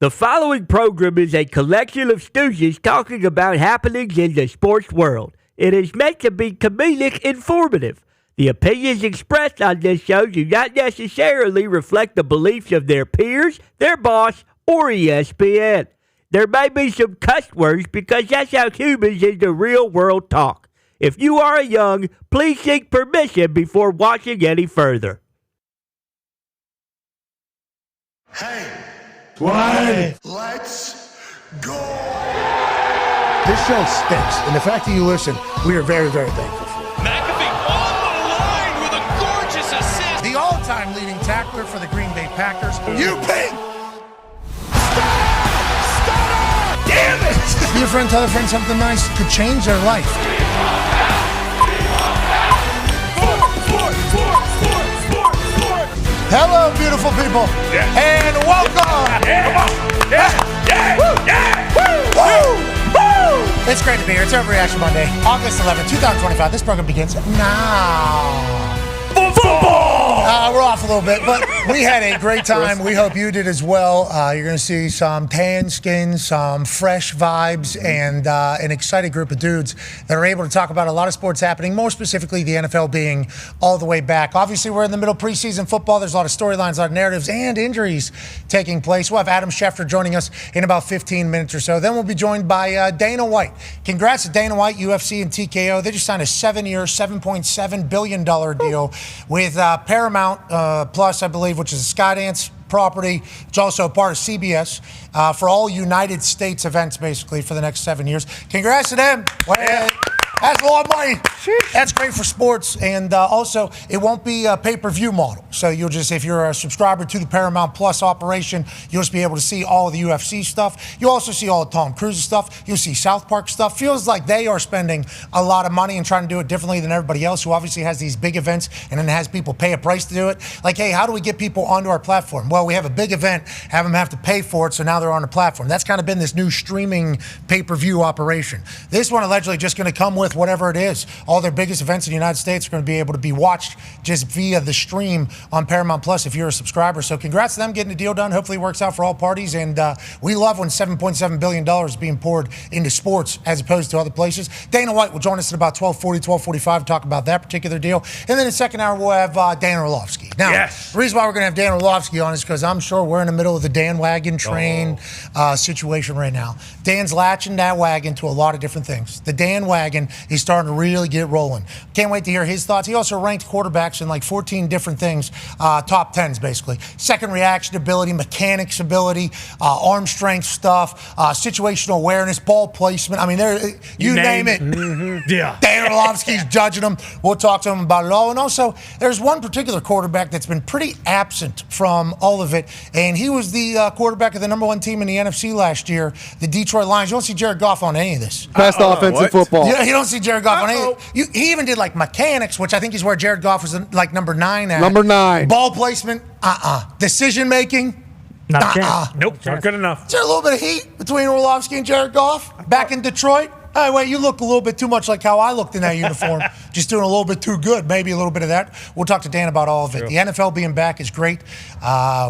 The following program is a collection of stooges talking about happenings in the sports world. It is meant to be comedic informative. The opinions expressed on this show do not necessarily reflect the beliefs of their peers, their boss, or ESPN. There may be some cuss words because that's how humans in the real world talk. If you are young, please seek permission before watching any further. Hey. What? Let's go. This show stinks, and the fact that you listen, we are very, very thankful for. McAfee on the line with a gorgeous assist. The all-time leading tackler for the Green Bay Packers. You pink. Stop! Damn it! Be a friend, tell a friend something nice could change their life. Hello, beautiful people, and welcome. It's great to be here. It's Overreaction Monday, August 11, 2025. This program begins now. Football! We're off a little bit, but we had a great time. We hope you did as well. You're going to see some tan skins, some fresh vibes, and an excited group of dudes that are able to talk about a lot of sports happening, more specifically the NFL being all the way back. Obviously, we're in the middle of preseason football. There's a lot of storylines, a lot of narratives, and injuries taking place. We'll have Adam Schefter joining us in about 15 minutes or so. Then we'll be joined by Dana White. Congrats to Dana White, UFC, and TKO. They just signed a 7-year, $7.7 billion deal with Paramount Plus, I believe, which is a Skydance property. It's also a part of CBS for all United States events, basically, for the next 7 years. Congrats to them. That's a lot of money. That's great for sports. And also, it won't be a pay-per-view model. So you'll just, if you're a subscriber to the Paramount Plus operation, you'll just be able to see all of the UFC stuff. You'll also see all of Tom Cruise's stuff. You'll see South Park stuff. Feels like they are spending a lot of money and trying to do it differently than everybody else who obviously has these big events and then has people pay a price to do it. Like, hey, how do we get people onto our platform? Well, we have a big event, have them have to pay for it, so now they're on the platform. That's kind of been this new streaming pay-per-view operation. This one allegedly just going to come with whatever it is. All their biggest events in the United States are going to be able to be watched just via the stream on Paramount Plus if you're a subscriber. So congrats to them getting the deal done. Hopefully it works out for all parties. And we love when $7.7 billion is being poured into sports as opposed to other places. Dana White will join us at about 12:40, 12:45 to talk about that particular deal. And then in the second hour, we'll have Dan Orlovsky. Now, the reason why we're going to have Dan Orlovsky on is because I'm sure we're in the middle of the Dan wagon train situation right now. Dan's latching that wagon to a lot of different things. The Dan wagon is starting to really get rolling. Can't wait to hear his thoughts. He also ranked quarterbacks in like 14 different things, top 10s basically. Second reaction ability, mechanics ability, arm strength stuff, situational awareness, ball placement. I mean, you name it. Mm-hmm. Yeah. Dan Orlovsky's judging them. We'll talk to him about it all. And also, there's one particular quarterback that's been pretty absent from all of it, and he was the quarterback of the number one team in the NFC last year, the Detroit Lions. You don't see Jared Goff on any of this. Best offense in football. You don't see Jared Goff on any of it. He even did like mechanics, which I think is where Jared Goff was like number 9 at. Number 9. Ball placement, Decision making, not a chance. Nope, not good enough. Is there a little bit of heat between Orlovsky and Jared Goff back in Detroit? Hey, wait, you look a little bit too much like how I looked in that uniform. Just doing a little bit too good, maybe a little bit of that. We'll talk to Dan about all of it. True. The NFL being back is great.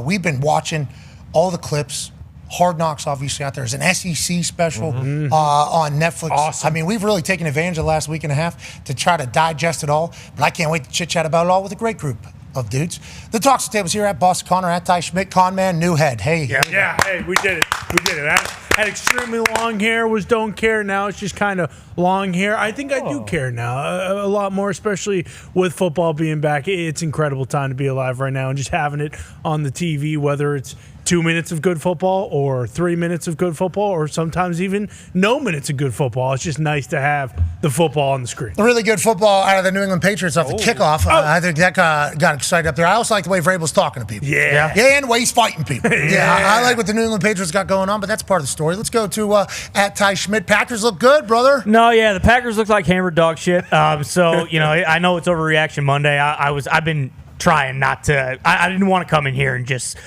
We've been watching all the clips. Hard Knocks, obviously, out there. There's an SEC special on Netflix. Awesome. I mean, we've really taken advantage of the last week and a half to try to digest it all. But I can't wait to chit-chat about it all with a great group of dudes. The Talks the Tables here at Boss Connor, at Ty Schmidt, Conman, new head. Hey. Yeah, hey, we did it. I had extremely long hair, don't care. Now it's just kind of long hair. I think I do care now a lot more, especially with football being back. It's incredible time to be alive right now and just having it on the TV, whether it's 2 minutes of good football or 3 minutes of good football or sometimes even no minutes of good football. It's just nice to have the football on the screen. Really good football out of the New England Patriots off the kickoff. I think that got excited up there. I also like the way Vrabel's talking to people. Yeah, and the way he's fighting people. I like what the New England Patriots got going on, but that's part of the story. Let's go to at Ty Schmidt. Packers look good, brother. No, the Packers look like hammered dog shit. So, I know it's Overreaction Monday. I've been trying not to. I didn't want to come in here and just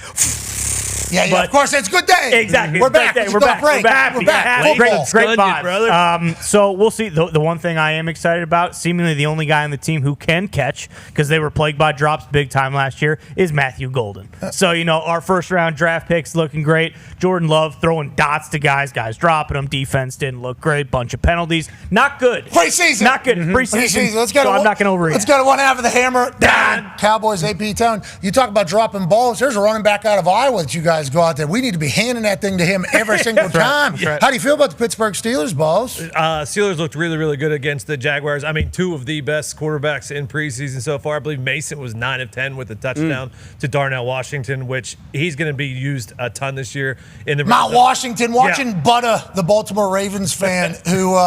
Yeah, But of course, it's a good day. Exactly. We're It's a back. great day. Let's We're go back. break. We're back. We're back. Happy. Football. Great Sponge it, vibes. brother. So we'll see. The one thing I am excited about, seemingly the only guy on the team who can catch, because they were plagued by drops big time last year, is Matthew Golden. So, our first round draft picks looking great. Jordan Love throwing dots to guys dropping them. Defense didn't look great. Bunch of penalties. Not good. Preseason. Not good. Preseason. Let's go so to I'm not going to overreact. Let's go to one half of the hammer. Dahn. Cowboys AP Town. You talk about dropping balls. There's a running back out of Iowa that you guys go out there. We need to be handing that thing to him every single time. right. How do you feel about the Pittsburgh Steelers, balls? Steelers looked really, really good against the Jaguars. I mean, two of the best quarterbacks in preseason so far. I believe Mason was 9 of 10 with a touchdown to Darnell Washington, which he's going to be used a ton this year. In the Mount Washington, watching Butter, the Baltimore Ravens fan who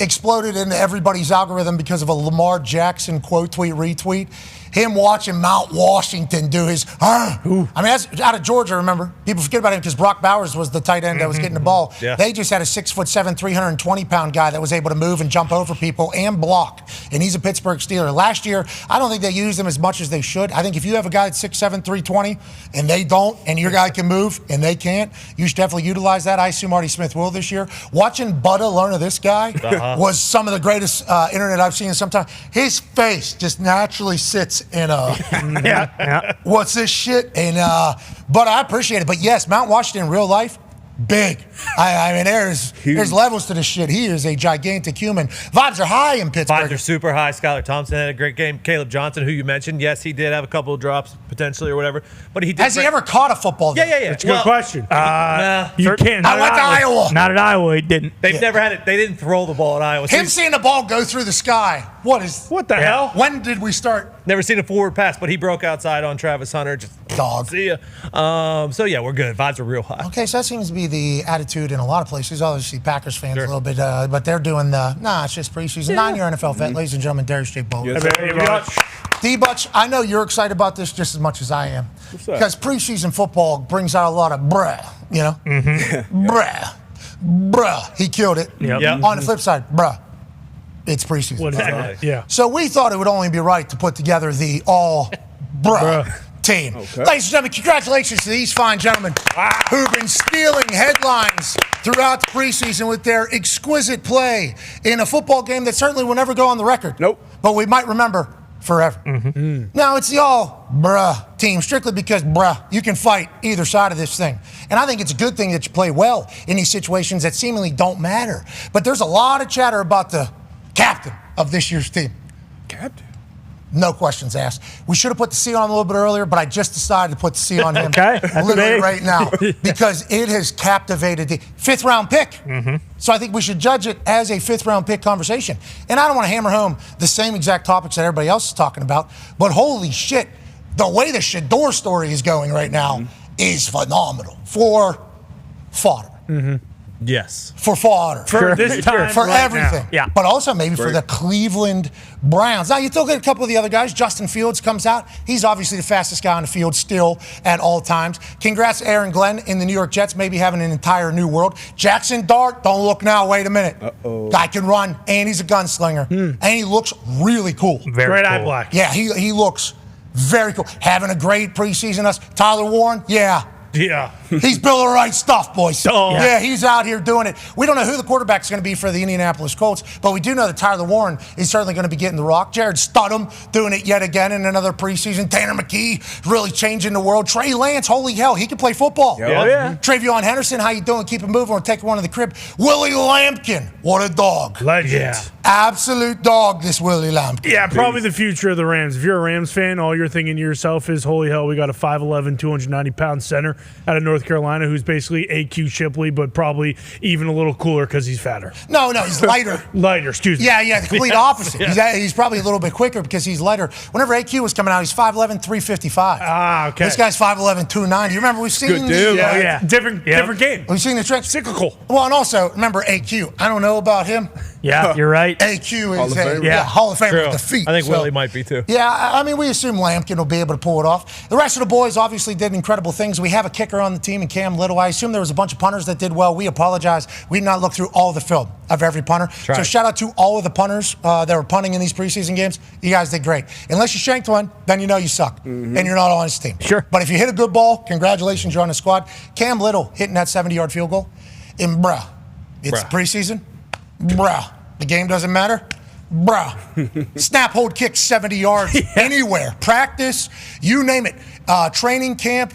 exploded into everybody's algorithm because of a Lamar Jackson quote, tweet, retweet. Him watching Mount Washington do his, I mean, that's out of Georgia, remember? People forget about him because Brock Bowers was the tight end that was getting the ball. Yeah. They just had a 6'7", 320-pound guy that was able to move and jump over people and block, and he's a Pittsburgh Steeler. Last year, I don't think they used him as much as they should. I think if you have a guy that's 6'7", 320, and they don't, and your guy can move, and they can't, you should definitely utilize that. I assume Marty Smith will this year. Watching Butter learn of this guy was some of the greatest internet I've seen in some time. His face just naturally sits in a what's this shit? And but I appreciate it. But yes, Mount Washington in real life, big. I mean, there's levels to this shit. He is a gigantic human. Vibes are high in Pittsburgh. Vibes are super high. Skylar Thompson had a great game. Caleb Johnson, who you mentioned, yes, he did have a couple of drops potentially or whatever, but he did. Has he ever caught a football game? Yeah. That's a good question. Nah. You can't. I went to Iowa. Not at Iowa. He didn't. They've never had it. They didn't throw the ball at Iowa. Him seeing the ball go through the sky. What the hell? When did we start? Never seen a forward pass, but he broke outside on Travis Hunter. Just Dog. see ya. So yeah, we're good. Vibes are real high. Okay, so that seems to be the attitude in a lot of places. Obviously, Packers fans a little bit, but they're doing it's just preseason. 9-year NFL vet, ladies and gentlemen, Darius J. Bowles. D-Butch, I know you're excited about this just as much as I am. Because preseason football brings out a lot of bruh, bruh. He killed it. Yep. On the flip side, bruh, it's preseason. What is that? Yeah. So we thought it would only be right to put together the all bruh team. Ladies and gentlemen, congratulations to these fine gentlemen who've been stealing headlines throughout the preseason with their exquisite play in a football game that certainly will never go on the record. Nope. But we might remember forever. Now, it's the all bruh team, strictly because, bruh, you can fight either side of this thing. And I think it's a good thing that you play well in these situations that seemingly don't matter. But there's a lot of chatter about the captain of this year's team. Captain? No questions asked. We should have put the C on a little bit earlier, but I just decided to put the C on him literally right now because it has captivated the fifth-round pick. So I think we should judge it as a fifth-round pick conversation. And I don't want to hammer home the same exact topics that everybody else is talking about, but holy shit, the way the Shador story is going right now is phenomenal for fodder. Yes. For fodder. For this time, For right everything. now. Yeah. But also maybe for the Cleveland Browns. Now, you still get a couple of the other guys. Justin Fields comes out. He's obviously the fastest guy on the field still at all times. Congrats to Aaron Glenn in the New York Jets, maybe having an entire new world. Jackson Dart, don't look now. Wait a minute. Guy can run, and he's a gunslinger. And he looks really cool. Very Great cool. eye black. Yeah, he looks very cool. Having a great preseason. Tyler Warren, yeah. Yeah. He's building the right stuff, boys. Oh. Yeah, he's out here doing it. We don't know who the quarterback's going to be for the Indianapolis Colts, but we do know that Tyler Warren is certainly going to be getting the rock. Jared Studham doing it yet again in another preseason. Tanner McKee really changing the world. Trey Lance, holy hell, he can play football. Yeah. Travion Henderson, how you doing? Keep it moving. We'll take one to the crib. Willie Lampkin, what a dog. Legend. Yeah. Absolute dog, this Willie Lampkin. Yeah, probably the future of the Rams. If you're a Rams fan, all you're thinking to yourself is, holy hell, we got a 5'11", 290-pound center out of North Carolina who's basically AQ Shipley, but probably even a little cooler because he's fatter. No, he's lighter. Lighter, excuse me. Yeah, the complete opposite. He's probably a little bit quicker because he's lighter. Whenever AQ was coming out, he's 5'11", 355. Ah, okay. This guy's 5'11", 290. You remember we've seen Good dude. Yeah. Different game. We've seen the trick. Cyclical. Well, and also, remember AQ. I don't know about him. Yeah, you're right. AQ is Famer. Hall of Famer True. with the feet. I think So, Willie might be too. Yeah, I mean, we assume Lampkin will be able to pull it off. The rest of the boys obviously did incredible things. We have a kicker on the team in Cam Little. I assume there was a bunch of punters that did well. We apologize. We did not look through all the film of every punter. So shout out to all of the punters that were punting in these preseason games. You guys did great. Unless you shanked one, then you know you suck. And you're not on his team. Sure. But if you hit a good ball, congratulations, you're on the squad. Cam Little hitting that 70-yard field goal. And it's preseason. The game doesn't matter. Snap, hold, kick 70 yards anywhere. Practice, you name it. Training camp,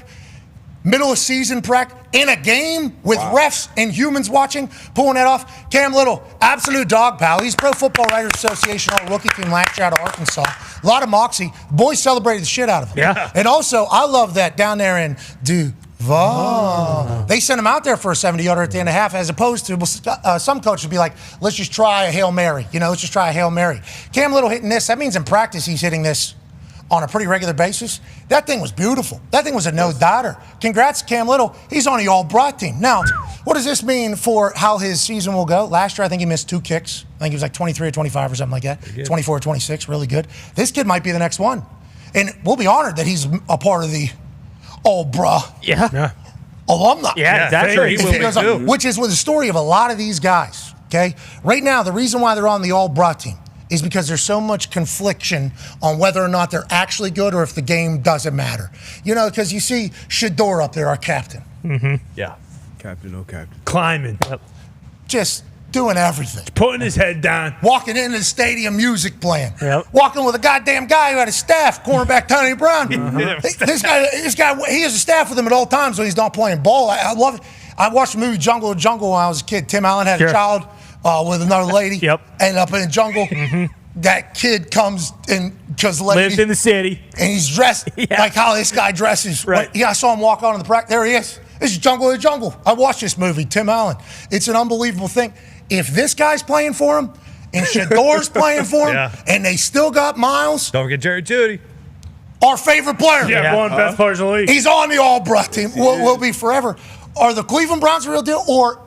middle of season practice, in a game with refs and humans watching, pulling that off. Cam Little, absolute dog pal. He's Pro Football Writers Association all-rookie team last year out of Arkansas. A lot of moxie. Boys celebrated the shit out of him. Yeah. And also, I love that down there in Duval. They sent him out there for a 70-yarder at the end of half, as opposed to some coaches would be like, let's just try a Hail Mary. Let's just try a Hail Mary. Cam Little hitting this, that means in practice he's hitting this on a pretty regular basis. That thing was beautiful. That thing was a no-doubter. Congrats, Cam Little. He's on the all-brought team. Now, what does this mean for how his season will go? Last year, I think he missed 2 kicks. I think he was like 23 or 25 or something like that. 24 or 26, really good. This kid might be the next one. And we'll be honored that he's a part of the alumni. Yeah, that's sure, right. he will be too. Which is with the story of a lot of these guys, okay? Right now, the reason why they're on the all-brought team is because there's so much confliction on whether or not they're actually good or if the game doesn't matter. Because you see Shedeur up there, our captain. Yeah. Captain, captain. Climbing. Just doing everything. Putting his head down. Walking into the stadium, music playing. Yep. Walking with a goddamn guy who had a staff, cornerback Tony Brown. This guy, he has a staff with him at all times when he's not playing ball. I love it. I watched the movie Jungle when I was a kid. Tim Allen had a child with another lady. Yep. Ended up in the jungle. That kid comes in because Lives in the city. and he's dressed like how this guy dresses. Right. I saw him walk out in the practice. There he is. This is Jungle in the Jungle. I watched this movie, Tim Allen. It's an unbelievable thing. If this guy's playing for him and Shedeur's playing for him and they still got Miles, Don't forget Jerry Jeudy. our favorite player. Yeah, one of the best players in the league. He's on the all-brought team. Will be forever. Are the Cleveland Browns a real deal, or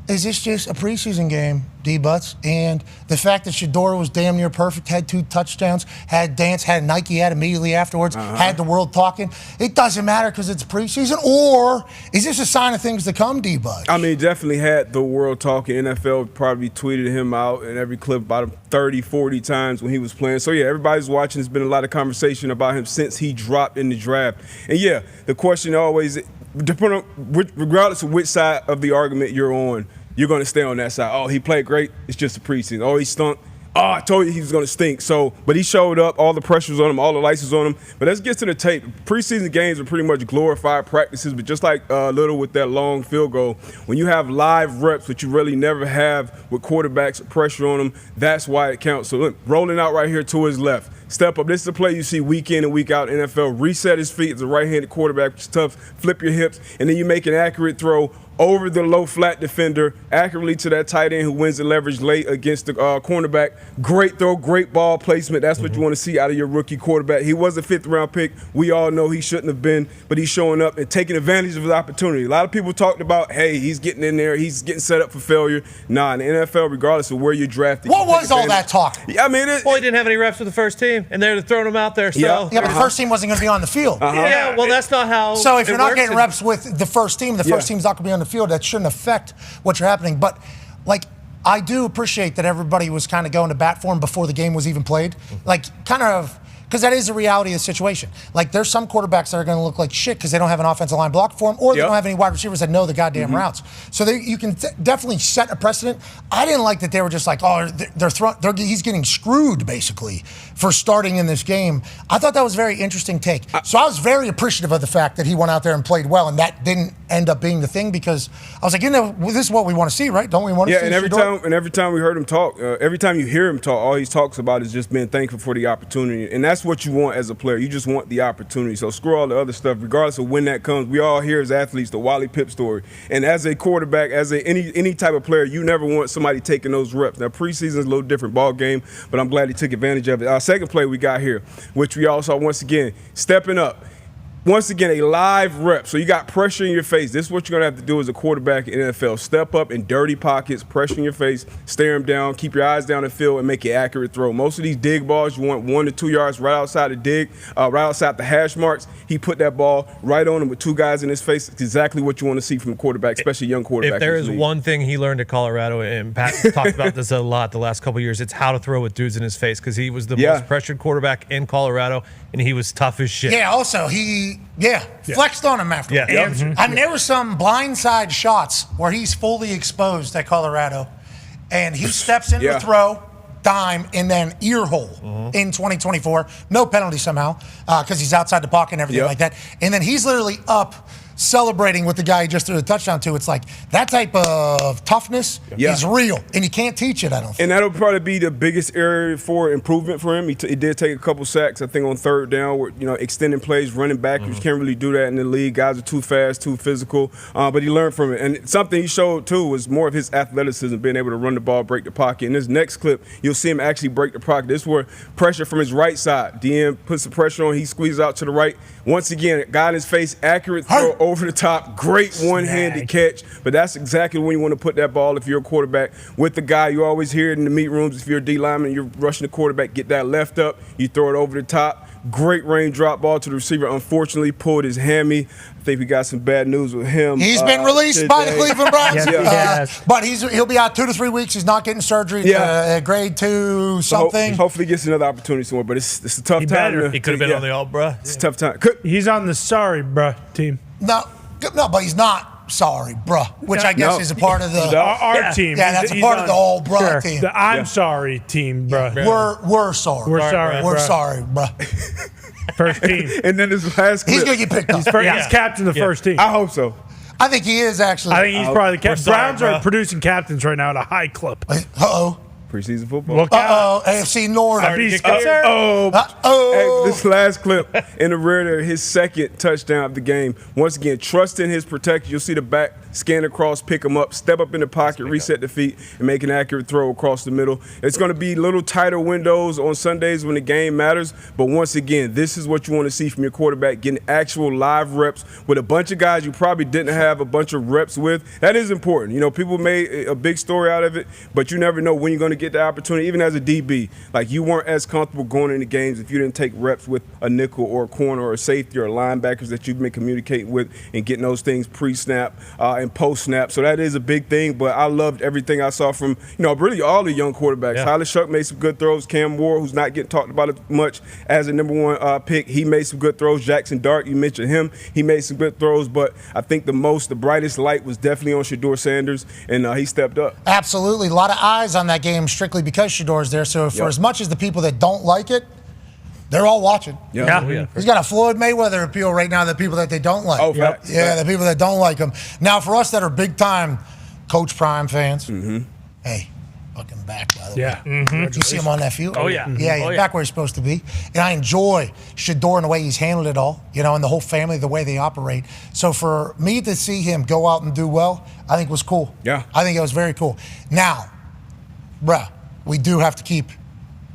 is this just a preseason game, D-Butts? And the fact that Shedeur was damn near perfect, had 2 touchdowns, had a Nike ad immediately afterwards, had the world talking. It doesn't matter because it's preseason, or is this a sign of things to come, D-Butts? I mean, definitely had the world talking. NFL probably tweeted him out in every clip about 30, 40 times when he was playing. So, yeah, everybody's watching. There's been a lot of conversation about him since he dropped in the draft. And, yeah, the question always, regardless of which side of the argument you're on, you're going to stay on that side. Oh, he played great. It's just a preseason. Oh, he stunk. Oh, I told you he was going to stink. So, but he showed up. All the pressure's on him. All the lights was on him. But let's get to the tape. Preseason games are pretty much glorified practices. But just like Little with that long field goal, when you have live reps, which you really never have with quarterbacks, pressure on them, that's why it counts. So look, rolling out right here to his left. Step up. This is a play you see week in and week out in NFL. Reset his feet as a right-handed quarterback, which is tough. Flip your hips, and then you make an accurate throw over the low flat defender, accurately to that tight end who wins the leverage late against the cornerback. Great throw, great ball placement. That's what you want to see out of your rookie quarterback. He was a 5th-round pick. We all know he shouldn't have been, but he's showing up and taking advantage of his opportunity. A lot of people talked about, hey, he's getting in there, he's getting set up for failure. Nah, in the NFL, regardless of where you're drafted. What was all that talk? I mean, Well, he didn't have any reps with the first team, and they're throwing him out there. So Yeah, but the first team wasn't going to be on the field. yeah, well, that's not how. So if you're it not works. getting reps with the first team, the first team's not going to be on the field. That shouldn't affect what's happening. But, like, I do appreciate that everybody was kind of going to bat for him before the game was even played. Like, kind of, because that is the reality of the situation. Like, there's some quarterbacks that are going to look like shit because they don't have an offensive line block for them, or they don't have any wide receivers that know the goddamn routes. So you can definitely set a precedent. I didn't like that they were just like, oh, he's getting screwed, basically, for starting in this game. I thought that was a very interesting take. So I was very appreciative of the fact that he went out there and played well, and that didn't end up being the thing, because I was like, this is what we want to see, right? Don't we want to see? Yeah, and every time we heard him talk, every time you hear him talk, all he talks about is just being thankful for the opportunity, and that's what you want as a player. You just want the opportunity. So screw all the other stuff, regardless of when that comes. We all hear as athletes the Wally Pipp story, and as a quarterback, any type of player, you never want somebody taking those reps. Now preseason is a little different ball game, but I'm glad he took advantage of it. Our second play we got here, which we all saw once again, stepping up. once again, a live rep. So you got pressure in your face. This is what you're going to have to do as a quarterback in the NFL. Step up in dirty pockets, pressure in your face, stare him down, keep your eyes down the field, and make an accurate throw. Most of these dig balls, you want 1 to 2 yards right outside the dig, right outside the hash marks. He put that ball right on him with 2 guys in his face. It's exactly what you want to see from a quarterback, especially a young quarterback. If there is one thing he learned at Colorado, and Pat talked about this a lot the last couple of years, it's how to throw with dudes in his face, because he was the most pressured quarterback in Colorado, and he was tough as shit. Yeah, also, flexed on him after. Yeah. I mean, there were some blindside shots where he's fully exposed at Colorado, and he steps into the throw, dime, and then ear hole in 2024. No penalty somehow, because he's outside the pocket and everything like that. And then he's literally up celebrating with the guy he just threw the touchdown to. It's like that type of toughness is real, and you can't teach it, I don't think. And that'll probably be the biggest area for improvement for him. He did take a couple sacks, I think, on third down, where, extending plays, running back. You can't really do that in the league. Guys are too fast, too physical. But he learned from it. And something he showed, too, was more of his athleticism, being able to run the ball, break the pocket. In this next clip, you'll see him actually break the pocket. This is where pressure from his right side. DM puts the pressure on. He squeezes out to the right. Once again, guy in his face, accurate throw over the top. Great one-handed catch. But that's exactly when you want to put that ball if you're a quarterback with the guy. You always hear it in the meet rooms. If you're a D lineman and you're rushing the quarterback, get that left up. You throw it over the top. Great range drop ball to the receiver. Unfortunately, pulled his hammy. I think we got some bad news with him. He's been released by the Cleveland Browns. But he'll be out 2 to 3 weeks. He's not getting surgery. Grade 2 something. Hopefully gets another opportunity somewhere. But it's a tough time. He could have been on the all-bruh. It's a tough time. He's on the sorry, bruh team. No, but he's not sorry, bruh, which I guess is a part of the our team. Yeah, that's a part of the all bruh team. The I'm sorry team, bruh. We're sorry. We're sorry. We're sorry, bruh. First team. And then this last clip. He's going to get picked up. He's captain of the first team. I hope so. I think he is, actually. I think he's probably the captain. Browns are producing captains right now at a high clip. Uh-oh. Preseason football. Uh-oh. AFC North. Hey, this last clip in the rear there, his second touchdown of the game. Once again, trusting his protection. You'll see the back scan across, pick him up, step up in the pocket, reset the feet, and make an accurate throw across the middle. It's going to be little tighter windows on Sundays when the game matters. But once again, this is what you want to see from your quarterback, getting actual live reps with a bunch of guys you probably didn't have a bunch of reps with. That is important. People made a big story out of it, but you never know when you're going to get the opportunity. Even as a DB, like, you weren't as comfortable going into games if you didn't take reps with a nickel or a corner or a safety or linebackers that you've been communicating with and getting those things pre-snap and post-snap. So that is a big thing, but I loved everything I saw from, really all the young quarterbacks. Hollis Shuck made some good throws. Cam Moore, who's not getting talked about as much as a number 1 pick, he made some good throws. Jackson Dart, you mentioned him. He made some good throws, but I think the brightest light was definitely on Shedeur Sanders, and he stepped up. Absolutely. A lot of eyes on that game strictly because Shedor's there. So for as much as the people that don't like it, they're all watching. He's got a Floyd Mayweather appeal right now, the people that they don't like. Oh, facts. Yeah, the people that don't like him. Now, for us that are big-time Coach Prime fans, hey, fucking back, by the way. You see him on that field? Oh, yeah. Back where he's supposed to be. And I enjoy Shedeur and the way he's handled it all, and the whole family, the way they operate. So for me to see him go out and do well, I think was cool. Yeah. I think it was very cool. Now, bruh, we do have to keep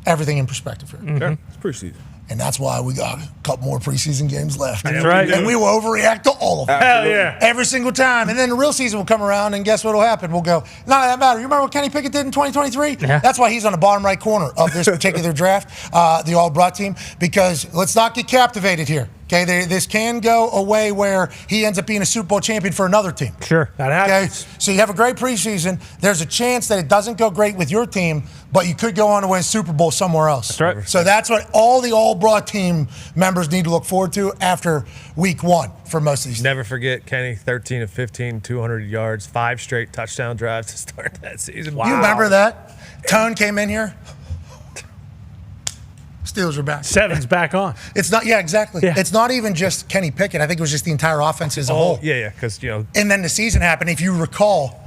everything in perspective here. Yeah, it's preseason. And that's why we got a couple more preseason games left. That's right. And we will overreact to all of them. Hell yeah. Every single time. And then the real season will come around, and guess what will happen? We'll go, none of that matter. You remember what Kenny Pickett did in 2023? Yeah. That's why he's on the bottom right corner of this particular draft, the all-brought team, because let's not get captivated here. Okay, this can go a way where he ends up being a Super Bowl champion for another team. Sure, that happens. Okay, so you have a great preseason. There's a chance that it doesn't go great with your team, but you could go on to win a Super Bowl somewhere else. That's right. So that's what all the all-brought team members need to look forward to after week 1 for most of these. Never forget Kenny, 13 of 15, 200 yards, 5 straight touchdown drives to start that season. You remember that? Tone came in here. Steelers are back. 7's back on. It's not, exactly. Yeah. It's not even just Kenny Pickett. I think it was just the entire offense as a whole. Yeah, because, And then the season happened. If you recall,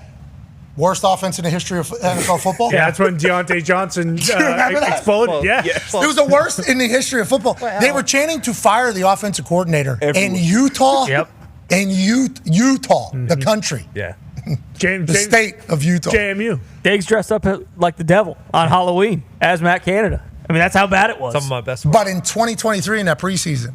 worst offense in the history of NFL football. Yeah, that's when Deontay Johnson exploded. Yeah. It was the worst in the history of football. They were chanting to fire the offensive coordinator in Utah. In Utah, the country. Yeah. The state of Utah. JMU. Diggs dressed up like the devil on Halloween as Matt Canada. I mean, that's how bad it was. Some of my best But in 2023, in that preseason,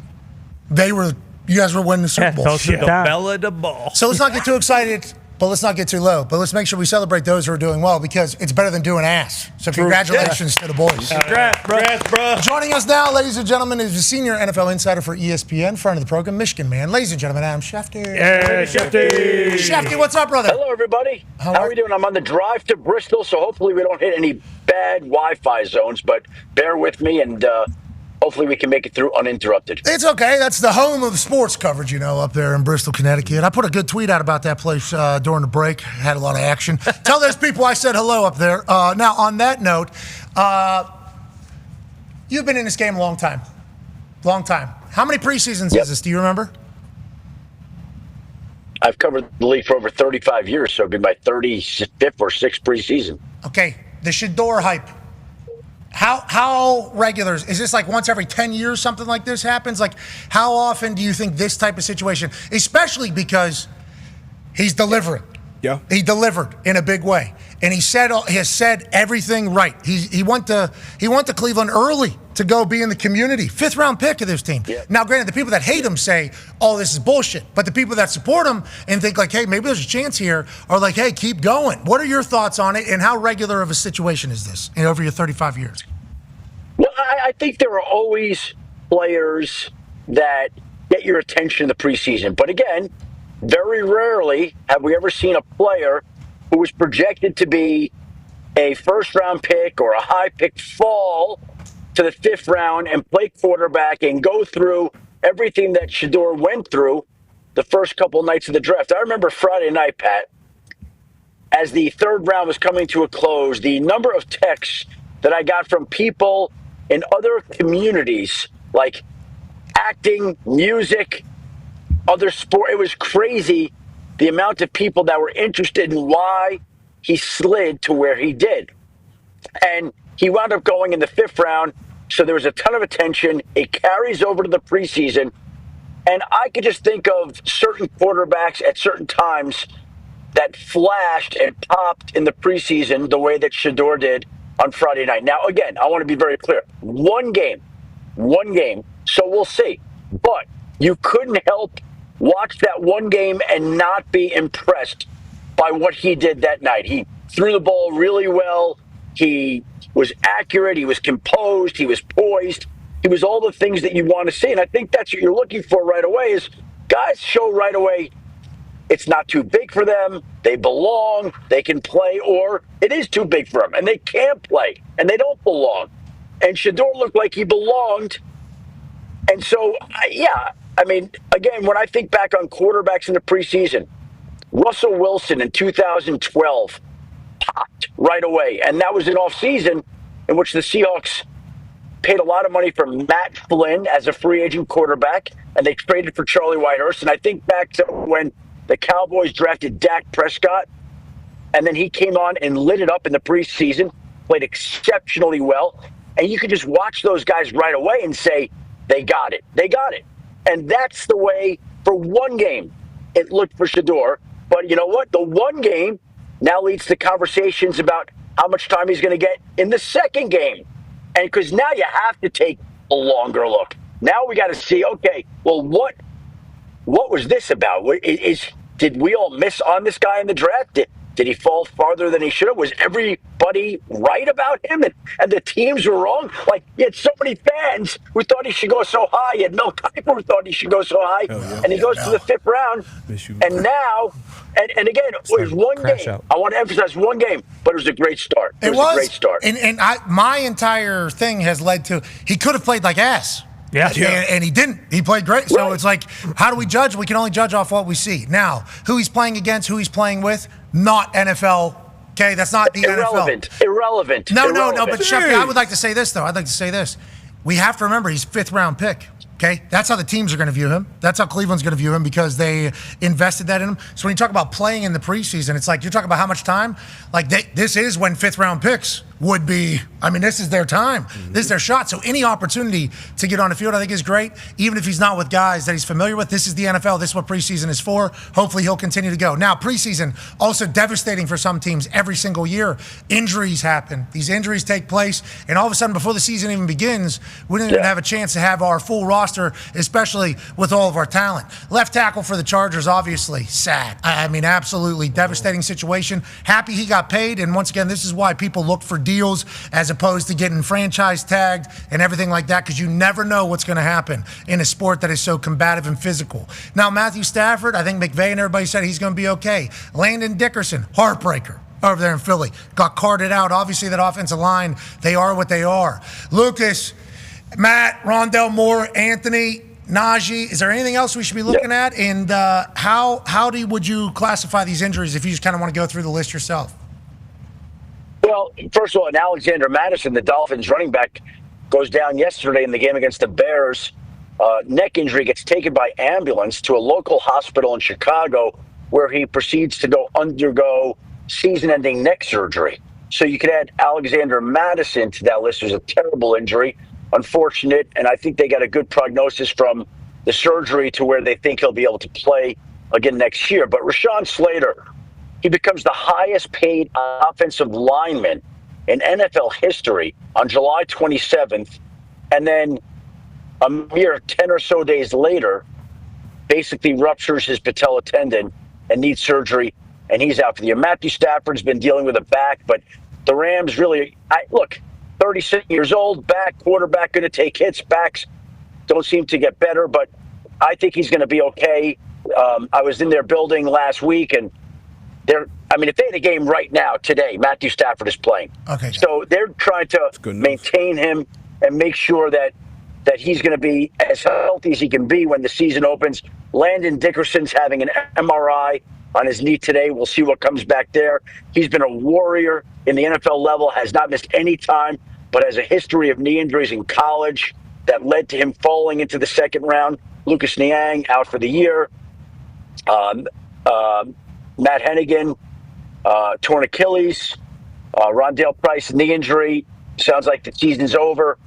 they were You guys were winning the Super Bowl. The Bella de Ball. So let's not get too excited, but let's not get too low. But let's make sure we celebrate those who are doing well because it's better than doing ass. So congratulations to the boys. Congrats, bro. Joining us now, ladies and gentlemen, is the senior NFL insider for ESPN, friend of the program, Michigan man. Ladies and gentlemen, Adam Schefter. Hey, Schefter. Schefter, what's up, brother? Hello, everybody. How are we doing? I'm on the drive to Bristol, so hopefully we don't hit any bad Wi-Fi zones, but bear with me, and hopefully we can make it through uninterrupted. It's okay. That's the home of sports coverage, up there in Bristol, Connecticut. I put a good tweet out about that place during the break. Had a lot of action. Tell those people I said hello up there. Now, on that note, you've been in this game a long time. Long time. How many preseasons is this? Do you remember? I've covered the league for over 35 years, so it'll be my 35th or 6th preseason. Okay. The Shedeur hype. How regular is this? Like once every 10 years something like this happens? Like how often do you think this type of situation, especially because he's delivering? Yeah. He delivered in a big way. And he has said everything right. He went to Cleveland early to go be in the community. 5th round pick of this team. Yeah. Now, granted, the people that hate him say, oh, this is bullshit. But the people that support him and think like, hey, maybe there's a chance here are like, hey, keep going. What are your thoughts on it and how regular of a situation is this over your 35 years? Well, I think there are always players that get your attention in the preseason. But again, very rarely have we ever seen a player who was projected to be a 1st-round pick or a high pick fall to the 5th round and play quarterback and go through everything that Shedeur went through the first couple nights of the draft. I remember Friday night, Pat, as the 3rd round was coming to a close, the number of texts that I got from people in other communities like acting, music, other sport. It was crazy the amount of people that were interested in why he slid to where he did. And he wound up going in the 5th round, so there was a ton of attention. It carries over to the preseason. And I could just think of certain quarterbacks at certain times that flashed and popped in the preseason the way that Shedeur did on Friday night. Now, again, I want to be very clear. One game, so we'll see. But you couldn't help watch that one game and not be impressed by what he did that night. He threw the ball really well. He was accurate. He was composed. He was poised. He was all the things that you want to see. And I think that's what you're looking for right away is guys show right away it's not too big for them. They belong. They can play, or it is too big for them and they can't play and they don't belong. And Shedeur looked like he belonged. And so, I mean, again, when I think back on quarterbacks in the preseason, Russell Wilson in 2012 popped right away. And that was an offseason in which the Seahawks paid a lot of money for Matt Flynn as a free agent quarterback, and they traded for Charlie Whitehurst. And I think back to when the Cowboys drafted Dak Prescott, and then he came on and lit it up in the preseason, played exceptionally well. And you could just watch those guys right away and say, they got it. They got it. And that's the way, for one game, it looked for Shedeur. But you know what? The one game now leads to conversations about how much time he's going to get in the second game. And because now you have to take a longer look. Now we got to see, okay, well, what was this about? Did we all miss on this guy in the draft? Did he fall farther than he should have? Was everybody right about him and the teams were wrong? Like, you had so many fans who thought he should go so high. You had Mel Kiper who thought he should go so high. And he goes to the 5th round. And now, and again, it was one game. Out. I want to emphasize one game, but it was a great start. It was a great start. And my entire thing has led to he could have played like ass. Yeah. And he didn't. He played great. So it's like, how do we judge? We can only judge off what we see. Now, who he's playing against, who he's playing with, not NFL. Okay, that's not the NFL. Irrelevant. No. But Schefter, I would like to say this, though. I'd like to say this. We have to remember he's 5th round pick. Okay, that's how the teams are going to view him. That's how Cleveland's going to view him because they invested that in him. So when you talk about playing in the preseason, it's like you're talking about how much time. Like this is when 5th round picks would be. I mean, this is their time. Mm-hmm. This is their shot. So any opportunity to get on the field, I think, is great. Even if he's not with guys that he's familiar with, this is the NFL. This is what preseason is for. Hopefully, he'll continue to go. Now, preseason also devastating for some teams every single year. Injuries happen. These injuries take place, and all of a sudden, before the season even begins, we don't even have a chance to have our full roster roster, especially with all of our talent. Left tackle for the Chargers, obviously, sad. I mean, absolutely devastating situation. Happy he got paid, and once again, this is why people look for deals as opposed to getting franchise tagged and everything like that, because you never know what's going to happen in a sport that is so combative and physical. Now, Matthew Stafford, I think McVay and everybody said he's going to be okay. Landon Dickerson, heartbreaker over there in Philly. Got carted out. Obviously, that offensive line, they are what they are. Lucas, Matt, Rondell Moore, Anthony, Najee, is there anything else we should be looking at? And how would you classify these injuries if you just kind of want to go through the list yourself? Well, first of all, Alexander Madison, the Dolphins running back, goes down yesterday in the game against the Bears. Neck injury, gets taken by ambulance to a local hospital in Chicago, where he proceeds to undergo season-ending neck surgery. So you could add Alexander Madison to that list. There's a terrible injury, unfortunate, and I think they got a good prognosis from the surgery to where they think he'll be able to play again next year. But Rashawn Slater, he becomes the highest-paid offensive lineman in NFL history on July 27th, and then a mere 10 or so days later, basically ruptures his patella tendon and needs surgery, and he's out for the year. Matthew Stafford's been dealing with a back, but the Rams really, look, 36 years old, back, quarterback, going to take hits. Backs don't seem to get better, but I think he's going to be okay. I was in their building last week, and if they had a game right now, today, Matthew Stafford is playing. Okay. So they're trying to maintain him and make sure that he's going to be as healthy as he can be when the season opens. Landon Dickerson's having an MRI on his knee today. We'll see what comes back there. He's been a warrior in the NFL level, has not missed any time, but has a history of knee injuries in college that led to him falling into the second round. Lucas Niang out for the year. Matt Hennigan, torn Achilles. Rondale Price, knee injury. Sounds like the season's over.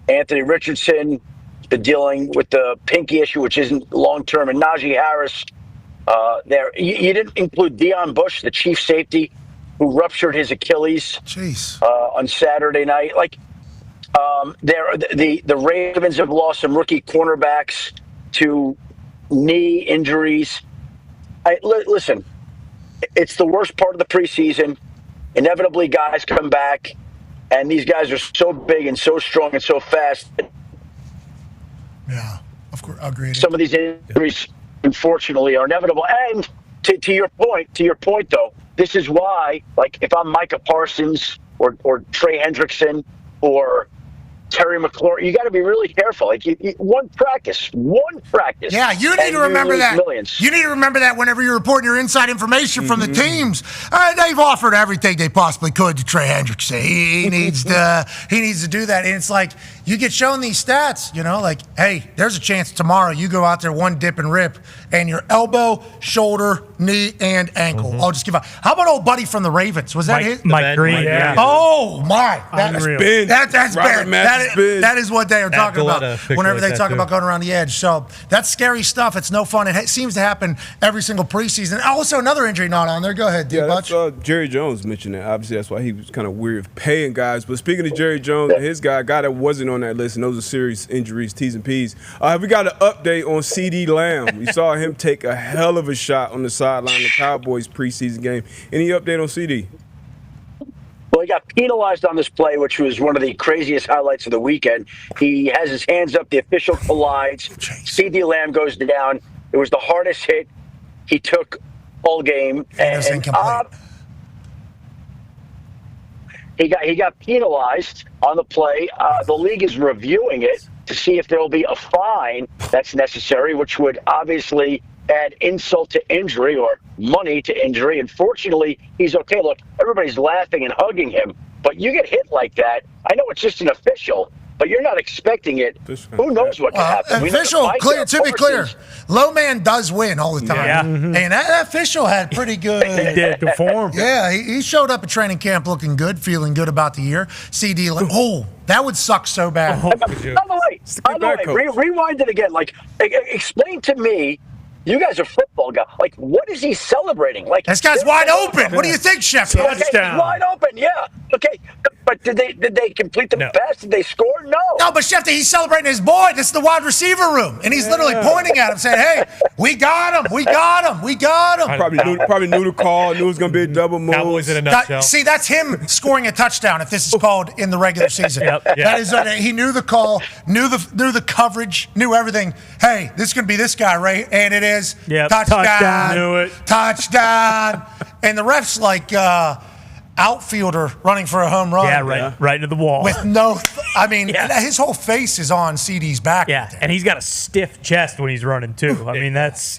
Anthony Richardson has been dealing with the pinky issue, which isn't long-term. And Najee Harris there. You didn't include Deion Bush, the chief safety, who ruptured his Achilles on Saturday night. The Ravens have lost some rookie cornerbacks to knee injuries. Listen, it's the worst part of the preseason. Inevitably, guys come back, and these guys are so big and so strong and so fast. Yeah, of course, agreed. Some of these injuries, unfortunately, are inevitable. And to your point, though, this is why, if I'm Micah Parsons or Trey Hendrickson or Terry McLaurin, you got to be really careful. One practice. Yeah, you need to remember that. Millions. You need to remember that whenever you're reporting your inside information from the teams. They've offered everything they possibly could to Trey Hendrickson. He needs to do that. And it's like you get shown these stats. Hey, there's a chance tomorrow you go out there one dip and rip, and your elbow, shoulder, knee, and ankle. I'll just give up. How about old buddy from the Ravens? Was that his? Mike Green. Yeah. Oh my, Unreal. that's bad. That is what they are talking about whenever they talk about going around the edge. So that's scary stuff. It's no fun. It seems to happen every single preseason. Also, another injury not on there. Go ahead, D-Butch. Jerry Jones mentioned that. Obviously, that's why he was kind of weary of paying guys. But speaking of Jerry Jones, his guy that wasn't on that list, and those are serious injuries, T's and P's. We got an update on CeeDee Lamb. We saw him take a hell of a shot on the sideline of the Cowboys preseason game. Any update on CeeDee? Well, he got penalized on this play, which was one of the craziest highlights of the weekend. He has his hands up. The official collides. CeeDee Lamb goes down. It was the hardest hit he took all game. And he got penalized on the play. The league is reviewing it to see if there will be a fine that's necessary, which would obviously add insult to injury or money to injury. And fortunately, he's okay. Look, everybody's laughing and hugging him, but you get hit like that. I know it's just an official, but you're not expecting it. Who knows what can happen? Official, to be clear, low man does win all the time. Yeah. And that official had pretty good. He did good form. Yeah, he showed up at training camp looking good, feeling good about the year. CeeDee Lamb. Oh, that would suck so bad. By the way, rewind it again. Explain to me you guys are football guys. Like, what is he celebrating? Like, This guy's wide open. What do you think, Schefter? Okay, he's wide open, yeah. Okay, but did they complete the pass? Did they score? No. No, but Schefter, he's celebrating his boy. This is the wide receiver room. And he's literally pointing at him saying, hey, we got him. We got him. We got him. Probably knew the call, knew it was going to be a double move. Cowboys in a nutshell. See, that's him scoring a touchdown if this is called in the regular season. That is, he knew the call, knew the coverage, knew everything. Hey, this is going to be this guy, right? And it is. Touchdown. Knew it. Touchdown. And the ref's like outfielder running for a home run. Yeah, right into the wall. With no, his whole face is on CeeDee's back. Yeah, and he's got a stiff chest when he's running too. I mean, that's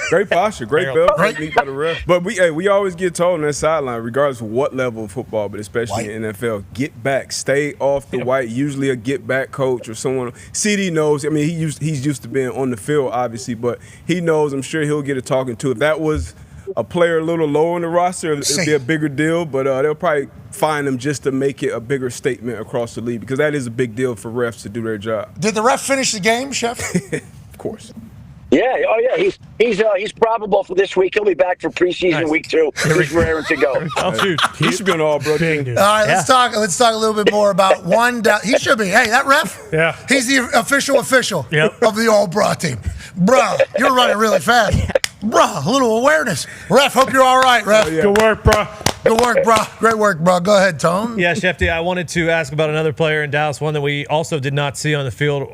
great posture, great build, great meet by the ref. But we always get told on that sideline, regardless of what level of football, but especially in NFL, get back, stay off the white. Usually a get back coach or someone. CeeDee knows. I mean, he's used to being on the field, obviously, but he knows. I'm sure he'll get a talking to. If that was a player a little lower in the roster, it'd be a bigger deal, but they'll probably find him just to make it a bigger statement across the league, because that is a big deal for refs to do their job. Did the ref finish the game, Chef? Of course. Yeah, he's probable for this week. He'll be back for preseason week 2. He's raring to go. He should be on all bro. All right, let's talk a little bit more about one. He should be. Hey, that ref. Yeah. He's the official of the all bra team. Bro, you're running really fast. Bro, a little awareness. Ref, hope you're all right, ref. Good work, bro. Good work, bro. Great work, bro. Go ahead, Tone. Yeah, Schefter, I wanted to ask about another player in Dallas, one that we also did not see on the field.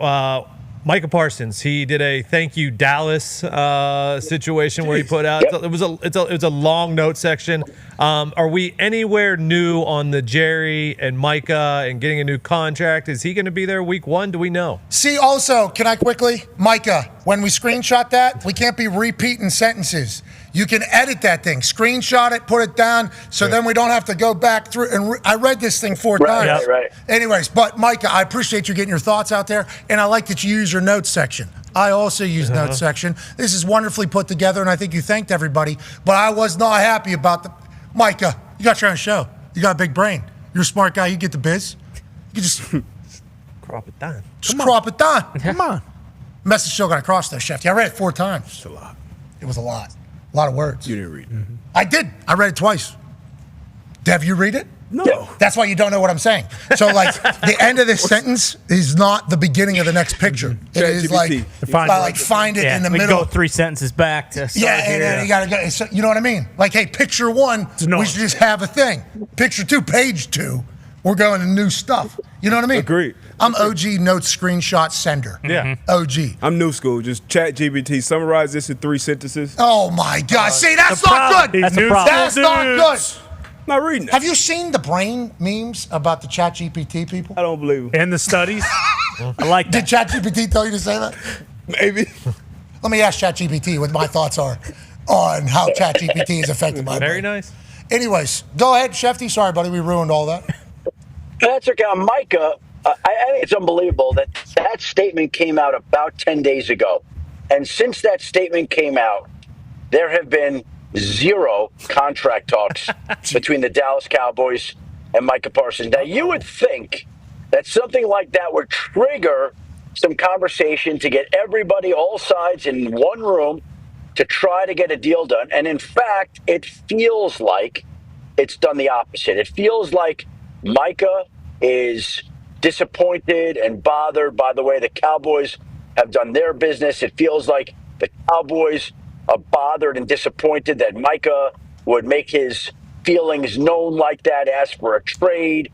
Micah Parsons, he did a thank you Dallas situation where he put out. It was a long note section. Are we anywhere new on the Jerry and Micah and getting a new contract? Is he going to be there week 1? Do we know? See, also, can I quickly, Micah? When we screenshot that, we can't be repeating sentences. You can edit that thing, screenshot it, put it down, so then we don't have to go back through. And I read this thing 4 times. Right. Anyways, but Micah, I appreciate you getting your thoughts out there, and I like that you use your notes section. I also use notes section. This is wonderfully put together, and I think you thanked everybody. But I was not happy about the Micah. You got your own show. You got a big brain. You're a smart guy. You get the biz. You can just crop it down. Crop it down. Come on. Message still got across there, Chef. I read it 4 times. It's a lot. It was a lot. A lot of words. You didn't read it. I did. I read it twice. Dev, you read it? No. Yeah. That's why you don't know what I'm saying. So, like, the end of this sentence is not the beginning of the next picture. It is like, find it in the middle. Go 3 sentences back to start and then you got to go. So, you know what I mean? Like, hey, picture 1, we should just have a thing. Picture 2, page 2, we're going to new stuff. You know what I mean? Agreed. I'm OG notes screenshot sender. Yeah. OG. I'm new school. Just chat GPT. Summarize this in 3 sentences. Oh, my God. See, that's not good. That's a problem. That's not good. I'm not reading it. Have you seen the brain memes about the chat GPT people? I don't believe it. And the studies? I like that. Did ChatGPT tell you to say that? Maybe. Let me ask ChatGPT what my thoughts are on how ChatGPT is affected by Very brain. nice. Anyways, go ahead, Shefty. Sorry, buddy, we ruined all that. That's okay. Micah, I think it's unbelievable that statement came out about 10 days ago. And since that statement came out, there have been 0 contract talks between the Dallas Cowboys and Micah Parsons. Now, you would think that something like that would trigger some conversation to get everybody, all sides, in one room to try to get a deal done. And in fact, it feels like it's done the opposite. It feels like Micah is disappointed and bothered by the way the Cowboys have done their business. It feels like the Cowboys are bothered and disappointed that Micah would make his feelings known like that, ask for a trade.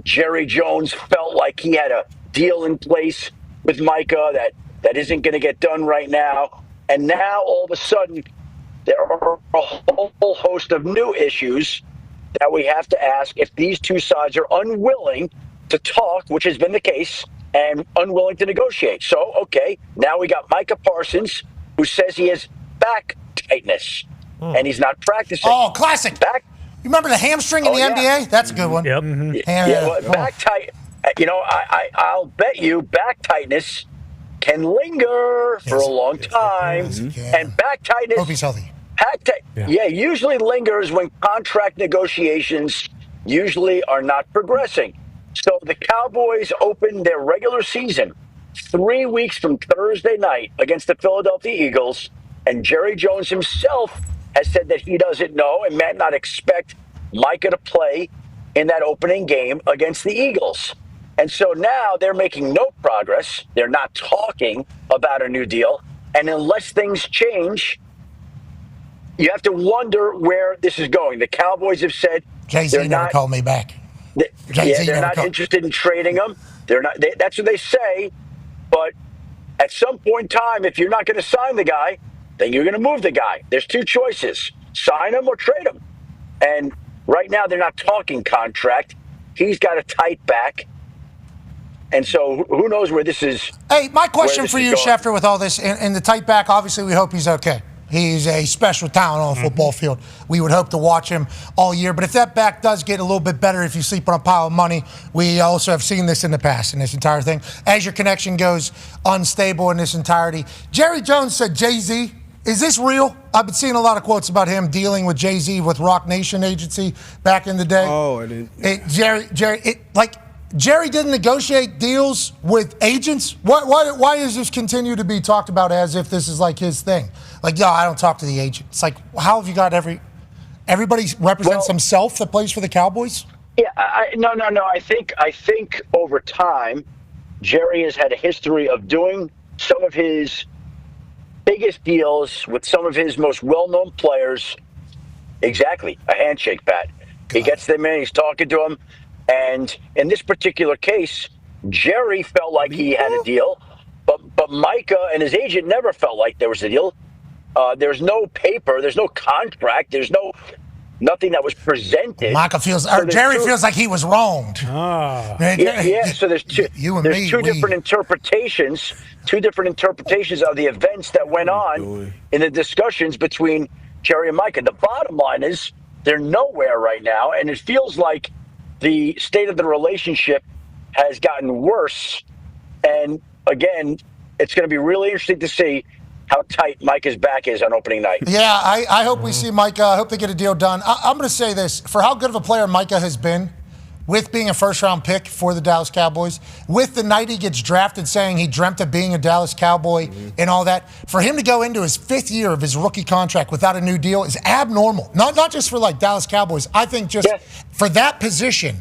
Jerry Jones felt like he had a deal in place with Micah that isn't going to get done right now. And now, all of a sudden, there are a whole host of new issues that we have to ask if these two sides are unwilling to talk, which has been the case, and unwilling to negotiate. So, okay, now we got Micah Parsons, who says he has back tightness, and he's not practicing. Oh, classic. Back. You remember the hamstring in the NBA? That's a good one. Yep. Back tight. I'll bet you back tightness can linger for a long time, and back tightness. Hope he's healthy. Usually lingers when contract negotiations usually are not progressing. So the Cowboys opened their regular season 3 weeks from Thursday night against the Philadelphia Eagles, And Jerry Jones himself has said that he doesn't know and might not expect Micah to play in that opening game against the Eagles. And so now they're making no progress. They're not talking about a new deal. And unless things change, you have to wonder where this is going. The Cowboys have said Jay-Z never called me back. They're not interested in trading him. They're not. That's what they say. But at some point in time, if you're not going to sign the guy, then you're going to move the guy. There's two choices: sign him or trade him. And right now, they're not talking contract. He's got a tight back. And so who knows where this is. Hey, my question for you, Schefter, with all this, and the tight back, obviously we hope he's okay. He's a special talent on a football field. We would hope to watch him all year. But if that back does get a little bit better, if you sleep on a pile of money, we also have seen this in the past in this entire thing. As your connection goes unstable in this entirety. Jerry Jones said Jay-Z. Is this real? I've been seeing a lot of quotes about him dealing with Jay-Z with Rock Nation Agency back in the day. Oh, I didn't. Jerry didn't negotiate deals with agents. Why does this continue to be talked about as if this is like his thing? Like, I don't talk to the agent. It's like, how have you got everybody represents himself that plays for the Cowboys? Yeah, no. I think over time, Jerry has had a history of doing some of his biggest deals with some of his most well-known players. Exactly, a handshake, Pat. He gets them in, he's talking to them. And in this particular case, Jerry felt like he had a deal, but Micah and his agent never felt like there was a deal. There's no paper, there's no contract, there's nothing that was presented. Jerry feels like he was wronged. Yeah. So there's two different interpretations of the events that went on in the discussions between Jerry and Micah. The bottom line is they're nowhere right now, and it feels like the state of the relationship has gotten worse. And again, it's going to be really interesting to see how tight Micah's back is on opening night. Yeah, I hope we see Micah. I hope they get a deal done. I'm going to say this. For how good of a player Micah has been, with being a first-round pick for the Dallas Cowboys, with the night he gets drafted saying he dreamt of being a Dallas Cowboy and all that, for him to go into his 5th year of his rookie contract without a new deal is abnormal. Not just for, like, Dallas Cowboys. I think just for that position,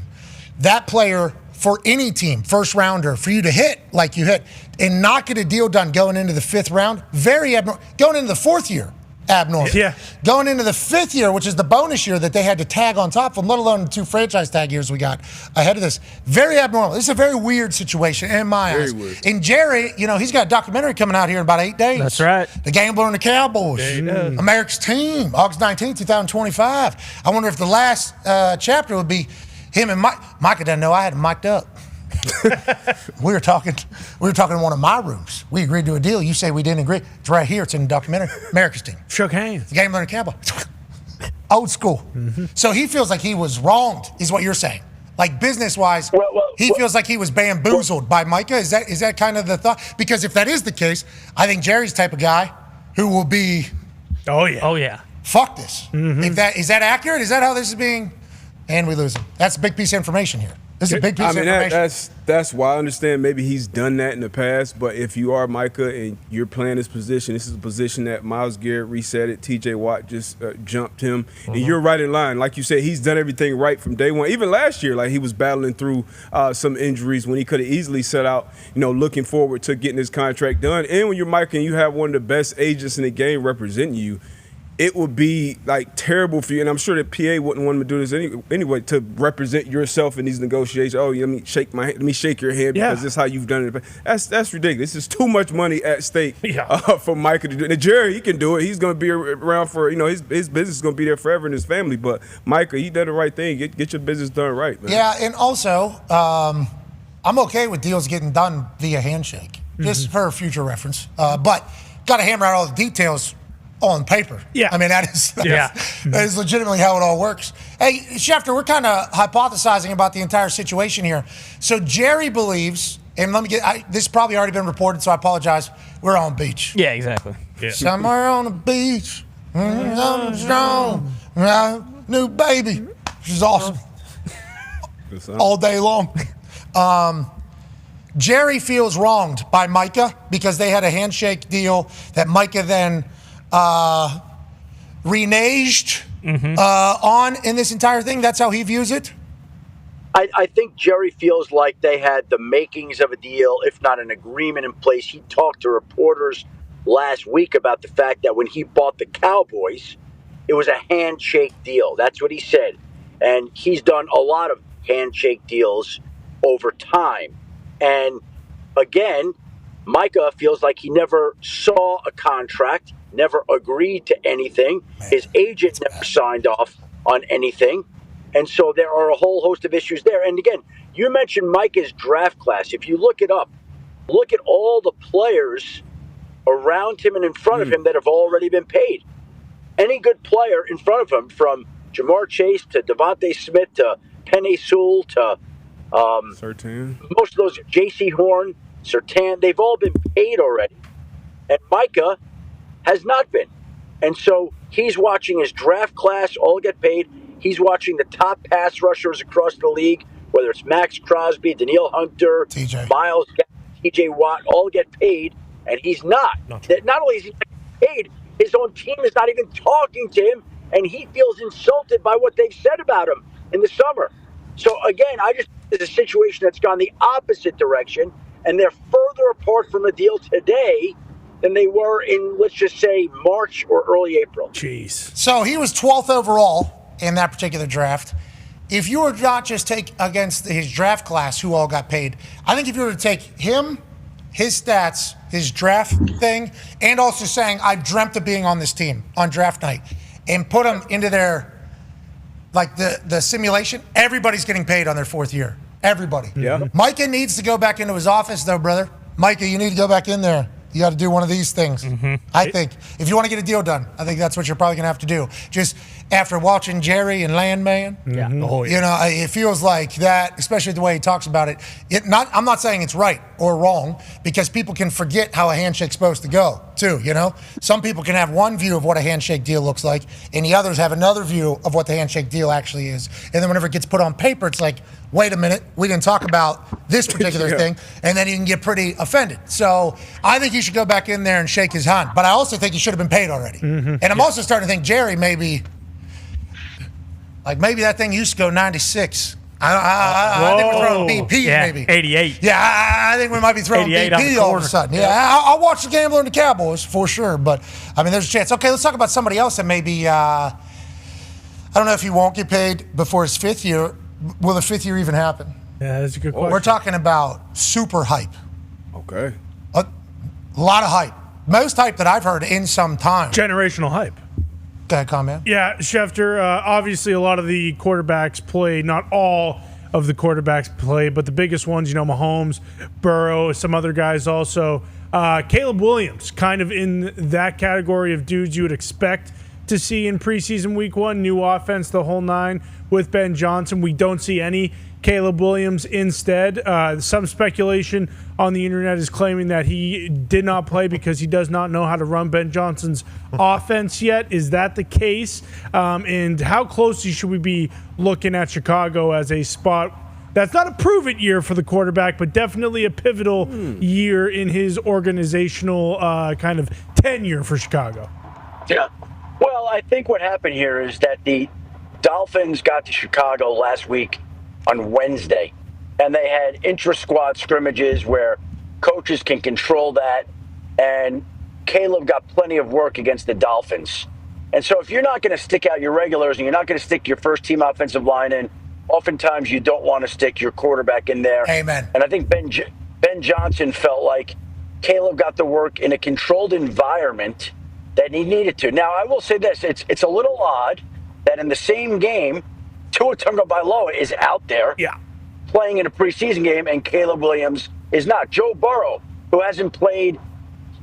that player, for any team, first-rounder, for you to hit like you hit and not get a deal done going into the 5th round, very abnormal. Going into the 4th year, abnormal. Yeah. Going into the 5th year, which is the bonus year that they had to tag on top of them, let alone the 2 franchise tag years we got ahead of this. Very abnormal. This is a very weird situation in my eyes. Weird. And Jerry, he's got a documentary coming out here in about 8 days. That's right. The Gambler and the Cowboys. America's Team, August 19, 2025. I wonder if the last chapter would be him and Mike. Micah doesn't know I had him mic'd up. We were talking in one of my rooms. We agreed to a deal. You say we didn't agree. It's right here. It's in the documentary. America's Team. Shook hands. The Gambler and the Cowboy. Old school. So he feels like he was wronged, is what you're saying. Like business-wise, he feels like he was bamboozled by Micah. Is that kind of the thought? Because if that is the case, I think Jerry's the type of guy who will be, oh yeah, fuck this. Is that accurate? Is that how this is being? And we lose him. That's a big piece of information here. This is a big piece of information. That's why I understand maybe he's done that in the past. But if you are Micah and you're playing this position, this is a position that Myles Garrett reset it. T.J. Watt just jumped him. And you're right in line. Like you said, he's done everything right from day one. Even last year, like he was battling through some injuries when he could have easily set out, looking forward to getting his contract done. And when you're Micah and you have one of the best agents in the game representing you, it would be like terrible for you, and I'm sure that PA wouldn't want him to do this anyway to represent yourself in these negotiations. Oh, let me shake your hand because this is how you've done it. That's ridiculous. This is too much money at stake for Micah to do. And Jerry, he can do it. He's going to be around for his business is going to be there forever in his family. But Micah, he did the right thing. Get your business done right, man. Yeah, and also I'm okay with deals getting done via handshake, just for future reference. But got to hammer out all the details on paper. Yeah. I mean, that is legitimately how it all works. Hey, Schefter, we're kind of hypothesizing about the entire situation here. So Jerry believes, and this has probably already been reported, so I apologize, we're on beach. Yeah, exactly. Yeah. Somewhere on the beach, strong, new baby. She's awesome. All day long. Jerry feels wronged by Micah because they had a handshake deal that Micah then reneged on in this entire thing? That's how he views it? I think Jerry feels like they had the makings of a deal, if not an agreement in place. He talked to reporters last week about the fact that when he bought the Cowboys, it was a handshake deal. That's what he said. And he's done a lot of handshake deals over time. And again, Micah feels like he never saw a contract, never agreed to anything. His agent never signed off on anything. And so there are a whole host of issues there. And again, you mentioned Micah's draft class. If you look it up, look at all the players around him and in front of him that have already been paid. Any good player in front of him, from Jamar Chase to Devontae Smith to Penei Sewell to Surtain. Most of those, J.C. Horn, Surtain, they've all been paid already. And Micah has not been. And so he's watching his draft class all get paid. He's watching the top pass rushers across the league, whether it's Max Crosby, Danielle Hunter, Miles, T.J. Watt, all get paid, and he's not. Not only is he not paid, his own team is not even talking to him, and he feels insulted by what they've said about him in the summer. So, again, I just think it's a situation that's gone the opposite direction, and they're further apart from the deal today than they were in, let's just say, March or early April. Jeez. So he was 12th overall in that particular draft. If you were not just take against his draft class, who all got paid, I think if you were to take him, his stats, his draft thing, and also saying, I dreamt of being on this team on draft night, and put him into their, like the simulation, everybody's getting paid on their fourth year. Everybody. Yeah. Micah needs to go back into his office, though, brother. Micah, you need to go back in there. You got to do one of these things. I think if you want to get a deal done, I think that's what you're probably going to have to do. Just after watching Jerry and Landman, you know, it feels like that, especially the way he talks about it. I'm not saying it's right or wrong, because people can forget how a handshake's supposed to go, too, you know? Some people can have one view of what a handshake deal looks like, and the others have another view of what the handshake deal actually is. And then whenever it gets put on paper, it's like, wait a minute, we didn't talk about this particular thing, and then you can get pretty offended. So I think you should go back in there and shake his hand. But I also think he should have been paid already. And I'm also starting to think Jerry maybe that thing used to go 96. I think we're throwing BP maybe. 88. Yeah, I think we might be throwing BP all of a sudden. Yeah, I'll watch the Gambler and the Cowboys for sure. But, I mean, there's a chance. Okay, let's talk about somebody else that maybe, I don't know if he won't get paid before his fifth year. Will the fifth year even happen? Yeah, that's a good question. We're talking about super hype. Okay. A lot of hype. Most hype that I've heard in some time. Generational hype. Go ahead, comment. Yeah, Schefter, obviously a lot of the quarterbacks play, not all of the quarterbacks play, but the biggest ones, you know, Mahomes, Burrow, some other guys also. Caleb Williams, kind of in that category of dudes you would expect to see in preseason week one. New offense, the whole nine with Ben Johnson. We don't see any Caleb Williams instead. Some speculation on the internet is claiming that he did not play because he does not know how to run Ben Johnson's offense yet. Is that the case? And how closely should we be looking at Chicago as a spot that's not a prove-it year for the quarterback, but definitely a pivotal year in his organizational kind of tenure for Chicago? Yeah. Well, I think what happened here is that the Dolphins got to Chicago last week on Wednesday, and they had intra-squad scrimmages where coaches can control that, and Caleb got plenty of work against the Dolphins. And so if you're not going to stick out your regulars and you're not going to stick your first-team offensive line in, oftentimes you don't want to stick your quarterback in there. Amen. And I think Ben Johnson felt like Caleb got the work in a controlled environment that he needed to. Now, I will say this. It's a little odd that in the same game, Tua Tagovailoa is out there playing in a preseason game, and Caleb Williams is not. Joe Burrow, who hasn't played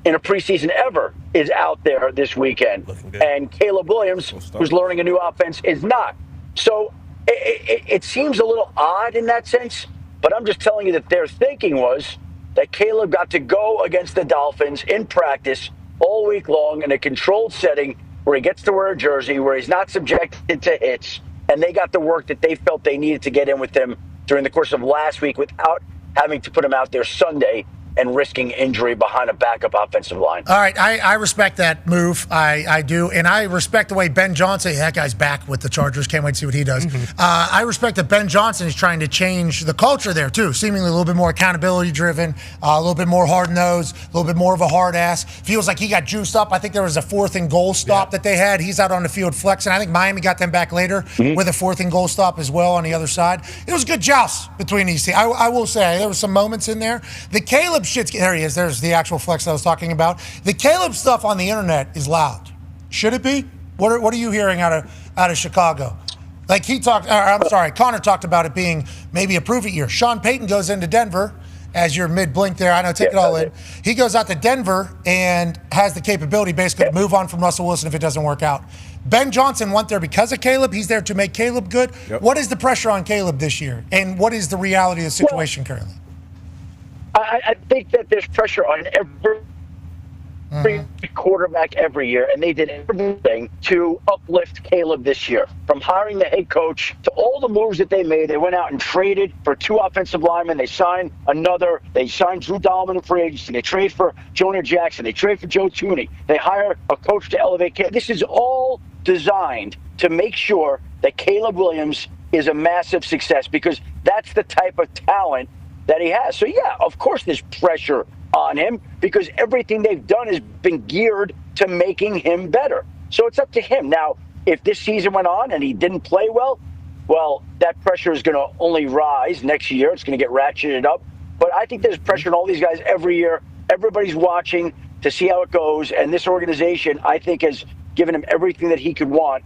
in a preseason ever, is out there this weekend. And Caleb Williams, who's learning a new offense, is not. So it seems a little odd in that sense, but I'm just telling you that their thinking was that Caleb got to go against the Dolphins in practice all week long in a controlled setting where he gets to wear a jersey, where he's not subjected to hits, and they got the work that they felt they needed to get in with him during the course of last week without having to put him out there Sunday and risking injury behind a backup offensive line. All right, I respect that move. I do. And I respect the way Ben Johnson, that guy's back with the Chargers. Can't wait to see what he does. I respect that Ben Johnson is trying to change the culture there, too. Seemingly a little bit more accountability-driven, a little bit more hard-nosed, a little bit more of a hard ass. Feels like he got juiced up. I think there was a 4th and goal stop that they had. He's out on the field flexing. I think Miami got them back later with a 4th and goal stop as well on the other side. It was a good joust between these teams. I will say there were some moments in there. The Caleb shit's, there he is. There's the actual flex I was talking about. The Caleb stuff on the internet is loud. Should it be? What are you hearing out of Chicago? Like Connor talked about it being maybe a prove-it year. Sean Payton goes into Denver as your mid-blink there. I know, take it all in. He goes out to Denver and has the capability basically to move on from Russell Wilson if it doesn't work out. Ben Johnson went there because of Caleb. He's there to make Caleb good. Yep. What is the pressure on Caleb this year? And what is the reality of the situation currently? I think that there's pressure on every quarterback every year, and they did everything to uplift Caleb this year. From hiring the head coach to all the moves that they made, they went out and traded for 2 offensive linemen. They signed Drew Dalman in free agency. They trade for Jonah Jackson. They trade for Joe Tooney. They hire a coach to elevate Caleb. This is all designed to make sure that Caleb Williams is a massive success because that's the type of talent that he has. So, yeah, of course there's pressure on him because everything they've done has been geared to making him better. So it's up to him. Now, if this season went on and he didn't play well, that pressure is going to only rise next year. It's going to get ratcheted up. But I think there's pressure on all these guys every year. Everybody's watching to see how it goes. And this organization, I think, has given him everything that he could want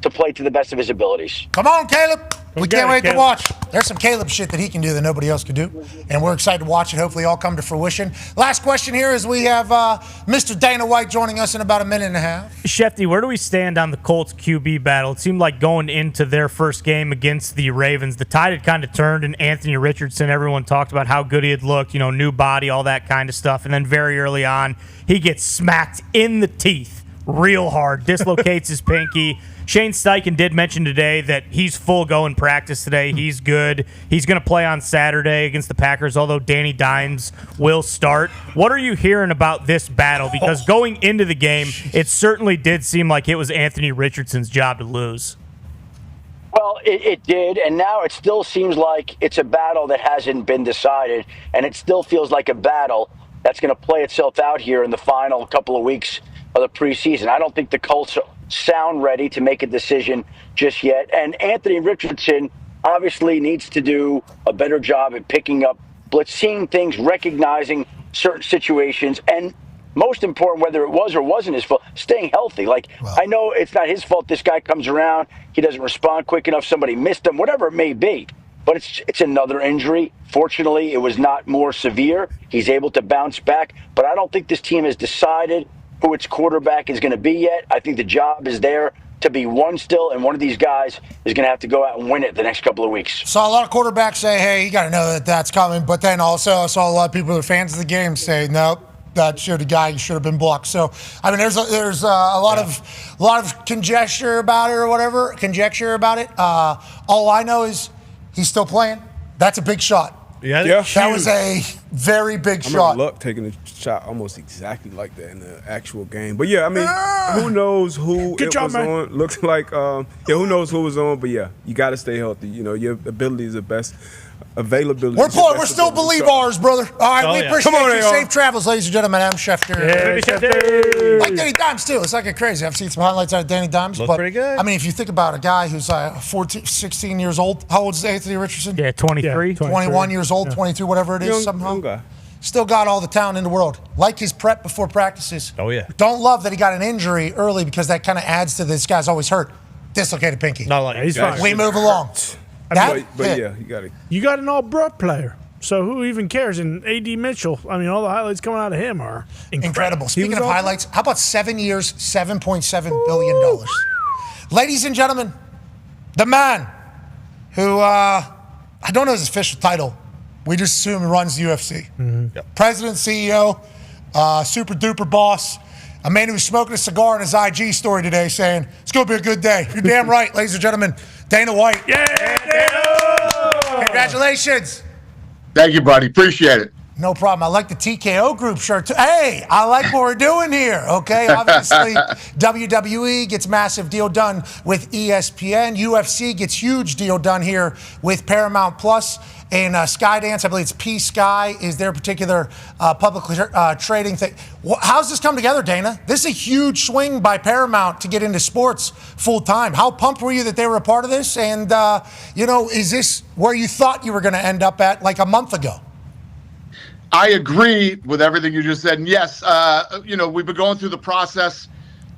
to play to the best of his abilities. Come on, Caleb. We can't wait to watch. There's some Caleb shit that he can do that nobody else could do. And we're excited to watch it. Hopefully all come to fruition. Last question here is we have Mr. Dana White joining us in about a minute and a half. Shefty, where do we stand on the Colts QB battle? It seemed like going into their first game against the Ravens, the tide had kind of turned, and Anthony Richardson, everyone talked about how good he had looked, new body, all that kind of stuff. And then very early on, he gets smacked in the teeth real hard, dislocates his pinky. Shane Steichen did mention today that he's full go in practice today. He's good. He's going to play on Saturday against the Packers, although Danny Dimes will start. What are you hearing about this battle? Because going into the game, it certainly did seem like it was Anthony Richardson's job to lose. Well, it did, and now it still seems like it's a battle that hasn't been decided, and it still feels like a battle that's going to play itself out here in the final couple of weeks of the preseason. I don't think the Colts sound ready to make a decision just yet. And Anthony Richardson obviously needs to do a better job at picking up blitz, seeing things, recognizing certain situations, and most important, whether it was or wasn't his fault, staying healthy. I know it's not his fault. This guy comes around, he doesn't respond quick enough, somebody missed him, whatever it may be. But it's another injury. Fortunately, it was not more severe. He's able to bounce back. But I don't think this team has decided who its quarterback is going to be yet. I think the job is there to be won still, and one of these guys is going to have to go out and win it the next couple of weeks. Saw a lot of quarterbacks say, hey, you got to know that that's coming. But then also I saw a lot of people that are fans of the game say, nope, that should have been blocked. So, I mean, there's a lot of conjecture about it. All I know is he's still playing. That's a big shot. Yeah. That was a very big shot. I remember Luck taking a shot almost exactly like that in the actual game. But yeah, I mean, who knows who Good job, was man. on? Looks like, who knows who was on? But yeah, you got to stay healthy. Your ability is the best. Availability. We're still believe ours, brother. All right, we appreciate Come on, you. Safe travels, ladies and gentlemen. I'm Schefter. Like Danny Dimes, too. It's like crazy. I've seen some highlights out of Danny Dimes. Looks pretty good. I mean, if you think about a guy who's 16 years old. How old is Anthony Richardson? Yeah, 23. 21 years old, 22, whatever it is, somehow. Young guy. Still got all the talent in the world. Like his prep before practices. Oh, yeah. Don't love that he got an injury early because that kind of adds to this guy's always hurt. Dislocated pinky. Not like He's fine. We move along. But yeah, you got to. You got an all-bro player. So who even cares? And A.D. Mitchell, I mean, all the highlights coming out of him are incredible. Speaking of highlights, how about 7 years, $7.7 billion? Ladies and gentlemen, the man who, I don't know his official title. We just assume he runs the UFC. Mm-hmm. Yep. President, CEO, super duper boss. A man who was smoking a cigar in his IG story today saying, it's going to be a good day. You're damn right, ladies and gentlemen. Dana White. Yeah, Dana! Congratulations. Thank you, buddy. Appreciate it. No problem. I like the TKO group shirt too. Hey, I like what we're doing here. Okay, obviously WWE gets massive deal done with ESPN. UFC gets huge deal done here with Paramount Plus. And Skydance, I believe it's P-Sky, is their particular publicly trading thing. How's this come together, Dana? This is a huge swing by Paramount to get into sports full time. How pumped were you that they were a part of this? And, is this where you thought you were going to end up at like a month ago? I agree with everything you just said. And yes, we've been going through the process.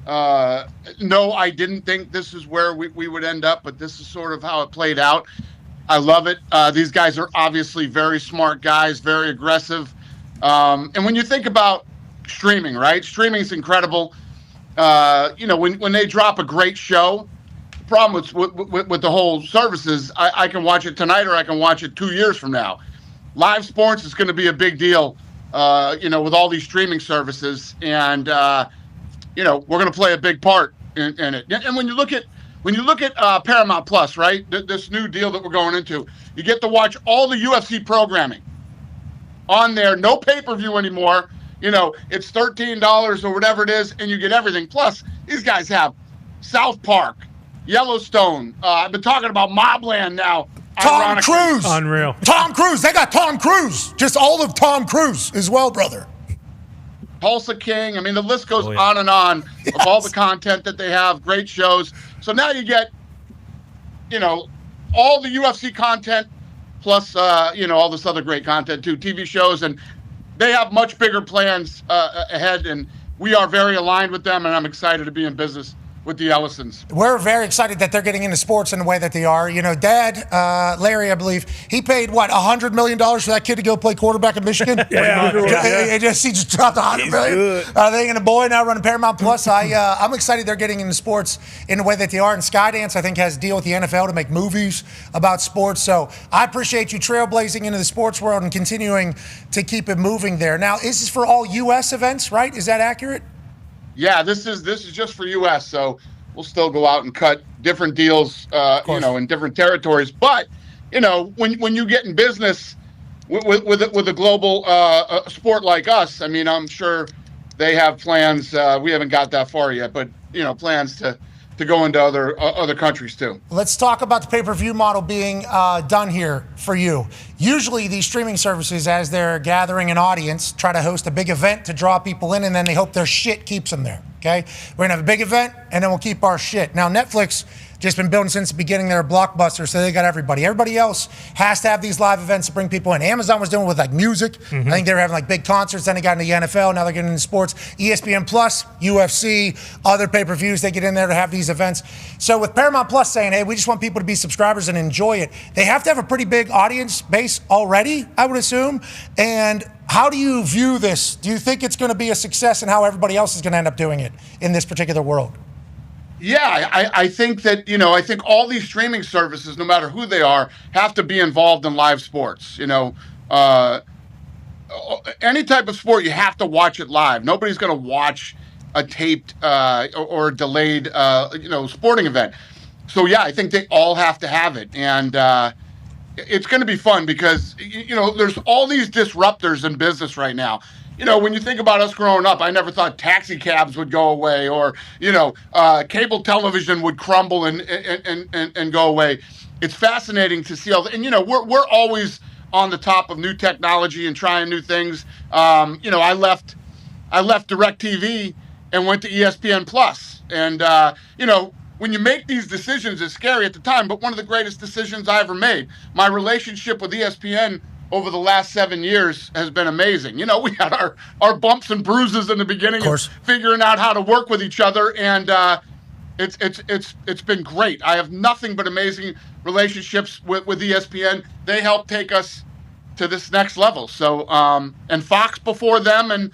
No, I didn't think this is where we would end up, but this is sort of how it played out. I love it. These guys are obviously very smart guys, very aggressive. And when you think about streaming, right? Streaming is incredible. When they drop a great show, the problem with the whole service is I can watch it tonight or I can watch it 2 years from now. Live sports is going to be a big deal, with all these streaming services. And, we're going to play a big part in it. And when you look at Paramount Plus, right, this new deal that we're going into, you get to watch all the UFC programming on there. No pay-per-view anymore. It's $13 or whatever it is, and you get everything. Plus, these guys have South Park, Yellowstone. I've been talking about Mobland now. Tom Cruise. Unreal. Tom Cruise. They got Tom Cruise. Just all of Tom Cruise as well, brother. Tulsa King. I mean, the list goes on and on of all the content that they have. Great shows. So now you get, all the UFC content plus, all this other great content too, TV shows. And they have much bigger plans ahead. And we are very aligned with them. And I'm excited to be in business with the Ellisons. We're very excited that they're getting into sports in the way that they are. Dad, Larry, I believe, he paid, $100 million for that kid to go play quarterback in Michigan? He just dropped $100 million. They and a boy now running Paramount Plus. I'm excited they're getting into sports in the way that they are. And Skydance, I think, has a deal with the NFL to make movies about sports. So I appreciate you trailblazing into the sports world and continuing to keep it moving there. Now, is this for all U.S. events, right? Is that accurate? Yeah, this is just for U.S., so we'll still go out and cut different deals, in different territories. But, when you get in business with a global sport like us, I mean, I'm sure they have plans. We haven't got that far yet, but, plans to go into other countries too. Let's talk about the pay-per-view model being done here for you. Usually these streaming services, as they're gathering an audience, try to host a big event to draw people in, and then they hope their shit keeps them there, okay? We're going to have a big event, and then we'll keep our shit. Now, Netflix just been building since the beginning. They're a blockbuster, so they got everybody. Everybody else has to have these live events to bring people in. Amazon was doing it with music. I think they were having big concerts. Then they got into the NFL. Now they're getting into sports. ESPN Plus, UFC, other pay-per-views. They get in there to have these events. So with Paramount Plus saying, hey, we just want people to be subscribers and enjoy it, they have to have a pretty big audience base already, I would assume. And how do you view this? Do you think it's going to be a success, and how everybody else is going to end up doing it in this particular world? Yeah, I think that, I think all these streaming services, no matter who they are, have to be involved in live sports. Any type of sport, you have to watch it live. Nobody's going to watch a taped or delayed, sporting event. So, yeah, I think they all have to have it. And it's going to be fun because, there's all these disruptors in business right now. When you think about us growing up, I never thought taxi cabs would go away, or cable television would crumble and go away. It's fascinating to see all. And we're always on the top of new technology and trying new things. I left DirecTV and went to ESPN Plus, and when you make these decisions, it's scary at the time. But one of the greatest decisions I ever made. My relationship with ESPN over the last 7 years has been amazing. We had our bumps and bruises in the beginning, of figuring out how to work with each other, and it's been great. I have nothing but amazing relationships with ESPN. They helped take us to this next level. So, and Fox before them, and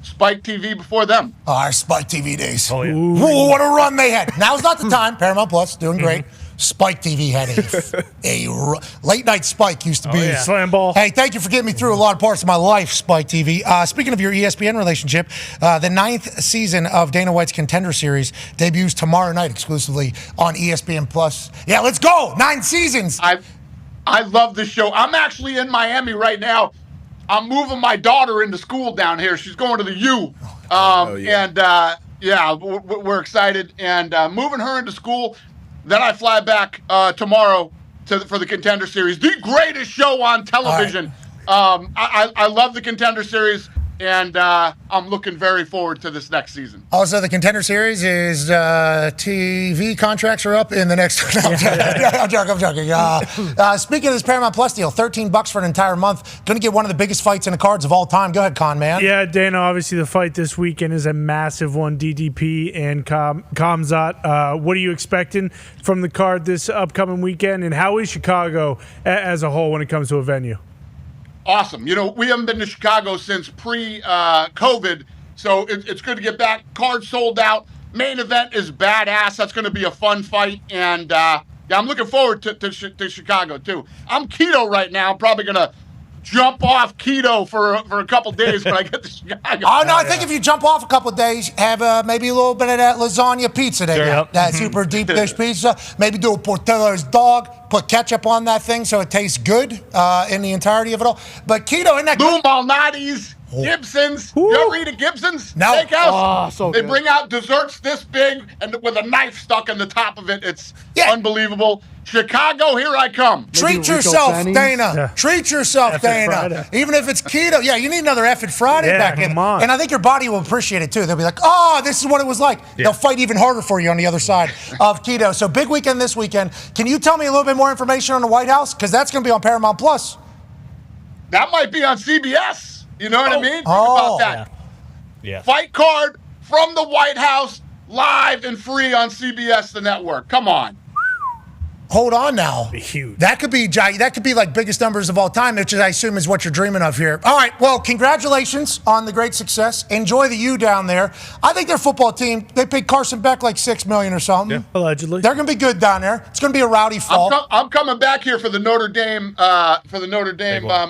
Spike TV before them. Oh, our Spike TV days. Oh, yeah. Ooh, what a run they had. Now's not the time. Paramount Plus, doing great. Spike TV had a late night Spike used to be. Slam ball. Hey, thank you for getting me through a lot of parts of my life, Spike TV. Speaking of your ESPN relationship, the 9th season of Dana White's Contender Series debuts tomorrow night exclusively on ESPN Plus. Yeah, let's go. 9 seasons. I love this show. I'm actually in Miami right now I'm moving my daughter into school down here. She's going to the U. We're excited. And moving her into school. Then I fly back tomorrow for the Contender Series, the greatest show on television. Right. I love the Contender Series. And I'm looking very forward to this next season. Also, the Contender Series is TV contracts are up in the next. I'm joking. Speaking of this Paramount Plus deal, $13 for an entire month. Going to get one of the biggest fights in the cards of all time. Go ahead, Con Man. Yeah, Dana. Obviously, the fight this weekend is a massive one. DDP and Khamzat. What are you expecting from the card this upcoming weekend? And how is Chicago as a whole when it comes to a venue? Awesome. We haven't been to Chicago since pre-COVID, so it's good to get back. Card sold out. Main event is badass. That's going to be a fun fight, and I'm looking forward to Chicago, too. I'm keto right now. I'm probably going to jump off keto for a couple days when I get to Chicago. Oh, no, I think if you jump off a couple days, have maybe a little bit of that lasagna pizza they got. That super deep dish pizza. Maybe do a Portillo's dog. Put ketchup on that thing so it tastes good in the entirety of it all. But keto, isn't that Lou Malnati's, Gibson's. You ever eat at Gibson's? No. Steakhouse? Oh, so they good. bring out desserts this big and with a knife stuck in the top of it. It's unbelievable. Chicago, here I come. Treat yourself, Dana. Yeah. Treat yourself, Dana. Friday. Even if it's keto. Yeah, you need another effing Friday back in. On. And I think your body will appreciate it, too. They'll be like, oh, this is what it was like. Yeah. They'll fight even harder for you on the other side of keto. So big weekend this weekend. Can you tell me a little bit more information on the White House? Because that's going to be on Paramount Plus. That might be on CBS. You know what I mean? Think about that. Yeah. Fight card from the White House, live and free on CBS, the network. Come on. Hold on now. Huge. That could be like biggest numbers of all time, which I assume is what you're dreaming of here. All right. Well, congratulations on the great success. Enjoy the U down there. I think their football team, they paid Carson Beck like $6 million or something. Yeah, allegedly. They're going to be good down there. It's going to be a rowdy fall. I'm coming back here for the Notre Dame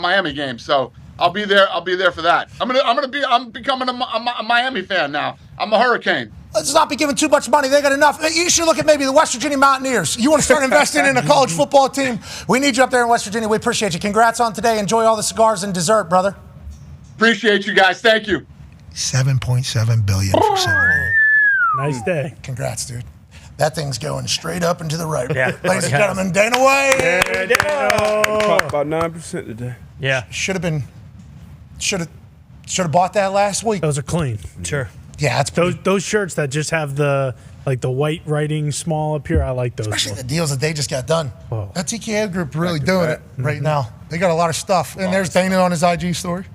Miami game. So I'll be there. I'll be there for that. I'm becoming a Miami fan now. I'm a Hurricane. Let's not be giving too much money. They got enough. You should look at maybe the West Virginia Mountaineers. You want to start investing in a college football team? We need you up there in West Virginia. We appreciate you. Congrats on today. Enjoy all the cigars and dessert, brother. Appreciate you guys. Thank you. $7.7 billion for 7. Nice day. Congrats, dude. That thing's going straight up and to the right. Yeah. Ladies and gentlemen, Dana White. Yeah, Caught about 9% today. Yeah. Should have bought that last week. Those are clean. Sure. Yeah, it's those shirts that just have the white writing small up here. I like those. Especially the deals that they just got done. Whoa. That TKO group really doing it right now. They got a lot of stuff. And there's Dana on his IG story.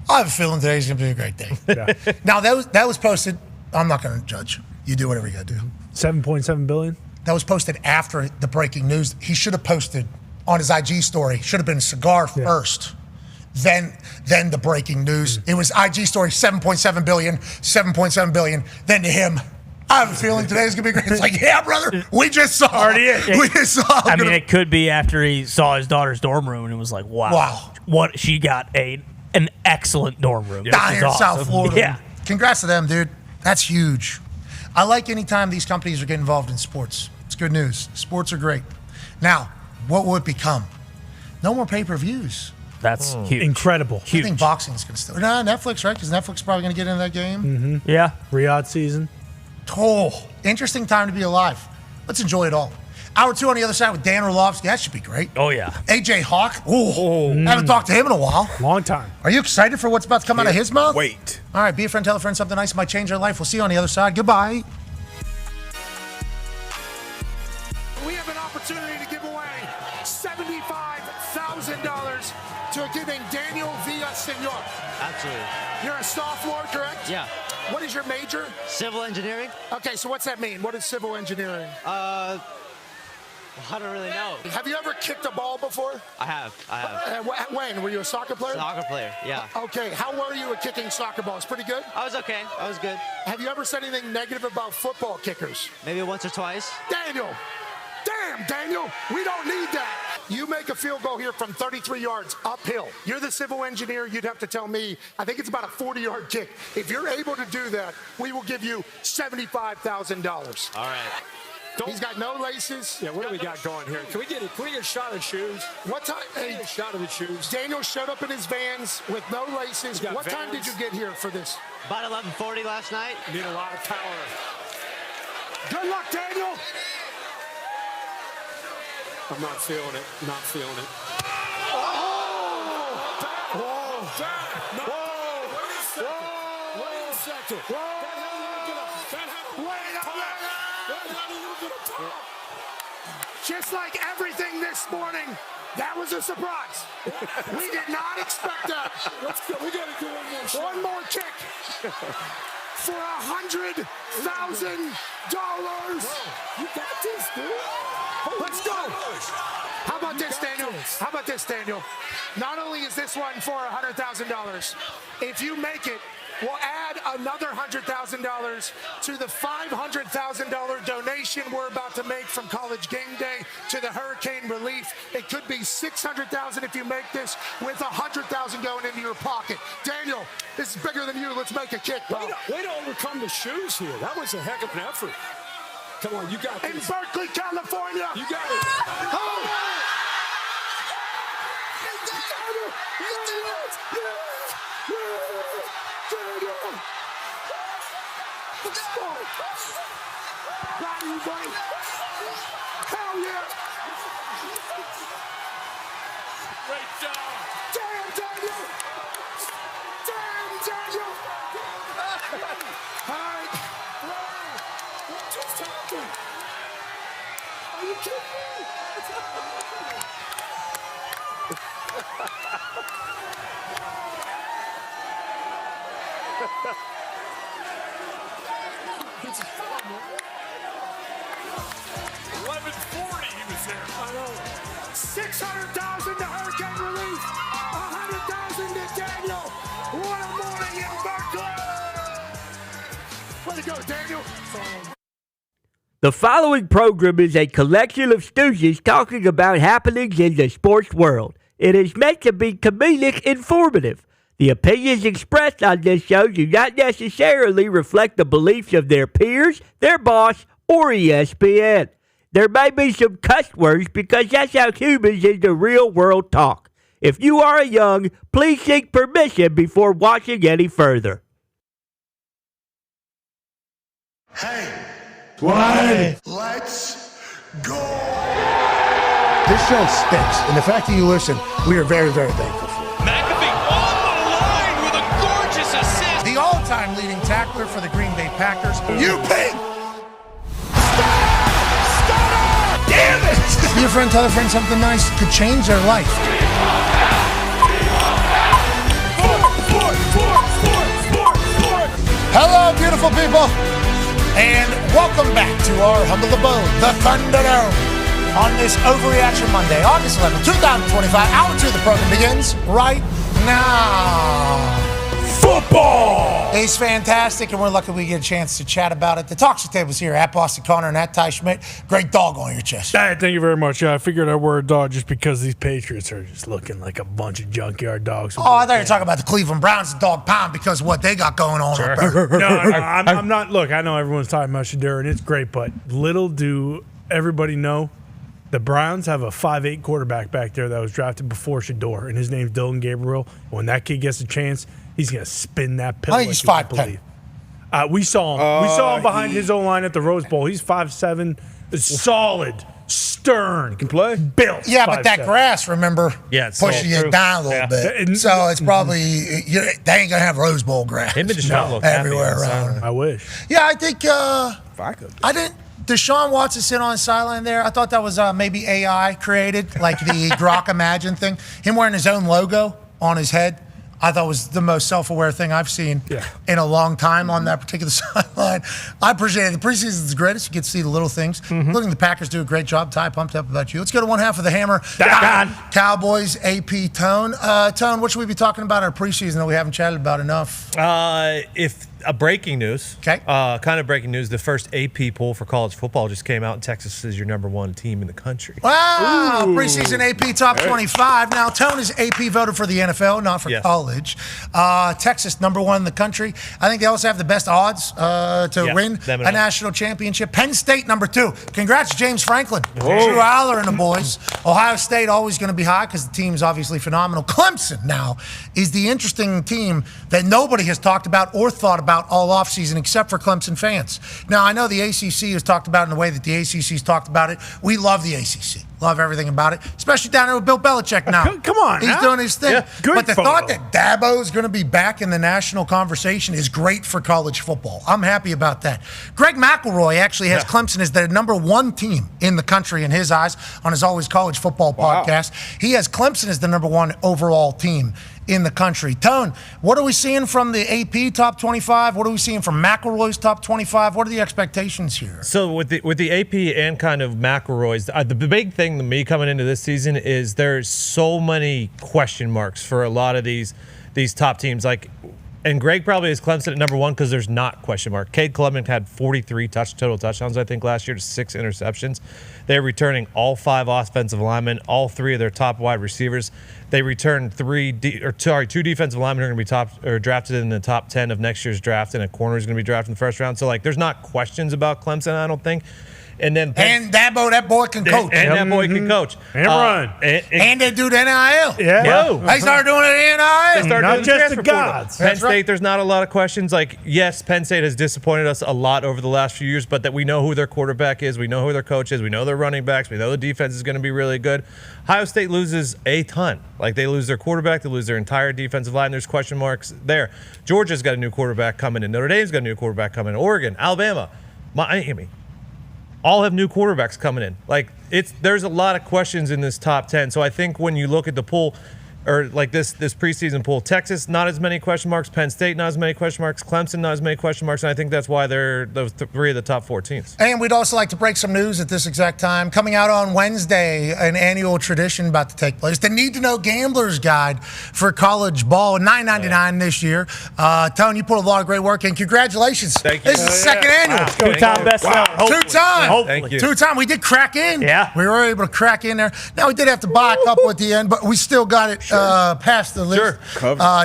I have a feeling today's going to be a great day. Yeah. Now, that was posted. I'm not going to judge. You do whatever you got to do. $7.7 billion? That was posted after the breaking news. He should have posted on his IG story. Should have been cigar first. Then the breaking news. It was IG story, 7.7 billion. Then to him, I have a feeling today's going to be great. It's like, yeah, brother, we just saw. Already it. We just saw. I mean, it could be after he saw his daughter's dorm room and it was like, wow. What she got an excellent dorm room. Down here in South Florida. Yeah. Congrats to them, dude. That's huge. I like any time these companies are getting involved in sports. It's good news. Sports are great. Now, what will it become? No more pay-per-views. That's huge. Incredible. I think boxing's going to still. No, Netflix, right? Because Netflix is probably going to get into that game. Mm-hmm. Yeah. Riyadh season. Oh, interesting time to be alive. Let's enjoy it all. Hour 2 on the other side with Dan Orlovsky. That should be great. Oh, yeah. AJ Hawk. Haven't talked to him in a while. Long time. Are you excited for what's about to come out of his mouth? Wait. All right, be a friend, tell a friend something nice might change their life. We'll see you on the other side. Goodbye. We have an opportunity to give away $75,000 to giving Daniel Villasenor. Absolutely. You're a sophomore, correct? Yeah. What is your major? Civil engineering. Okay, so what's that mean? What is civil engineering? I don't really know. Have you ever kicked a ball before? I have. When? Were you a soccer player? Soccer player, yeah. Okay, how were you at kicking soccer balls? Pretty good? I was okay. I was good. Have you ever said anything negative about football kickers? Maybe once or twice. Daniel! Damn, Daniel! We don't need that! You make a field goal here from 33 yards uphill. You're the civil engineer. You'd have to tell me, I think it's about a 40-yard kick. If you're able to do that, we will give you $75,000. All right. He's got no laces. Yeah, what do we got going here? Can we get a shot of shoes? What time? Hey, a shot of the shoes. Daniel showed up in his Vans with no laces. What time did you get here for this? About 11:40 last night. You need a lot of power. Good luck, Daniel. I'm not feeling it. Not feeling it. Wait a second. Just like everything this morning, that was a surprise. We did not expect that. Let's go. We got to do one more kick for $100,000. You got this, dude. Let's go. How about this, Daniel? How about this, Daniel? Not only is this one for $100,000, if you make it, we'll add another $100,000 to the $500,000 donation we're about to make from College Game Day to the hurricane relief. It could be $600,000 if you make this, with $100,000 going into your pocket. Daniel, this is bigger than you. Let's make a kick, bro. Way to overcome the shoes here. That was a heck of an effort. Come on, you got this. In Berkeley, California. You got it. Oh! Hell yeah! Great job! Damn, Daniel! Damn, Daniel! All right. What just happened? Are you kidding me? It's fun, man. 11:40 he was there. I know. $600,000 to hurricane relief. $100,000 to Daniel. What a morning in Berkeley. Way to go, Daniel. The following program is a collection of stooges talking about happenings in the sports world. It is meant to be comedic informative. The opinions expressed on this show do not necessarily reflect the beliefs of their peers, their boss, or ESPN. There may be some cuss words because that's how humans in the real world talk. If you are young, please seek permission before watching any further. Hey, what? Let's go. This show stinks, and the fact that you listen, we are very, very thankful for. McAfee on the line with a gorgeous assist. The all-time leading tackler for the Green Bay Packers, UP. Damn it! Your friend tell a friend something nice could change their life. Hello, beautiful people, and welcome back to our humble abode, the Thunderdome, on this Overreaction Monday, August 11, 2025. Hour 2 of the program begins right now. Football is fantastic, and we're lucky we get a chance to chat about it. The talk show table's here at Boston Connor and at Ty Schmidt. Great dog on your chest. Thank you very much. I figured I were a dog just because these Patriots are just looking like a bunch of junkyard dogs. Oh, I thought you were talking about the Cleveland Browns dog pound because of what they got going on up there. No, I'm not. Look, I know everyone's talking about Shedeur, and it's great, but little do everybody know, the Browns have a 5'8" quarterback back there that was drafted before Shedeur, and his name's Dylan Gabriel. When that kid gets a chance, he's going to spin that pill. I think he's 5'10". We saw him. We saw him behind his O-line at the Rose Bowl. He's 5'7", solid, stern. Can play. Built. Yeah, but that grass, remember, pushes you down a little bit. So it's probably, they ain't going to have Rose Bowl grass. Him and Deshaun look everywhere happy around. I wish. Yeah, I think, I didn't. Deshaun Watson sit on his sideline there. I thought that was maybe AI created, like the Grok Imagine thing. Him wearing his own logo on his head, I thought was the most self-aware thing I've seen in a long time on that particular sideline. I appreciate it. The preseason is the greatest. You get to see the little things. Looking, the Packers do a great job. Ty, pumped up about you. Let's go to one half of the hammer. Cowboys, AP, Tone. Tone, what should we be talking about in our preseason that we haven't chatted about enough? If a breaking news, kind of breaking news, the first AP poll for college football just came out, and Texas is your #1 team in the country. Wow, preseason AP top 25. Now, Tone is AP voted for the NFL, not for college college. Texas, number 1 in the country. I think they also have the best odds to win a national championship. Penn State, number 2. Congrats, James Franklin. Drew Aller and the boys. Ohio State, always going to be high because the team is obviously phenomenal. Clemson now is the interesting team that nobody has talked about or thought about all offseason except for Clemson fans. Now, I know the ACC has talked about it in the way that the ACC has talked about it. We love the ACC. Love everything about it, especially down there with Bill Belichick now. Come on. He's doing his thing. Yeah, but the thought that Dabo is going to be back in the national conversation is great for college football. I'm happy about that. Greg McElroy actually has Clemson as the number 1 team in the country in his eyes on his Always College Football podcast. He has Clemson as the number 1 overall team in the country. Tone, what are we seeing from the AP top 25? What are we seeing from McElroy's top 25? What are the expectations here? So with the AP and kind of McElroy's, the big thing to me coming into this season is there's so many question marks for a lot of these top teams. And Greg probably is Clemson at number 1 because there's not question mark. Cade Klubnik had 43 total touchdowns, I think, last year to 6 interceptions. They're returning all 5 offensive linemen, all 3 of their top wide receivers. They returned 2 defensive linemen who are going to be drafted in the top 10 of next year's draft, and a corner is going to be drafted in the first round. So there's not questions about Clemson, I don't think. And then Dabo, that boy can coach. That boy can coach. And run. And they do the NIL. Yeah. They started doing it in NIL. Not just the gods. Penn State, there's not a lot of questions. Yes, Penn State has disappointed us a lot over the last few years, but that we know who their quarterback is, we know who their coach is, we know their running backs, we know the defense is going to be really good. Ohio State loses a ton. They lose their quarterback, they lose their entire defensive line. There's question marks there. Georgia's got a new quarterback coming in. Notre Dame's got a new quarterback coming in. Oregon, Alabama, Miami. All have new quarterbacks coming in. There's a lot of questions in this top 10. So I think when you look at the pool, or this preseason pool, Texas, not as many question marks. Penn State, not as many question marks. Clemson, not as many question marks. And I think that's why they're those 3 of the top 4 teams. And we'd also like to break some news at this exact time. Coming out on Wednesday, an annual tradition about to take place. The Need to Know Gambler's Guide for college ball, $9.99 this year. Tone, you put a lot of great work in. Congratulations. Thank you. This is the second annual. Wow. 2-time bestseller. Wow. 2-time. Thank you. 2-time. We did crack in. Yeah. We were able to crack in there. Now, we did have to buy a couple at the end, but we still got it past the list.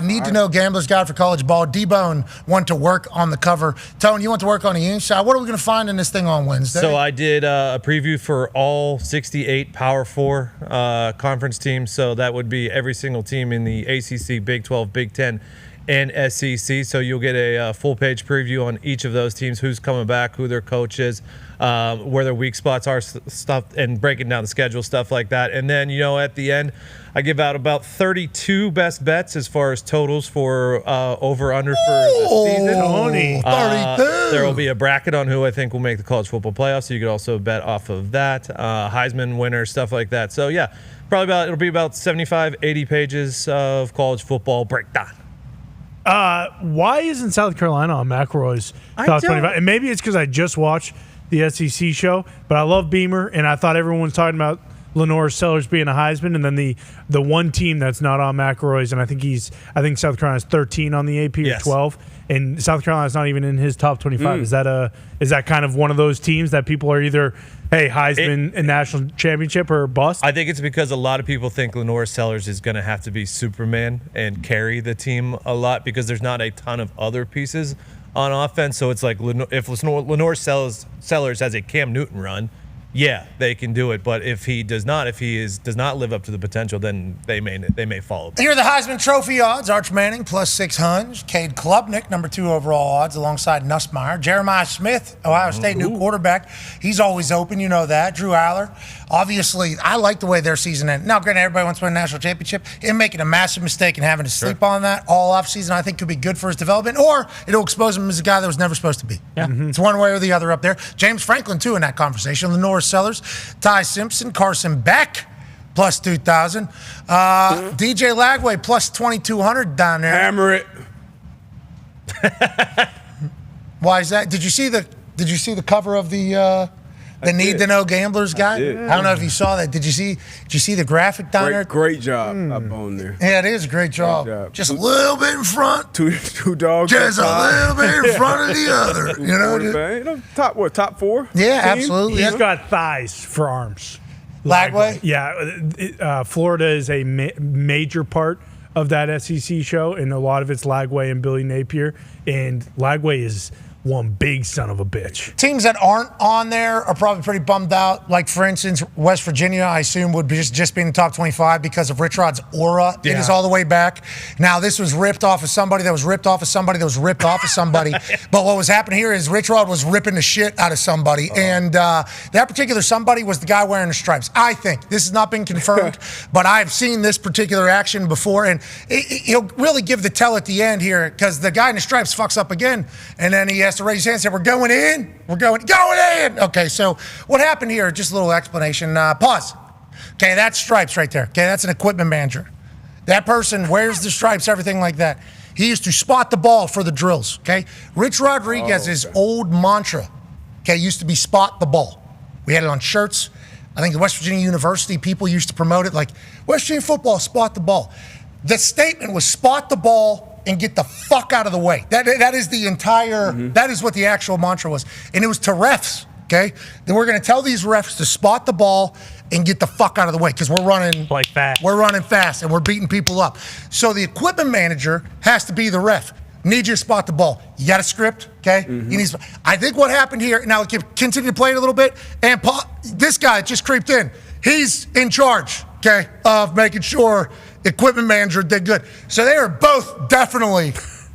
Need to Know Gambler's Guide for college ball. D-Bone went to work on the cover. Tone, you went to work on the inside. What are we going to find in this thing on Wednesday? So I did a preview for all 68 Power 4 conference teams. So that would be every single team in the ACC, Big 12, Big 10, and SEC. So you'll get a full-page preview on each of those teams, who's coming back, who their coach is, where their weak spots are, stuff, and breaking down the schedule, stuff like that. And then, at the end, I give out about 32 best bets as far as totals for over-under for the season. 32. There will be a bracket on who I think will make the college football playoffs, so you could also bet off of that. Heisman winner, stuff like that. So, yeah, it'll be about 75, 80 pages of college football breakdown. Why isn't South Carolina on McElroy's top 25? And maybe it's because I just watched the SEC show, but I love Beamer, and I thought everyone was talking about Lenore Sellers being a Heisman, and then the one team that's not on McElroy's, and I think South Carolina's 13 on the AP or 12, and South Carolina's not even in his top 25. Is that kind of one of those teams that people are either, hey, Heisman and national championship or bust? I think it's because a lot of people think Lenore Sellers is going to have to be Superman and carry the team a lot because there's not a ton of other pieces on offense. So it's like if Lenore Sellers has a Cam Newton run, yeah, they can do it. But if he does not live up to the potential, then they may follow. Here are the Heisman Trophy odds. Arch Manning plus 600. Cade Klubnik, number 2 overall odds, alongside Nussmeier. Jeremiah Smith, Ohio State new quarterback. He's always open, you know that. Drew Aller. Obviously, I like the way their season ended. Now, granted, everybody wants to win a national championship. Him making a massive mistake and having to sleep on that all offseason, I think could be good for his development, or it'll expose him as a guy that was never supposed to be. Yeah. It's one way or the other up there. James Franklin, too, in that conversation. Lenore Sellers, Ty Simpson, Carson Beck, plus 2,000. DJ Lagway, plus 2,200 down there. Hammer it. Why is that? Did you see the cover of the Need to Know Gambler's Guide? I don't know if you saw that. Did you see the graphic down there? Great job up on there. Yeah, it is a great job. Just a little bit in front. Two dogs. Just a little bit in front of the other. You know, top 4? Yeah, absolutely. He's got thighs for arms. Lagway? Yeah, Florida is a major part of that SEC show, and a lot of it's Lagway and Billy Napier. And Lagway is one big son of a bitch. Teams that aren't on there are probably pretty bummed out. Like, for instance, West Virginia, I assume, would be just be in the top 25 because of Rich Rod's aura. Yeah. It is all the way back. Now, this was ripped off of somebody that was ripped off of somebody that was ripped off of somebody. But what was happening here is Rich Rod was ripping the shit out of somebody. And that particular somebody was the guy wearing the stripes. I think. This has not been confirmed, but I've seen this particular action before. And he'll really give the tell at the end here because the guy in the stripes fucks up again. And then he has to raise his hand and say, we're going in. We're going in. Okay, so what happened here, just a little explanation. Pause. Okay, that's stripes right there. Okay, that's an equipment manager. That person wears the stripes, everything like that. He used to spot the ball for the drills, okay? Rich Rodriguez's old mantra, okay, used to be spot the ball. We had it on shirts. I think the West Virginia University people used to promote it like, West Virginia football, spot the ball. The statement was spot the ball and get the fuck out of the way. That is the entire, that is what the actual mantra was. And it was to refs, okay? Then we're going to tell these refs to spot the ball and get the fuck out of the way because we're running fast. We're running fast and we're beating people up. So the equipment manager has to be the ref. Need you to spot the ball. You got a script, okay? I think what happened here, now continue to play it a little bit, and this guy just creeped in. He's in charge, okay, of making sure equipment manager did good. So they are both definitely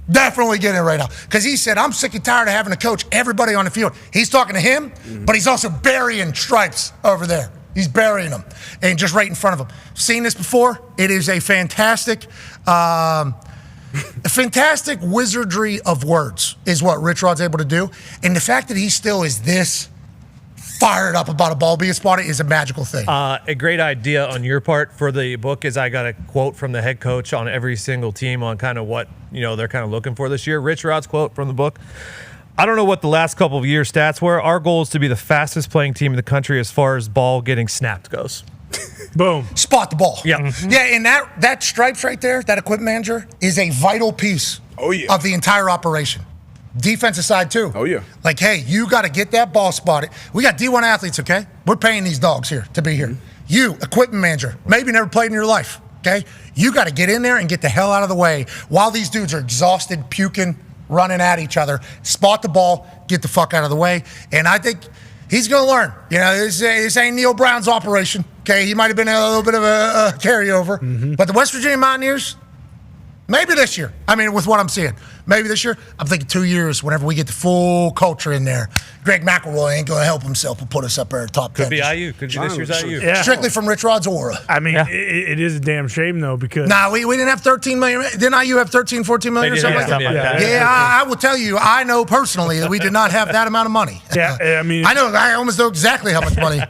getting it right now. Because he said, I'm sick and tired of having to coach everybody on the field. He's talking to him, but he's also burying stripes over there. He's burying them and just right in front of him. Seen this before. It is a fantastic wizardry of words is what Rich Rod's able to do. And the fact that he still is this fired up about a ball being spotted is a magical thing. A great idea on your part for the book is I got a quote from the head coach on every single team on kind of what they're kind of looking for this year. Rich Rod's quote from the book. I don't know what the last couple of years' stats were. Our goal is to be the fastest playing team in the country as far as ball getting snapped goes. Boom. Spot the ball. Yeah. Yeah, and that stripes right there, that equipment manager, is a vital piece of the entire operation. Defensive side, too. Oh, yeah. Like, hey, you got to get that ball spotted. We got D1 athletes, okay? We're paying these dogs here to be here. You, equipment manager, maybe never played in your life, okay? You got to get in there and get the hell out of the way while these dudes are exhausted, puking, running at each other. Spot the ball, get the fuck out of the way. And I think he's going to learn. This ain't Neil Brown's operation, okay? He might have been a little bit of a carryover. But the West Virginia Mountaineers, maybe this year. I mean, with what I'm seeing. Maybe this year. I'm thinking 2 years, whenever we get the full culture in there. Greg McElroy ain't going to help himself and put us up there at top 10. Could be IU. Could be this year's IU. Yeah. Strictly from Rich Rod's aura. I mean, it is a damn shame, though, because... Nah, we didn't have 13 million. Didn't IU have 13, 14 million or something like that? Yeah, I will tell you, I know personally that we did not have that amount of money. Yeah, I mean... I almost know exactly how much money.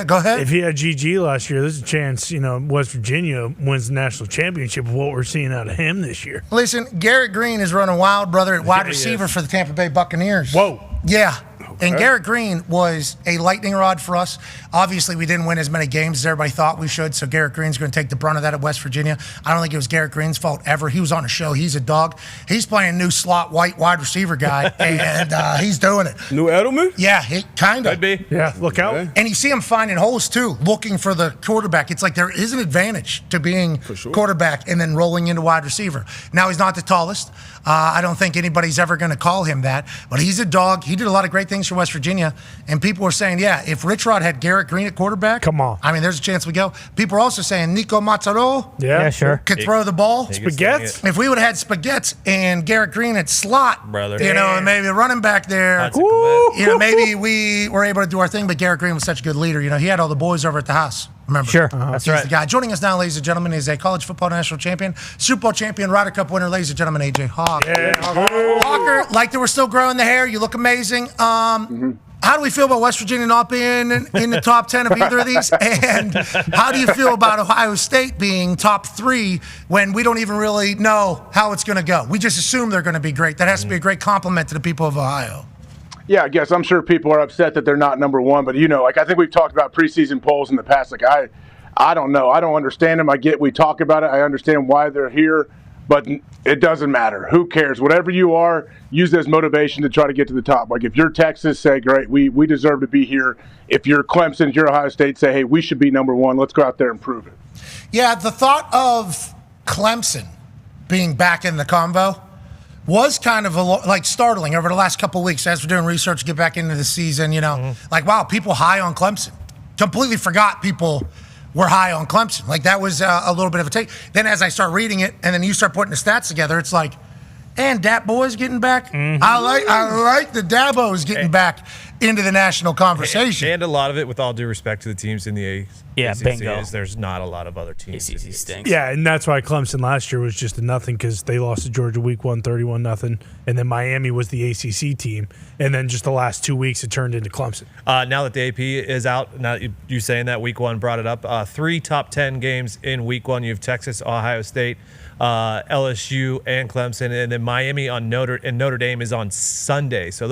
Go ahead. If he had GG last year, there's a chance, West Virginia wins the national championship of what we're seeing out of him this year. Listen, Garrett Green is running wild, brother, at wide receiver for the Tampa Bay Buccaneers. Whoa. Yeah. And Garrett Green was a lightning rod for us. Obviously, we didn't win as many games as everybody thought we should, so Garrett Green's going to take the brunt of that at West Virginia. I don't think it was Garrett Green's fault ever. He was on a show. He's a dog. He's playing new slot white wide receiver guy, and he's doing it. New Edelman? Yeah, he kind of. Could be. Yeah, look out. Okay. And you see him finding holes, too, looking for the quarterback. It's like there is an advantage to being quarterback and then rolling into wide receiver. Now, he's not the tallest. I don't think anybody's ever going to call him that, but he's a dog. He did a lot of great things for West Virginia, and people were saying, yeah, if Rich Rod had Garrett Green at quarterback, come on. I mean, there's a chance we go. People are also saying Nico Mazzaro could throw the ball. Spaghetti. If we would have had Spaghetti and Garrett Green at slot, and maybe a running back there, maybe we were able to do our thing, but Garrett Green was such a good leader. He had all the boys over at the house. Remember? Sure. That's right. The guy. Joining us now, ladies and gentlemen, is a college football national champion, Super Bowl champion, Ryder Cup winner, ladies and gentlemen, AJ Hawk. Hawker, like they were still growing the hair. You look amazing. How do we feel about West Virginia not being in the top 10 of either of these? And how do you feel about Ohio State being top 3 when we don't even really know how it's going to go? We just assume they're going to be great. That has to be a great compliment to the people of Ohio. Yeah, I guess I'm sure people are upset that they're not number one, but I think we've talked about preseason polls in the past. I don't know. I don't understand them. We talk about it. I understand why they're here, but it doesn't matter. Who cares? Whatever you are, use it as motivation to try to get to the top. Like if you're Texas, say, great, we deserve to be here. If you're Clemson, if you're Ohio State, say, hey, we should be number one. Let's go out there and prove it. Yeah, the thought of Clemson being back in the convo was kind of like startling over the last couple of weeks as we're doing research to get back into the season. Like, wow, people high on Clemson. Completely forgot people were high on Clemson. Like, that was a little bit of a take. Then as I start reading it and then you start putting the stats together, it's like, and Dat Boy's getting back. I like the Dabo's getting back into the national conversation. And a lot of it, with all due respect to the teams in the ACC, bingo. is there's not a lot of other teams. ACC stinks. Yeah, and that's why Clemson last year was just a nothing because they lost to Georgia week 1, 31-0, and then Miami was the ACC team, and then just the last 2 weeks it turned into Clemson. Now that the AP is out, now you saying that week 1 brought it up. 3 top 10 games in week 1. You have Texas, Ohio State, LSU, and Clemson, and then Miami and Notre Dame is on Sunday. So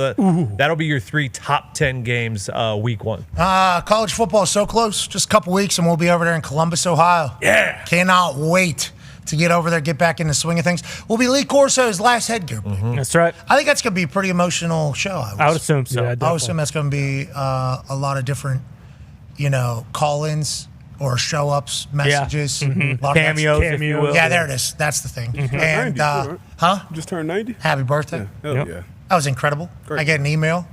that'll be your 3 top 10 games week 1. College football is so close. Just a couple weeks and we'll be over there in Columbus, Ohio. Yeah. Cannot wait to get over there, get back in the swing of things. Will be Lee Corso's last headgear. That's right. I think that's going to be a pretty emotional show. I would assume so. Yeah, I would assume that's going to be a lot of different, call-ins or show-ups, messages. Yeah. A lot of Cameos, if you will. Yeah, there it is. That's the thing. And, 90, right? huh? Just turned 90? Happy birthday. Hell yeah. That was incredible. Great. I get an email.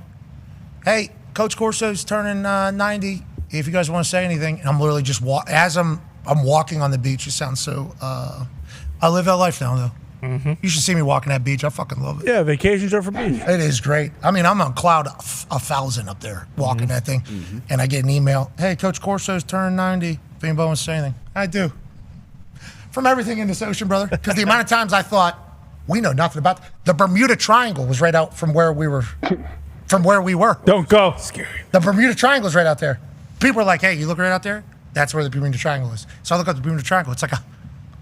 Hey, Coach Corso's turning 90. If you guys want to say anything, and I'm literally just as I'm walking on the beach. It sounds so. I live that life now, though. You should see me walking that beach. I fucking love it. Yeah, vacations are for beach. It is great. I mean, I'm on cloud 1,000 up there walking that thing, and I get an email. Hey, Coach Corso's turned 90. If anybody wants to say anything, I do. From everything in this ocean, brother. Because the amount of times I thought we know nothing about the Bermuda Triangle was right out from where we were. Don't go. Scary. The Bermuda Triangle is right out there. People are like, hey, you look right out there? That's where the Bermuda Triangle is. So I look up the Bermuda Triangle. It's like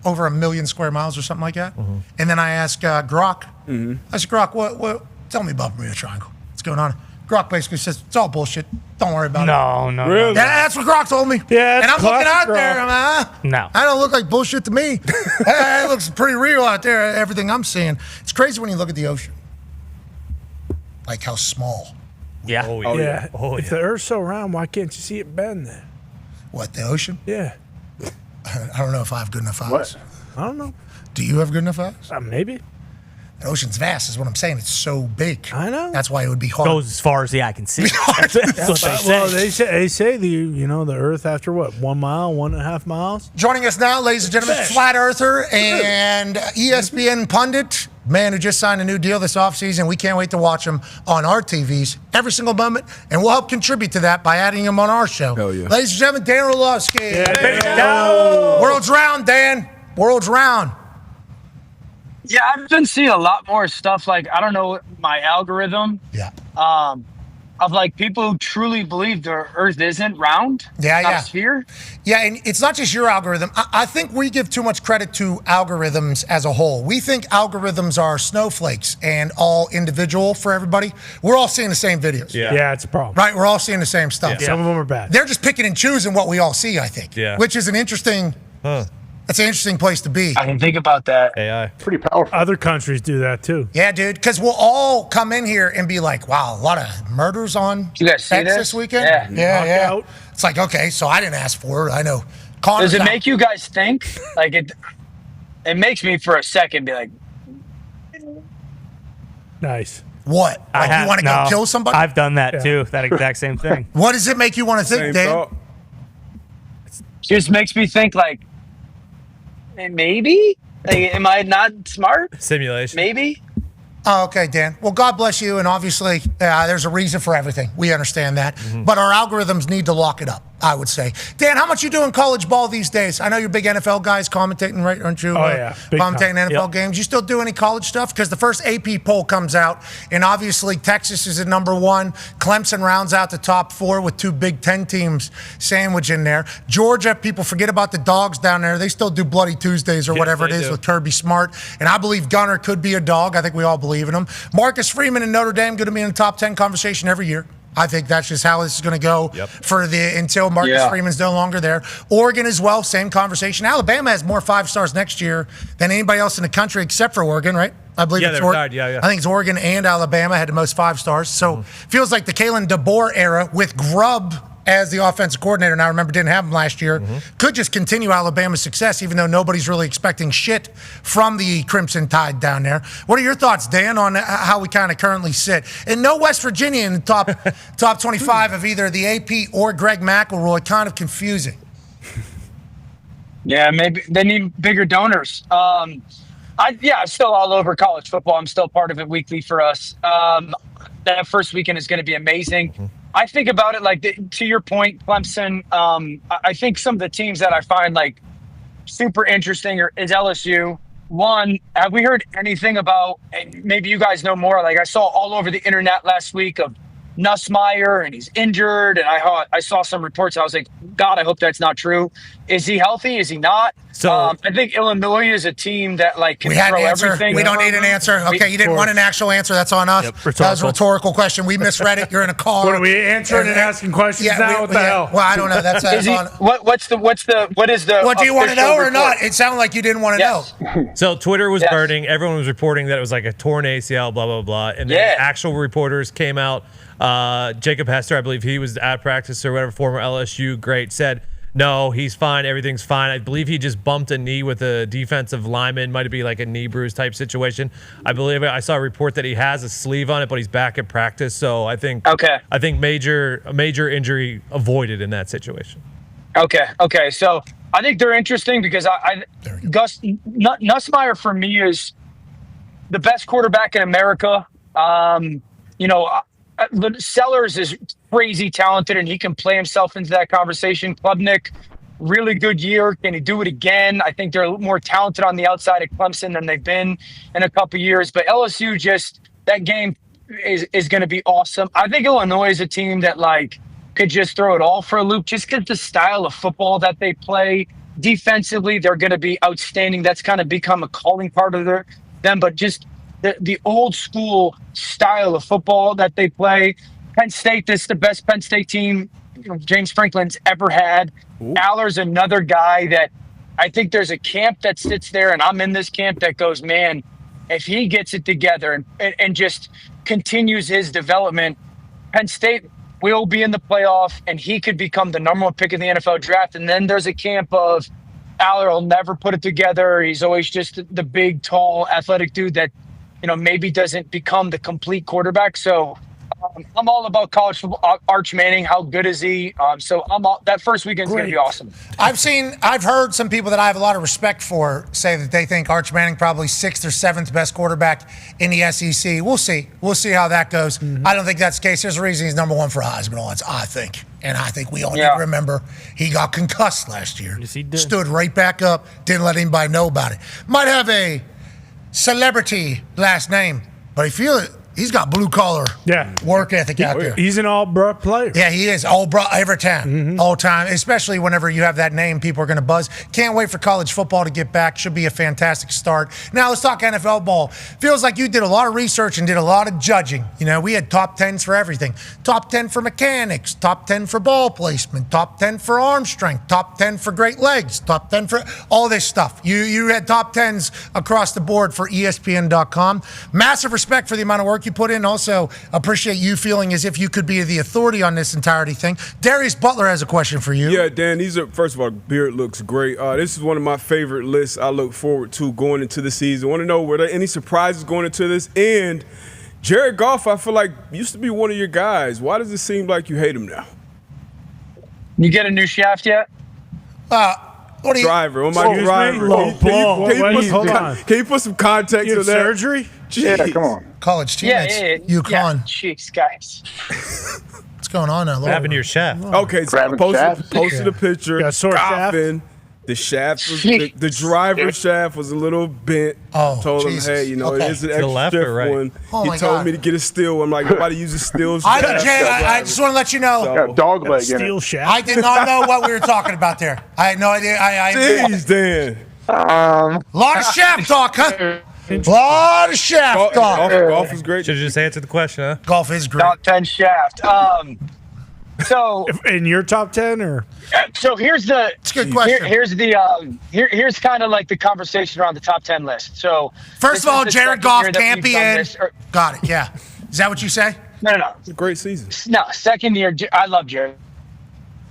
over 1 million square miles or something like that. And then I ask Grok. I said, Grok, what? Tell me about Bermuda Triangle. What's going on? Grok basically says, it's all bullshit. Don't worry about it. No. Really? Yeah, that's what Grok told me. Yeah, and I'm looking out Grok. there. I'm like, No. I don't look like bullshit to me. It looks pretty real out there, everything I'm seeing. It's crazy when you look at the ocean. Like how small. Yeah. Oh, Yeah. Oh, If the Earth's so round, why can't you see it bend then? What, the ocean? Yeah. I don't know if I have good enough eyes. What? I don't know. Do you have good enough eyes? Maybe. The ocean's vast is what I'm saying. It's so big. I know. That's why it would be hard. Goes as far as the eye can see. That's what they say. Well, they say the Earth after what, 1 mile, 1.5 miles. Joining us now, ladies and gentlemen, flat earther and ESPN pundit, man who just signed a new deal this offseason. We can't wait to watch him on our TVs every single moment, and we'll help contribute to that by adding him on our show. Hell yeah. Ladies and gentlemen, Dan Orlovsky. Yeah. World's round, Dan. World's round. Yeah, I've been seeing a lot more stuff like, I don't know, my algorithm. Yeah. Of like people who truly believe the Earth isn't round. Yeah, not yeah. a sphere. Yeah, and it's not just your algorithm. I think we give too much credit to algorithms as a whole. We think algorithms are snowflakes and all individual for everybody. We're all seeing the same videos. Yeah, it's a problem. Right? We're all seeing the same stuff. Some of them are bad. They're just picking and choosing what we all see, I think. Yeah. Which is an interesting that's an interesting place to be. I can think about that. AI. Pretty powerful. Other countries do that too. Yeah, dude, because we'll all come in here and be like, wow, a lot of murders on You guys see X this? weekend? Yeah. Yeah. It's like, okay, so I didn't ask for it. I know. Connor's Does it out. make you guys think? Like it makes me for a second be like, Nice. What? Like you want to go kill somebody? I've done that too. That exact same thing. What does it make you want to think, Same Dan? thought. just makes me think like, maybe? Like, am I not smart? Simulation. Maybe? Oh, okay, Dan. Well, God bless you. And obviously, there's a reason for everything. We understand that. But our algorithms need to lock it up, I would say. Dan, how much you doing college ball these days? I know you're big NFL guys commentating, right? Aren't you? Oh, yeah. Big Commentating time. NFL games. You still do any college stuff? Because the first AP poll comes out, and obviously Texas is at number 1. Clemson rounds out the top 4 with 2 Big Ten teams sandwiched in there. Georgia, people forget about the dogs down there. They still do Bloody Tuesdays or whatever it is with Kirby Smart. And I believe Gunner could be a dog. I think we all believe in him. Marcus Freeman and Notre Dame going to be in the top 10 conversation every year. I think that's just how this is going to go until Marcus Freeman's no longer there. Oregon as well, same conversation. Alabama has more 5 stars next year than anybody else in the country except for Oregon, right? I believe it's Oregon. I think it's Oregon and Alabama had the most 5 stars. So feels like the Kalen DeBoer era with Grubb as the offensive coordinator, and I remember didn't have him last year, could just continue Alabama's success, even though nobody's really expecting shit from the Crimson Tide down there. What are your thoughts, Dan, on how we kind of currently sit? And no West Virginia in the top 25 of either the AP or Greg McElroy. Kind of confusing. Yeah, maybe they need bigger donors. I'm still all over college football. I'm still part of it weekly for us. That first weekend is going to be amazing. I think about it like, to your point, Clemson, I think some of the teams that I find like super interesting is LSU. One, have we heard anything about, and maybe you guys know more, like I saw all over the internet last week of Nussmeier and he's injured, and I saw some reports. I was like, God, I hope that's not true. Is he healthy? Is he not? So I think Illinois is a team that like can throw everything. We don't need an answer. Okay, you didn't want an actual answer. That's on us. That was a rhetorical question. We misread it. You're in a car. What are we answering and asking questions now? What the hell? Well, I don't know. That's on. What is the? What do you want to know or not? It sounded like you didn't want to know. So Twitter was burning. Everyone was reporting that it was like a torn ACL, blah blah blah, and then actual reporters came out. Jacob Hester, I believe he was at practice or whatever, former LSU great, said, no, he's fine. Everything's fine. I believe he just bumped a knee with a defensive lineman. Might be like a knee bruise type situation. I believe I saw a report that he has a sleeve on it, but he's back at practice. So I think major injury avoided in that situation. Okay. So I think they're interesting because Gus Nussmeier for me is the best quarterback in America. Sellers is crazy talented, and he can play himself into that conversation. Klubnik, really good year. Can he do it again? I think they're more talented on the outside at Clemson than they've been in a couple years. But LSU, that game is going to be awesome. I think Illinois is a team that could just throw it all for a loop, just because the style of football that they play. Defensively, they're going to be outstanding. That's kind of become a calling part of them. But just the old school style of football that they play. Penn State, this is the best Penn State team James Franklin's ever had. Aller's another guy that I think there's a camp that sits there, and I'm in this camp that goes, man, if he gets it together and just continues his development, Penn State will be in the playoff, and he could become the number one pick in the NFL draft. And then there's a camp of Aller will never put it together. He's always just the big, tall, athletic dude that maybe doesn't become the complete quarterback. So I'm all about college football. Arch Manning, how good is he? So that first weekend's going to be awesome. I've heard some people that I have a lot of respect for say that they think Arch Manning probably 6th or 7th best quarterback in the SEC. We'll see how that goes. I don't think that's the case. There's a reason he's number one for Heisman odds, I think. And I think we all need to remember he got concussed last year. Yes, he did. Stood right back up, didn't let anybody know about it. Might have a celebrity last name, but I feel it. He's got blue-collar work ethic out there. He's an all-bro player. Yeah, he is. All-bro every time. All time. Especially whenever you have that name, people are going to buzz. Can't wait for college football to get back. Should be a fantastic start. Now, let's talk NFL ball. Feels like you did a lot of research and did a lot of judging. We had top 10s for everything. Top 10 for mechanics. Top 10 for ball placement. Top 10 for arm strength. Top 10 for great legs. Top 10 for all this stuff. You had top 10s across the board for ESPN.com. Massive respect for the amount of work you put in. Also appreciate you feeling as if you could be the authority on this entirety thing. Darius Butler has a question for you. Yeah, Dan, first of all, beard looks great. This is one of my favorite lists I look forward to going into the season. I want to know, were there any surprises going into this? And Jared Goff, I feel like used to be one of your guys. Why does it seem like you hate him now? You get a new shaft yet? What driver? Can you put some context on that? Surgery? Jeez. Yeah, come on. College teammates. UConn. Yeah, jeez, guys. What's going on now? What happened to your shaft? Okay, so I posted a picture. Got a sore shaft? The shaft, the driver's shaft was a little bent. Told him, hey, it is an extra stiff one. He told me to get a steel. I'm like, nobody uses steels. I just want to let you know. Dog leg in Steel it. shaft. I did not know what we were talking about there. I had no idea. Jeez, Dan. A lot of shaft talk, huh? A lot of shaft talk. Golf is great. Should have just answered the question, huh? Golf is great. Top 10 shaft. So in your top 10 or? So here's the. It's a good question. Here's kind of like the conversation around the top 10 list. So first of all, Jared Goff can't be in. Got it. Yeah. Is that what you say? No. It's a great season. No, second year. I love Jared.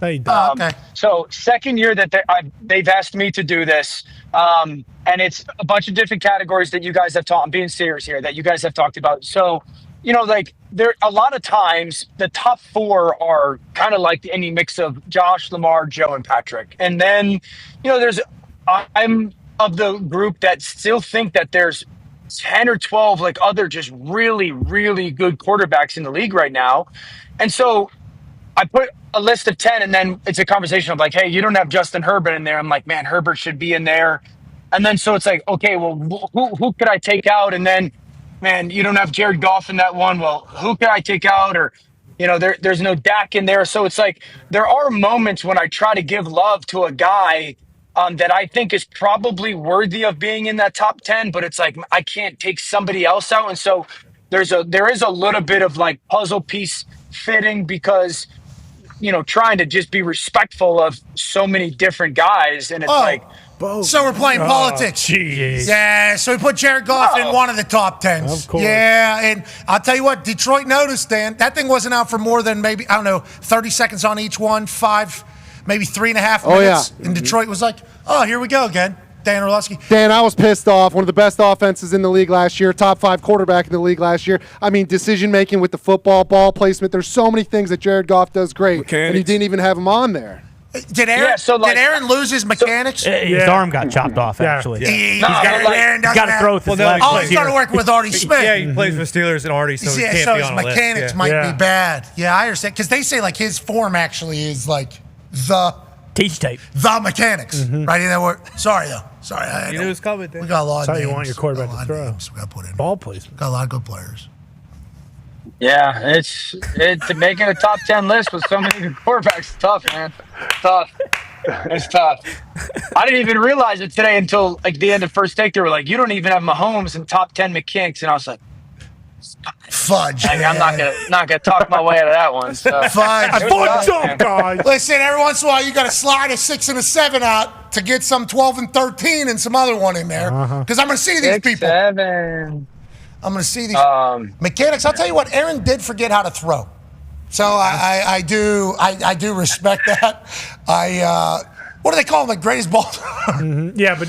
Okay. So second year that they've asked me to do this, and it's a bunch of different categories that you guys have taught. I'm being serious here that you guys have talked about. So, like there a lot of times the top 4 are kind of like any mix of Josh, Lamar, Joe, and Patrick. And then, I'm of the group that still think that there's 10 or 12 like other just really, really good quarterbacks in the league right now. And so I put a list of 10, and then it's a conversation of like, hey, you don't have Justin Herbert in there. I'm like, man, Herbert should be in there. And then so it's like, okay, well, who could I take out? And then, man, you don't have Jared Goff in that one. Well, who could I take out? Or, there's no Dak in there. So it's like there are moments when I try to give love to a guy that I think is probably worthy of being in that top 10, but it's like I can't take somebody else out. And so there is a little bit of like puzzle piece fitting because trying to just be respectful of so many different guys. And it's So we're playing politics. Geez. Yeah, so we put Jared Goff in one of the top 10s. Of course. Yeah, and I'll tell you what, Detroit noticed, Dan. That thing wasn't out for more than maybe, 30 seconds on each one, 5, maybe 3.5 minutes. And Detroit was like, oh, here we go again. Dan Orlovsky. Dan, I was pissed off. One of the best offenses in the league last year, top 5 quarterback in the league last year. I mean, decision-making with the football, ball placement. There's so many things that Jared Goff does great, and he didn't even have him on there. Did Aaron lose his mechanics? His arm got chopped off, actually. He's got to throw with his leg. Oh, he started working with Artie Smith. Yeah, he plays for Steelers and Artie, so he can't be his on a list. mechanics might be bad. Yeah, I understand. Because they say, like, his form actually is, like, the teach tape. The mechanics. Right in that word. Sorry, though. Sorry. You knew it was coming, Dan. We got a lot of That's how names. you want your quarterback to throw. We got to put in. Ball placement. Got a lot of good players. Yeah, it's making a top 10 list with so many good quarterbacks. It's tough, man. Tough. It's tough. I didn't even realize it today until like the end of first take. They were like, "You don't even have Mahomes in top 10 mechanics," and I was like, "Fudge!" I'm not gonna talk my way out of that one. So. Fudge! Fudge up, guys. Listen, every once in a while you got to slide a 6 and a 7 out to get some 12 and 13 and some other one in there because I'm going to see these 6, people. 7. I'm going to see these mechanics. I'll tell you what, Aaron did forget how to throw. So I do respect that. What do they call him? The greatest ball thrower? Yeah, but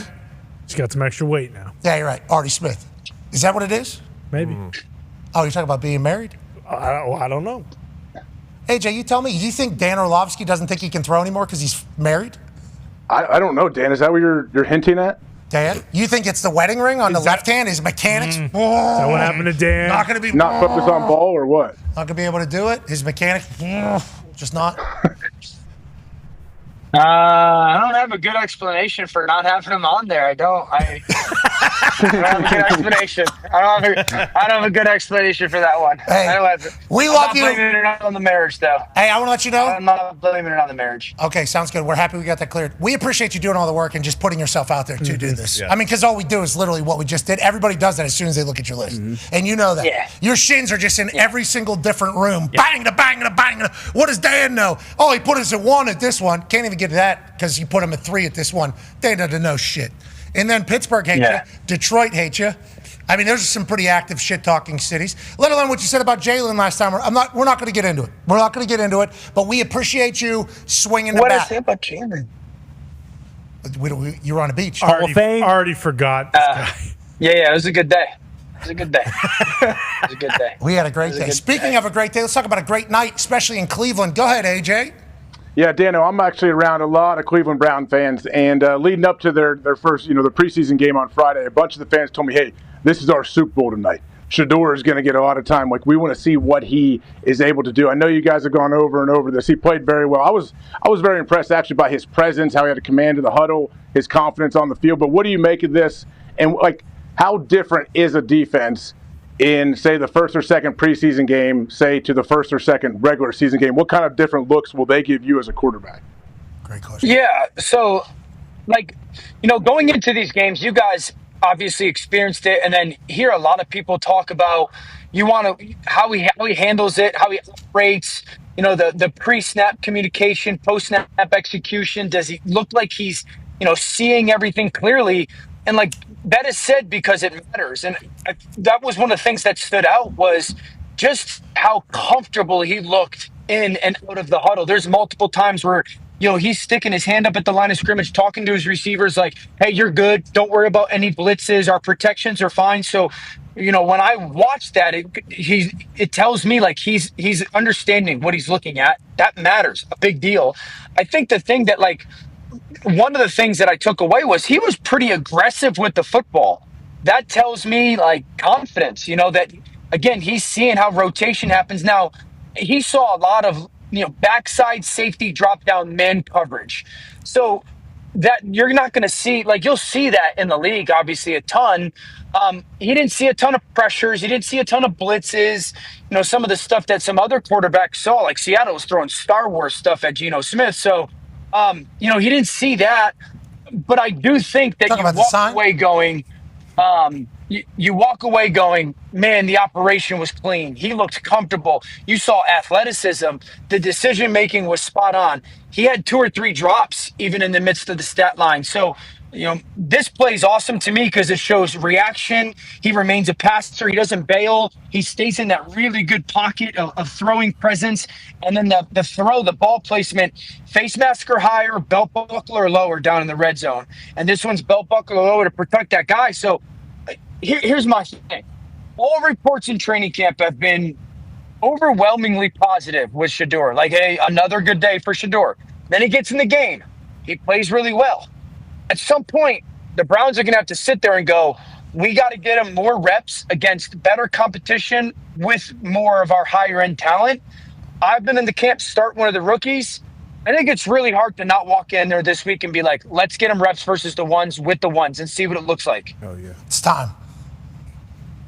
he's got some extra weight now. Yeah, you're right. Artie Smith. Is that what it is? Maybe. Oh, you're talking about being married? I don't know. AJ, you tell me. Do you think Dan Orlovsky doesn't think he can throw anymore because he's married? I don't know, Dan. Is that what you're hinting at? Dan, you think it's the wedding ring on the left hand? His mechanics? Is that what happened to Dan? Not going to be. Not focused on ball or what? Not going to be able to do it. His mechanics? Just not. I don't have a good explanation for not having him on there. I don't have a good explanation. I don't have a good explanation for that one. Hey, I'm love you. Not blaming it on the marriage, though. Hey, I want to let you know. I'm not blaming it on the marriage. Okay, sounds good. We're happy we got that cleared. We appreciate you doing all the work and just putting yourself out there to do this. Yeah. I mean, because all we do is literally what we just did. Everybody does that as soon as they look at your list. And you know that. Yeah. Your shins are just in every single different room. Bang, bang, bang. What does Dan know? Oh, he put us at 1 at this one. Can't even get to that because you put him at 3 at this one. Dan doesn't know shit. And then Pittsburgh hates you. Detroit hates you. I mean, there's some pretty active shit-talking cities. Let alone what you said about Jalen last time. We're not going to get into it. We're not going to get into it. But we appreciate you swinging the bat. What did I say about Jalen? You were on a beach. Hall of Fame. Already forgot this guy. Yeah, it was a good day. It was a good day. It was a good day. We had a great day. Speaking of a great day, let's talk about a great night, especially in Cleveland. Go ahead, AJ. Yeah, Dano, I'm actually around a lot of Cleveland Brown fans, and leading up to their first, the preseason game on Friday, a bunch of the fans told me, hey, this is our Super Bowl tonight. Shador is going to get a lot of time. Like, we want to see what he is able to do. I know you guys have gone over and over this. He played very well. I was very impressed, actually, by his presence, how he had a command of the huddle, his confidence on the field. But what do you make of this? And, like, how different is a defense in, say, the first or second preseason game, say, to the first or second regular season game? What kind of different looks will they give you as a quarterback? Great question. Yeah, so, going into these games, you guys obviously experienced it, and then hear a lot of people talk about how he handles it, how he operates, the pre-snap communication, post-snap execution. Does he look like he's, seeing everything clearly? And that is said because it matters. And that was one of the things that stood out was just how comfortable he looked in and out of the huddle. There's multiple times where, he's sticking his hand up at the line of scrimmage, talking to his receivers like, hey, you're good. Don't worry about any blitzes. Our protections are fine. So, when I watch that, it tells me like he's understanding what he's looking at. That matters. A big deal. I think the thing that one of the things that I took away was he was pretty aggressive with the football. That tells me confidence, that again, he's seeing how rotation happens. Now, he saw a lot of, backside safety drop down man coverage. So that you're not going to see, you'll see that in the league, obviously a ton. He didn't see a ton of pressures. He didn't see a ton of blitzes. Some of the stuff that some other quarterbacks saw, like Seattle was throwing Star Wars stuff at Geno Smith. So, he didn't see that. But I do think that you walk away going, man, the operation was clean. He looked comfortable. You saw athleticism. The decision-making was spot on. He had 2 or 3 drops even in the midst of the stat line. So, this play's awesome to me because it shows reaction. He remains a passer. He doesn't bail. He stays in that really good pocket of throwing presence. And then the throw, the ball placement, face mask or higher, belt buckle or lower down in the red zone. And this one's belt buckle or lower to protect that guy. So here's my thing. All reports in training camp have been overwhelmingly positive with Shedeur. Hey, another good day for Shedeur. Then he gets in the game. He plays really well. At some point, the Browns are going to have to sit there and go, we got to get him more reps against better competition with more of our higher-end talent. I've been in the camp, start one of the rookies. I think it's really hard to not walk in there this week and be like, let's get him reps versus the ones with the ones and see what it looks like. Oh, yeah. It's time.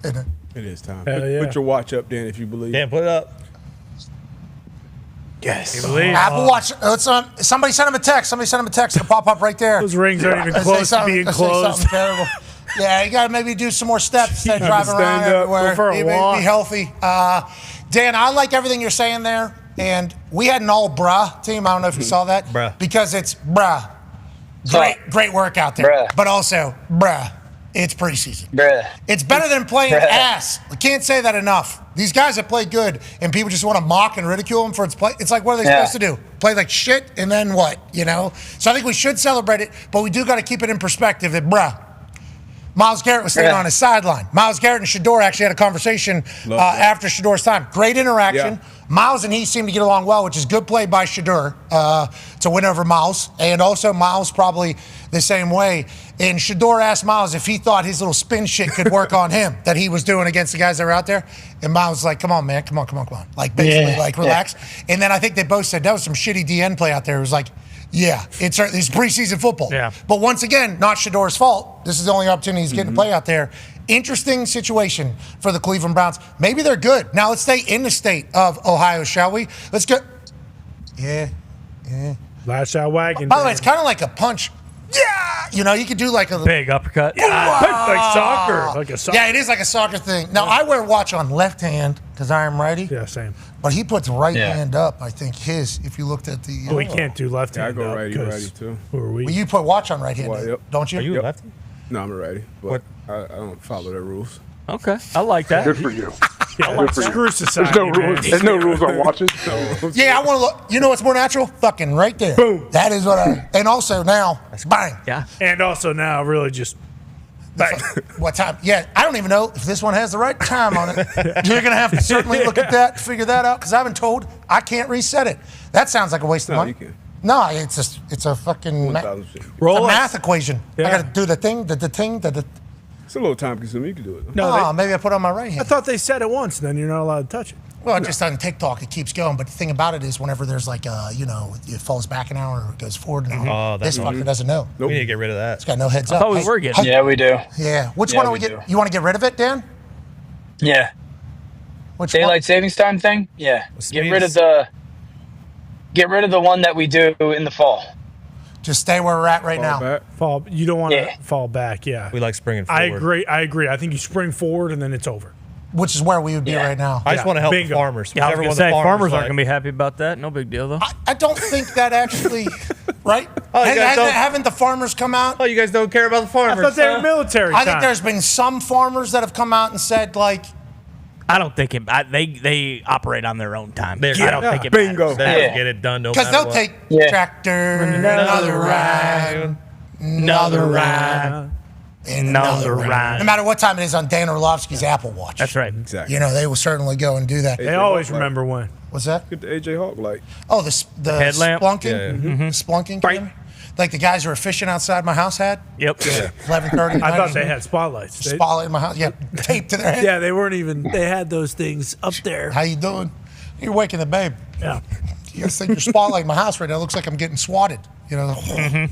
Isn't it? It is time. Yeah. Put your watch up, Dan, if you believe. Dan, put it up. Yes. Apple Watch. Somebody sent him a text. It'll pop up right there. Those rings aren't even close to being closed. Something terrible. Yeah, you got to maybe do some more steps instead of driving around everywhere. Go for a walk. Be healthy. Dan, I like everything you're saying there. And we had an all bruh team. I don't know if you saw that. Bruh. Because it's bruh. Great work out there. Bruh. But also, bruh, it's preseason. Bruh. It's better than playing ass. I can't say that enough. These guys that play good and people just want to mock and ridicule them for its play. It's like, what are they supposed to do? Play like shit and then what, So I think we should celebrate it, but we do got to keep it in perspective that, bruh, Myles Garrett was sitting on his sideline. Myles Garrett and Shedeur actually had a conversation after Shedeur's time. Great interaction. Yeah. Myles and he seemed to get along well, which is good play by Shedeur to win over Myles. And also Myles probably the same way. And Shedeur asked Myles if he thought his little spin shit could work on him that he was doing against the guys that were out there. And Myles was like, come on, man. Come on. Basically, relax. Yeah. And then I think they both said that was some shitty DN play out there. It was like, yeah, it's preseason football. Yeah. But once again, not Shedeur's fault. This is the only opportunity he's getting to play out there. Interesting situation for the Cleveland Browns. Maybe they're good. Now let's stay in the state of Ohio, shall we? Let's go. Yeah. Lash out wagon. By the way, it's kind of like a punch. Yeah. You could do like a big uppercut. Like soccer. Yeah, it is like a soccer thing. Now, I wear a watch on left hand because I am righty. Yeah, same. But he puts right hand up, I think, if you looked at the... we can't do left hand. I go righty too. Who are we? Well, you put watch on right hand, don't you? Are you a lefty? No, I'm a righty. But I don't follow their rules. Okay, I like that. Good for you. Screw society. There's no rules on watches. Yeah, I want to look. You know what's more natural? Fucking right there. Boom. That is what I... And also now, bang. Yeah. And also now, really just... Bang. What time? Yeah, I don't even know if this one has the right time on it. You're going to have to certainly look at that, figure that out, because I've been told I can't reset it. That sounds like a waste of money. You can. No, it's a fucking math equation. Yeah. I got to do the thing, It's a little time consuming. You can do it. No, maybe I put it on my right hand. I thought they said it once, and then you're not allowed to touch it. Well, just on TikTok, it keeps going. But the thing about it is whenever there's like, it falls back an hour or it goes forward an hour, this fucker doesn't know. We need to get rid of that. It's got no heads up. I thought we were getting. Yeah, we do. Yeah. Which one do we get? You want to get rid of it, Dan? Yeah. Which Daylight savings time thing? Yeah. Get rid of the one that we do in the fall. Just stay where we're at right now. You don't want to fall back. Yeah. We like springing forward. I agree. I think you spring forward and then it's over. Which is where we would be right now. I just want to help the farmers. Yeah, I was going to say, farmers aren't going to be happy about that. No big deal, though. I don't think that actually, right? Haven't the farmers come out? Oh, you guys don't care about the farmers. I thought they were military. I think there's been some farmers that have come out and said, like, I don't think they operate on their own time. I don't think it bingo. matters. They get it done no Because matter they'll what. take tractor, another ride, another ride. Another ride. No matter what time it is on Dan Orlovsky's Apple Watch. That's right. Exactly. You know, they will certainly go and do that. They always remember when. What's that? Get the AJ Hawk light. Oh, the headlamp? splunking? Yeah, yeah. The splunking camera? Like the guys who were fishing outside my house had? Yep. 11:30. I thought they had spotlights. Spotlight in my house. Yeah, taped to their head. Yeah, they weren't even. They had those things up there. How you doing? You're waking the babe. Yeah. You guys think you're spotlighting my house right now? It looks like I'm getting swatted. You know,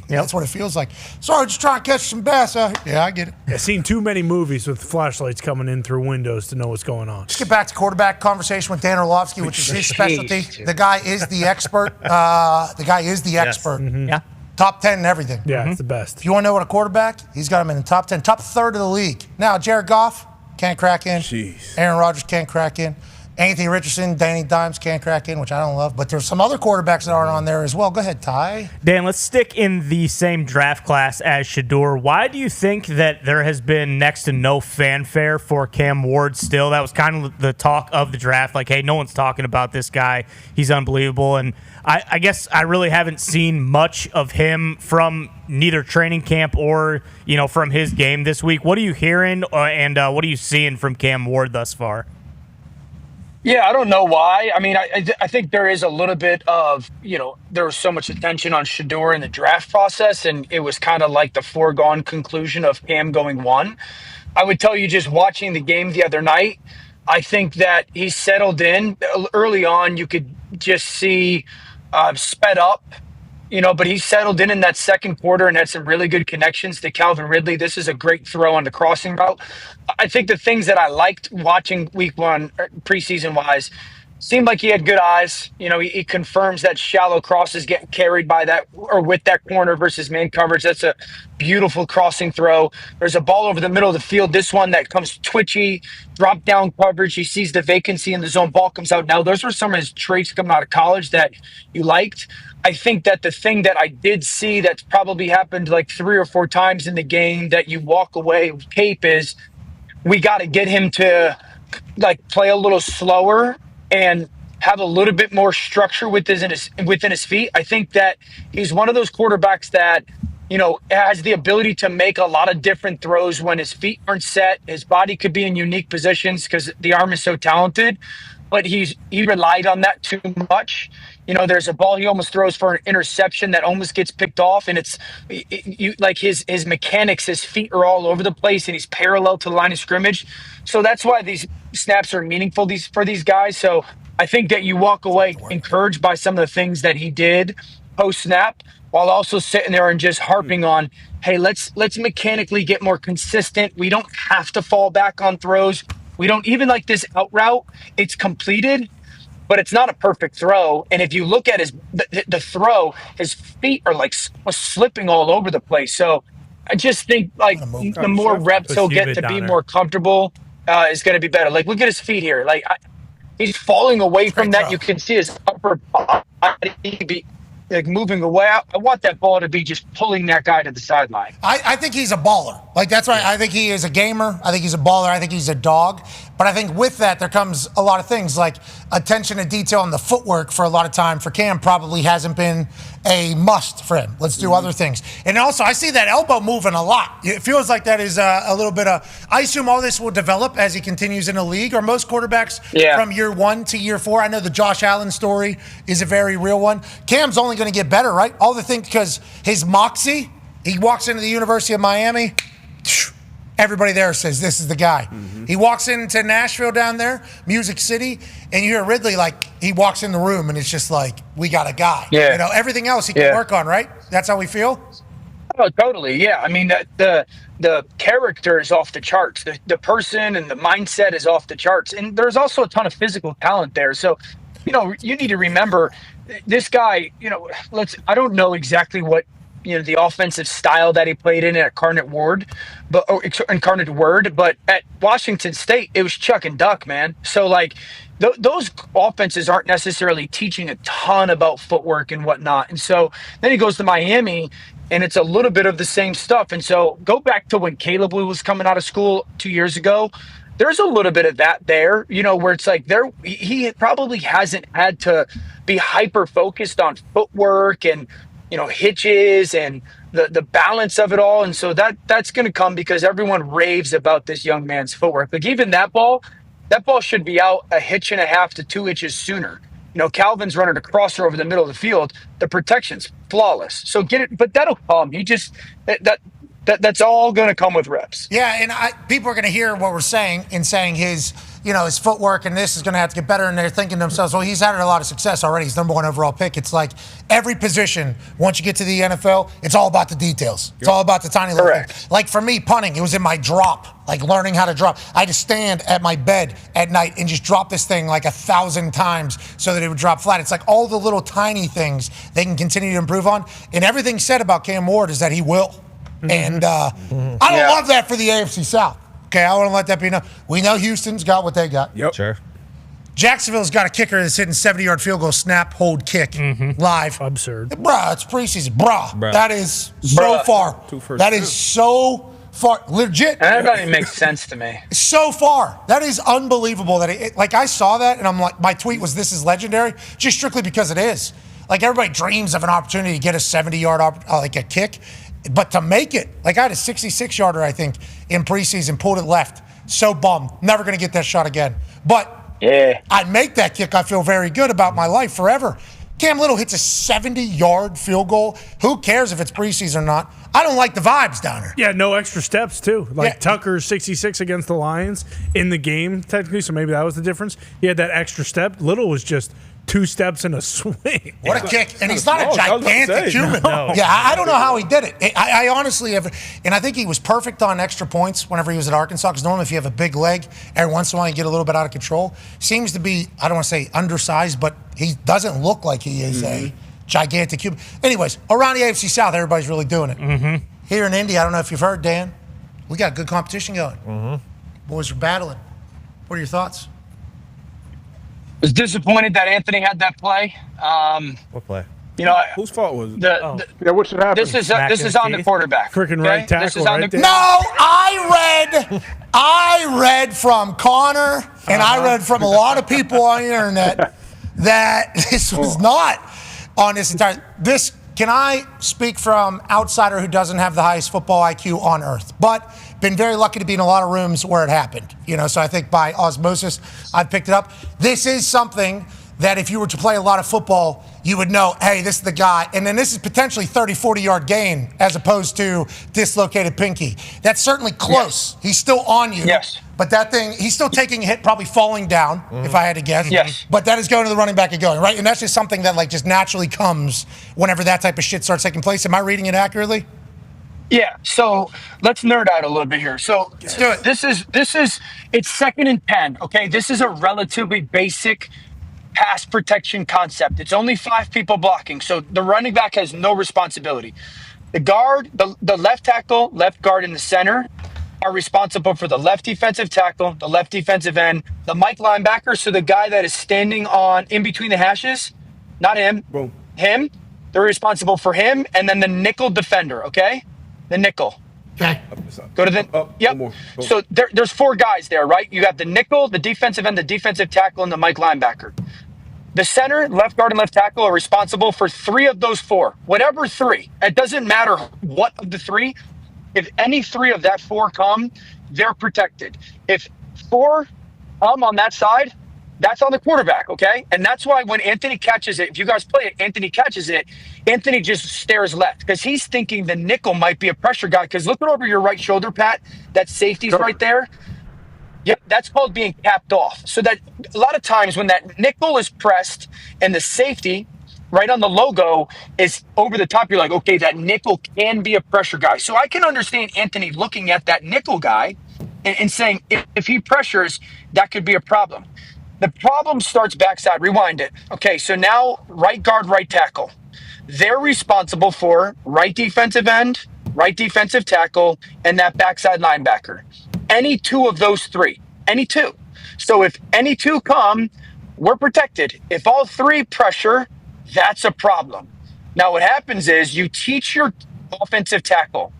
that's what it feels like. Sorry, just trying to catch some bass out here. Yeah, I get it. I've seen too many movies with flashlights coming in through windows to know what's going on. Let's get back to quarterback conversation with Dan Orlovsky, which is his specialty. The guy is the expert. Yeah. Top 10 and everything. Yeah, it's the best. If you want to know what a quarterback, he's got him in the top 10, top third of the league. Now, Jared Goff can't crack in. Jeez. Aaron Rodgers can't crack in. Anthony Richardson, Danny Dimes can't crack in, which I don't love. But there's some other quarterbacks that aren't on there as well. Go ahead, Ty. Dan, let's stick in the same draft class as Shedeur. Why do you think that there has been next to no fanfare for Cam Ward still? That was kind of the talk of the draft. Like, hey, no one's talking about this guy. He's unbelievable. And I guess I really haven't seen much of him from neither training camp or, from his game this week. What are you hearing and what are you seeing from Cam Ward thus far? Yeah, I don't know why. I mean, I think there is a little bit of, there was so much attention on Shedeur in the draft process, and it was kind of like the foregone conclusion of Cam going one. I would tell you, just watching the game the other night, I think that he settled in. Early on, you could just see sped up, but he settled in that second quarter and had some really good connections to Calvin Ridley. This is a great throw on the crossing route. I think the things that I liked watching week one, preseason wise, seemed like he had good eyes. He confirms that shallow crosses get carried by that or with that corner versus man coverage. That's a beautiful crossing throw. There's a ball over the middle of the field. This one that comes twitchy, drop down coverage. He sees the vacancy in the zone. Ball comes out. Now, those were some of his traits coming out of college that you liked. I think that the thing that I did see that's probably happened like 3 or 4 times in the game that you walk away with tape is we got to get him to play a little slower and have a little bit more structure within his feet. I think that he's one of those quarterbacks that, has the ability to make a lot of different throws when his feet aren't set. His body could be in unique positions because the arm is so talented, but he relied on that too much. There's a ball he almost throws for an interception that almost gets picked off, and his mechanics, his feet are all over the place, and he's parallel to the line of scrimmage. So that's why these snaps are meaningful for these guys. So I think that you walk away encouraged by some of the things that he did post-snap, while also sitting there and just harping on, hey, let's mechanically get more consistent. We don't have to fall back on throws. We don't even like this out route. It's completed, but it's not a perfect throw. And if you look at the throw, his feet are slipping all over the place. So I just think the more reps he'll get to be more comfortable is going to be better. Look at his feet here. He's falling away from that. You can see his upper body moving away. I want that ball to be just pulling that guy to the sideline. I think he's a baller. That's right. I think he is a gamer. I think he's a baller. I think he's a dog. But I think with that, there comes a lot of things like attention to detail and the footwork for a lot of time for Cam probably hasn't been a must for him. Let's do other things. And also, I see that elbow moving a lot. It feels like that is a little bit of, I assume all this will develop as he continues in the league. Are most quarterbacks from year 1 to year 4? I know the Josh Allen story is a very real one. Cam's only going to get better, right? All the things, because his moxie, he walks into the University of Miami, everybody there says this is the guy. Mm-hmm. He walks into Nashville down there, Music City, and you hear Ridley he walks in the room and it's just we got a guy. Yeah. Everything else he can work on, right? That's how we feel? Oh, totally. Yeah. I mean, the character is off the charts. The person and the mindset is off the charts. And there's also a ton of physical talent there. So, you need to remember this guy, I don't know exactly what, the offensive style that he played in at Incarnate Word, but at Washington State, it was chuck and duck, man. So those offenses aren't necessarily teaching a ton about footwork and whatnot. And so then he goes to Miami and it's a little bit of the same stuff. And so go back to when Caleb was coming out of school 2 years ago. there's a little bit of that there, where it's like he probably hasn't had to be hyper focused on footwork and, hitches and the balance of it all. And so that's going to come because everyone raves about this young man's footwork. Like even that ball should be out a hitch and a half to 2 inches sooner. Calvin's running a crosser over the middle of the field. The protection's flawless. So get it, but that'll come. That's all going to come with reps. Yeah, and people are going to hear what we're saying in saying his footwork and this is going to have to get better, and they're thinking to themselves, well, he's had a lot of success already. He's number 1 overall pick. It's like every position, once you get to the NFL, it's all about the details. It's all about the tiny little things. Like for me, punting, it was in my drop, like learning how to drop. I had to stand at my bed at night and just drop this thing like 1,000 times so that it would drop flat. It's like all the little tiny things they can continue to improve on. And everything said about Cam Ward is that he will. And I don't love that for the AFC South. Okay, I want to let that be known. We know Houston's got what they got. Yep. Sure. Jacksonville's got a kicker that's hitting 70-yard field goal, snap, hold, kick, live. Absurd. Bruh, it's preseason. Bruh. That is so far. That is so far. Legit. That doesn't even make sense to me. So far. That is unbelievable. That I saw that, and I'm like, my tweet was, this is legendary, just strictly because it is. Like, everybody dreams of an opportunity to get a 70-yard, like a kick. But to make it, like I had a 66-yarder, I think, in preseason, pulled it left. So bummed. Never going to get that shot again. But I make that kick. I feel very good about my life forever. Cam Little hits a 70-yard field goal. Who cares if it's preseason or not? I don't like the vibes down there. Yeah, no extra steps, too. Like Tucker's 66 against the Lions in the game, technically, so maybe that was the difference. He had that extra step. Little was just 2 steps and a swing. What a kick. And he's not a gigantic human. No. Yeah, I don't know how he did it. I honestly have, and I think he was perfect on extra points whenever he was at Arkansas, because normally if you have a big leg, every once in a while you get a little bit out of control. Seems to be, I don't want to say undersized, but he doesn't look like he is a gigantic human. Anyways, around the AFC South, everybody's really doing it. Here in Indy, I don't know if you've heard, Dan, we got good competition going. Boys are battling. What are your thoughts? Was disappointed that Anthony had that play. What play? Whose fault was it? What should happen? This is on the quarterback. Freaking right tackle. This is on the. No, I read from Connor, and I read from a lot of people on the internet that this was not on this entire. Can I speak from outsider who doesn't have the highest football IQ on earth, but been very lucky to be in a lot of rooms where it happened. So I think by osmosis, I've picked it up. This is something that if you were to play a lot of football, you would know, hey, this is the guy. And then this is potentially 30, 40-yard gain as opposed to dislocated pinky. That's certainly close. He's still on you. Yes. But that thing, he's still taking a hit, probably falling down, if I had to guess. Yes. But that is going to the running back and going, right? And that's just something that just naturally comes whenever that type of shit starts taking place. Am I reading it accurately? Yeah, so let's nerd out a little bit here. So let's do it. This is it's 2nd and 10, okay? This is a relatively basic pass protection concept. It's only 5 people blocking, so the running back has no responsibility. The guard, the left tackle, left guard, and the center are responsible for the left defensive tackle, the left defensive end, the Mike linebacker, so the guy that is standing on in between the hashes, not him, him, they're responsible for him, and then the nickel defender, okay? The nickel. Okay. Go to the, yep. So there's 4 guys there, right? You got the nickel, the defensive end, the defensive tackle, and the Mike linebacker. The center, left guard, and left tackle are responsible for 3 of those 4. Whatever 3. It doesn't matter what of the 3. If any 3 of that 4 come, they're protected. If 4 come on that side, that's on the quarterback, okay? And that's why when Anthony catches it, if you guys play it, Anthony catches it, Anthony just stares left because he's thinking the nickel might be a pressure guy. Because looking over your right shoulder, Pat, that safety's right there. Yep, that's called being capped off. So that a lot of times when that nickel is pressed and the safety right on the logo is over the top, you're like, okay, that nickel can be a pressure guy. So I can understand Anthony looking at that nickel guy and saying if he pressures, that could be a problem. The problem starts backside. Rewind it. Okay, so now right guard, right tackle. They're responsible for right defensive end, right defensive tackle, and that backside linebacker. Any 2 of those 3. Any 2. So if any 2 come, we're protected. If all 3 pressure, that's a problem. Now what happens is you teach your offensive tackle.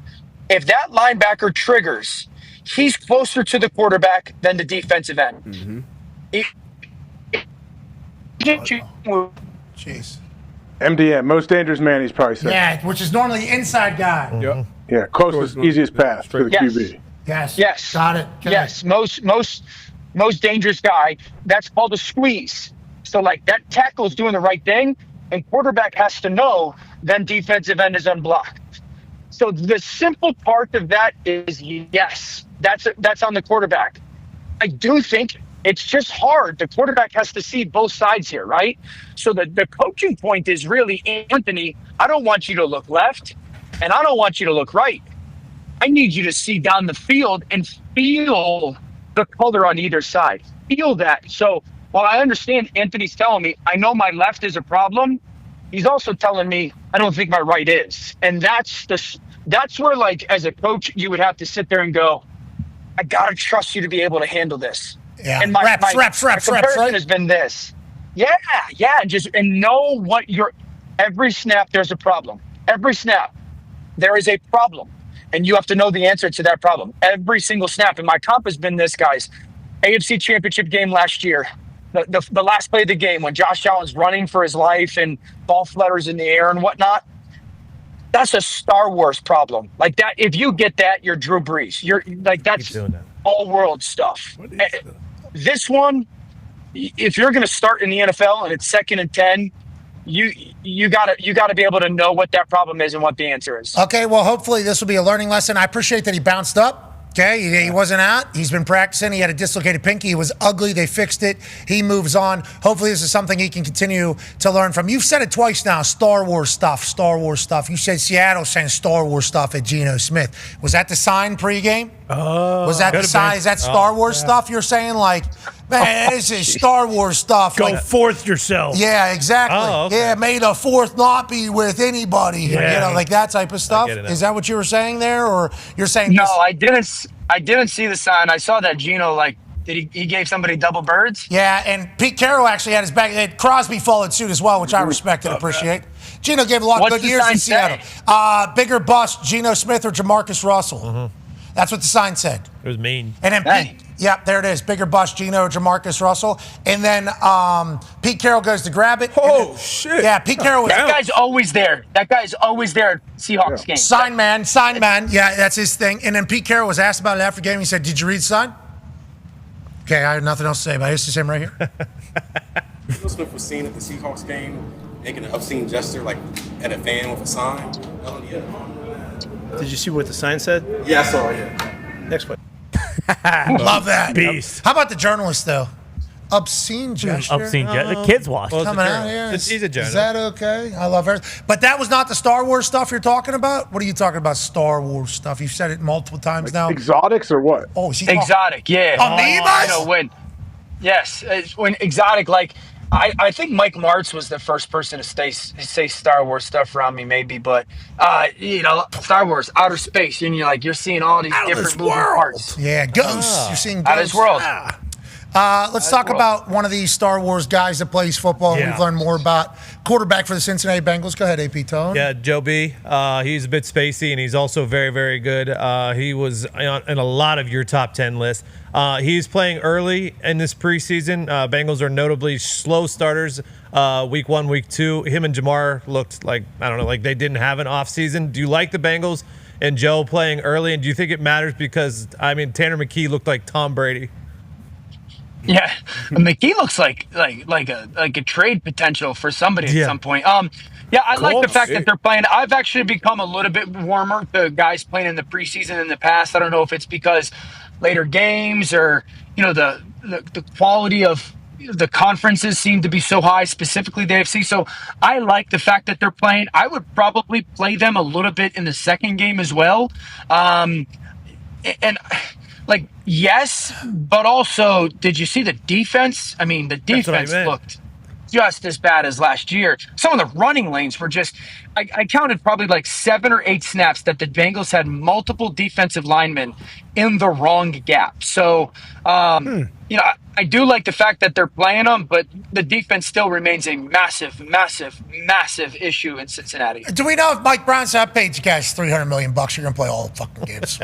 If that linebacker triggers, he's closer to the quarterback than the defensive end. Mm-hmm. Jeez. MDM, most dangerous man, he's probably said. Yeah, which is normally the inside guy. Yep. Yeah, closest, easiest pass to the QB. Yes. Got it. Yes. Most dangerous guy. That's called a squeeze. So like that tackle is doing the right thing, and quarterback has to know. Then defensive end is unblocked. So the simple part of that is yes, that's on the quarterback. I do think it's just hard. The quarterback has to see both sides here, right? So the coaching point is really, Anthony, I don't want you to look left, and I don't want you to look right. I need you to see down the field and feel the color on either side. Feel that. So while I understand Anthony's telling me, I know my left is a problem, he's also telling me I don't think my right is. And that's where, like, as a coach, you would have to sit there and go, I got to trust you to be able to handle this. Yeah. And my comparison right? has been this. Yeah. And know what every snap, there's a problem. Every snap, there is a problem. And you have to know the answer to that problem. Every single snap. And my comp has been this, guys. AFC Championship game last year. The last play of the game when Josh Allen's running for his life and ball flutters in the air and whatnot. That's a Star Wars problem. Like that, if you get that, you're Drew Brees. You're like, that's all world stuff. This one, if you're going to start in the NFL and it's 2nd and 10, you gotta be able to know what that problem is and what the answer is. Okay, well, hopefully this will be a learning lesson. I appreciate that he bounced up. Okay, he wasn't out. He's been practicing. He had a dislocated pinky. It was ugly. They fixed it. He moves on. Hopefully this is something he can continue to learn from. You've said it twice now, Star Wars stuff. You said Seattle saying Star Wars stuff at Geno Smith. Was that the sign pregame? Was that the sign? Is that Star Wars stuff you're saying? Like, man, this is Star Wars stuff. Go forth yourself. Yeah, exactly. Oh, okay. Yeah, may the fourth not be with anybody. Yeah. You know, like that type of stuff. Is that what you were saying there, or you're saying? No, I didn't see the sign. I saw that Geno, like, he gave somebody double birds? Yeah, and Pete Carroll actually had his back. And Crosby followed suit as well, which I respect and appreciate. Geno gave a lot of good years in Seattle. Bigger bust, Geno Smith or Jamarcus Russell. Mm-hmm. That's what the sign said. It was mean. And then Pete, there it is. Bigger bust, Geno or Jamarcus Russell. And then Pete Carroll goes to grab it. Oh, shit. Yeah, Pete Carroll was... That guy's always there. That guy's always there at Seahawks games. Sign man. Yeah, that's his thing. And then Pete Carroll was asked about it after the game. He said, did you read the sign? Okay, I have nothing else to say about it. It's just him right here. Geno Smith was seen at the Seahawks game making an obscene gesture, like at a fan with a sign. Did you see what the sign said? Yeah, I saw it. Yeah. Next one. Love that. Beast. How about the journalist, though? Obscene gesture. The kids watch. Coming out here. He's a journalist. Is that okay? I love it. But that was not the Star Wars stuff you're talking about? What are you talking about, Star Wars stuff? You've said it multiple times now. Exotics or what? Oh, is he Exotic, yeah. Amoebas? When exotic, like, I think Mike Martz was the first person to say Star Wars stuff around me, maybe, but Star Wars, outer space, and you're seeing all these different moving parts. Yeah, ghosts. You're seeing ghosts. Out of this world. Let's talk about one of these Star Wars guys that plays football. Yeah. We've learned more about quarterback for the Cincinnati Bengals. Go ahead, AP Tone. Yeah, Joe B. He's a bit spacey, and he's also very, very good. He was in a lot of your top 10 lists. He's playing early in this preseason. Bengals are notably slow starters. Week 1, week 2. Him and Jamar looked like, like they didn't have an offseason. Do you like the Bengals and Joe playing early? And do you think it matters? Because, Tanner McKee looked like Tom Brady. Yeah, McKee looks like a trade potential for somebody at some point. I like the fact that they're playing. I've actually become a little bit warmer to guys playing in the preseason in the past. I don't know if it's because later games or the quality of the conferences seem to be so high, specifically the AFC. So I like the fact that they're playing. I would probably play them a little bit in the second game as well. Yes, but also, did you see the defense? The defense looked just as bad as last year. Some of the running lanes were just, I counted probably like 7 or 8 snaps that the Bengals had multiple defensive linemen in the wrong gap. So, I do like the fact that they're playing them, but the defense still remains a massive, massive, massive issue in Cincinnati. Do we know if Mike Brown said, I paid you guys $300 million, you're going to play all the fucking games?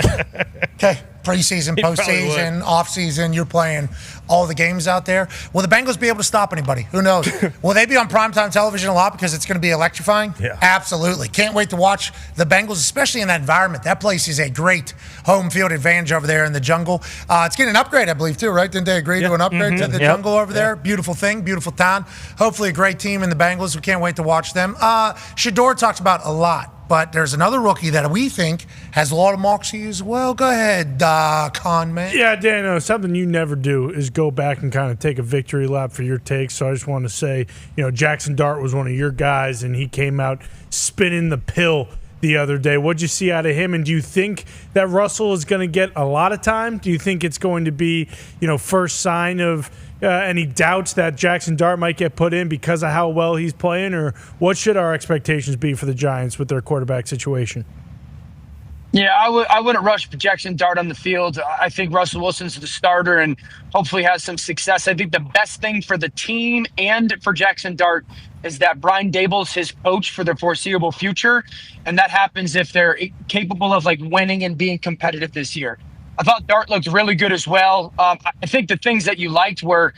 Okay. Preseason, postseason, offseason, you're playing all the games out there. Will the Bengals be able to stop anybody? Who knows? Will they be on primetime television a lot because it's going to be electrifying? Yeah. Absolutely. Can't wait to watch the Bengals, especially in that environment. That place is a great home field advantage over there in the jungle. It's getting an upgrade, I believe, too, right? Didn't they agree to an upgrade to the jungle over there? Beautiful thing, beautiful town. Hopefully a great team in the Bengals. We can't wait to watch them. Shedeur talks about a lot. But there's another rookie that we think has a lot of moxie as well. Go ahead, Con Man. Yeah, Dano, something you never do is go back and kind of take a victory lap for your takes. So I just want to say, Jackson Dart was one of your guys, and he came out spinning the pill the other day. What'd you see out of him? And do you think that Russell is going to get a lot of time? Do you think it's going to be, first sign of any doubts that Jackson Dart might get put in because of how well he's playing? Or what should our expectations be for the Giants with their quarterback situation? Yeah, I wouldn't rush Jackson Dart on the field. I think Russell Wilson's the starter and hopefully has some success. I think the best thing for the team and for Jackson Dart is that Brian Daboll's his coach for the foreseeable future, and that happens if they're capable of winning and being competitive this year. I thought Dart looked really good as well. I think the things that you liked were,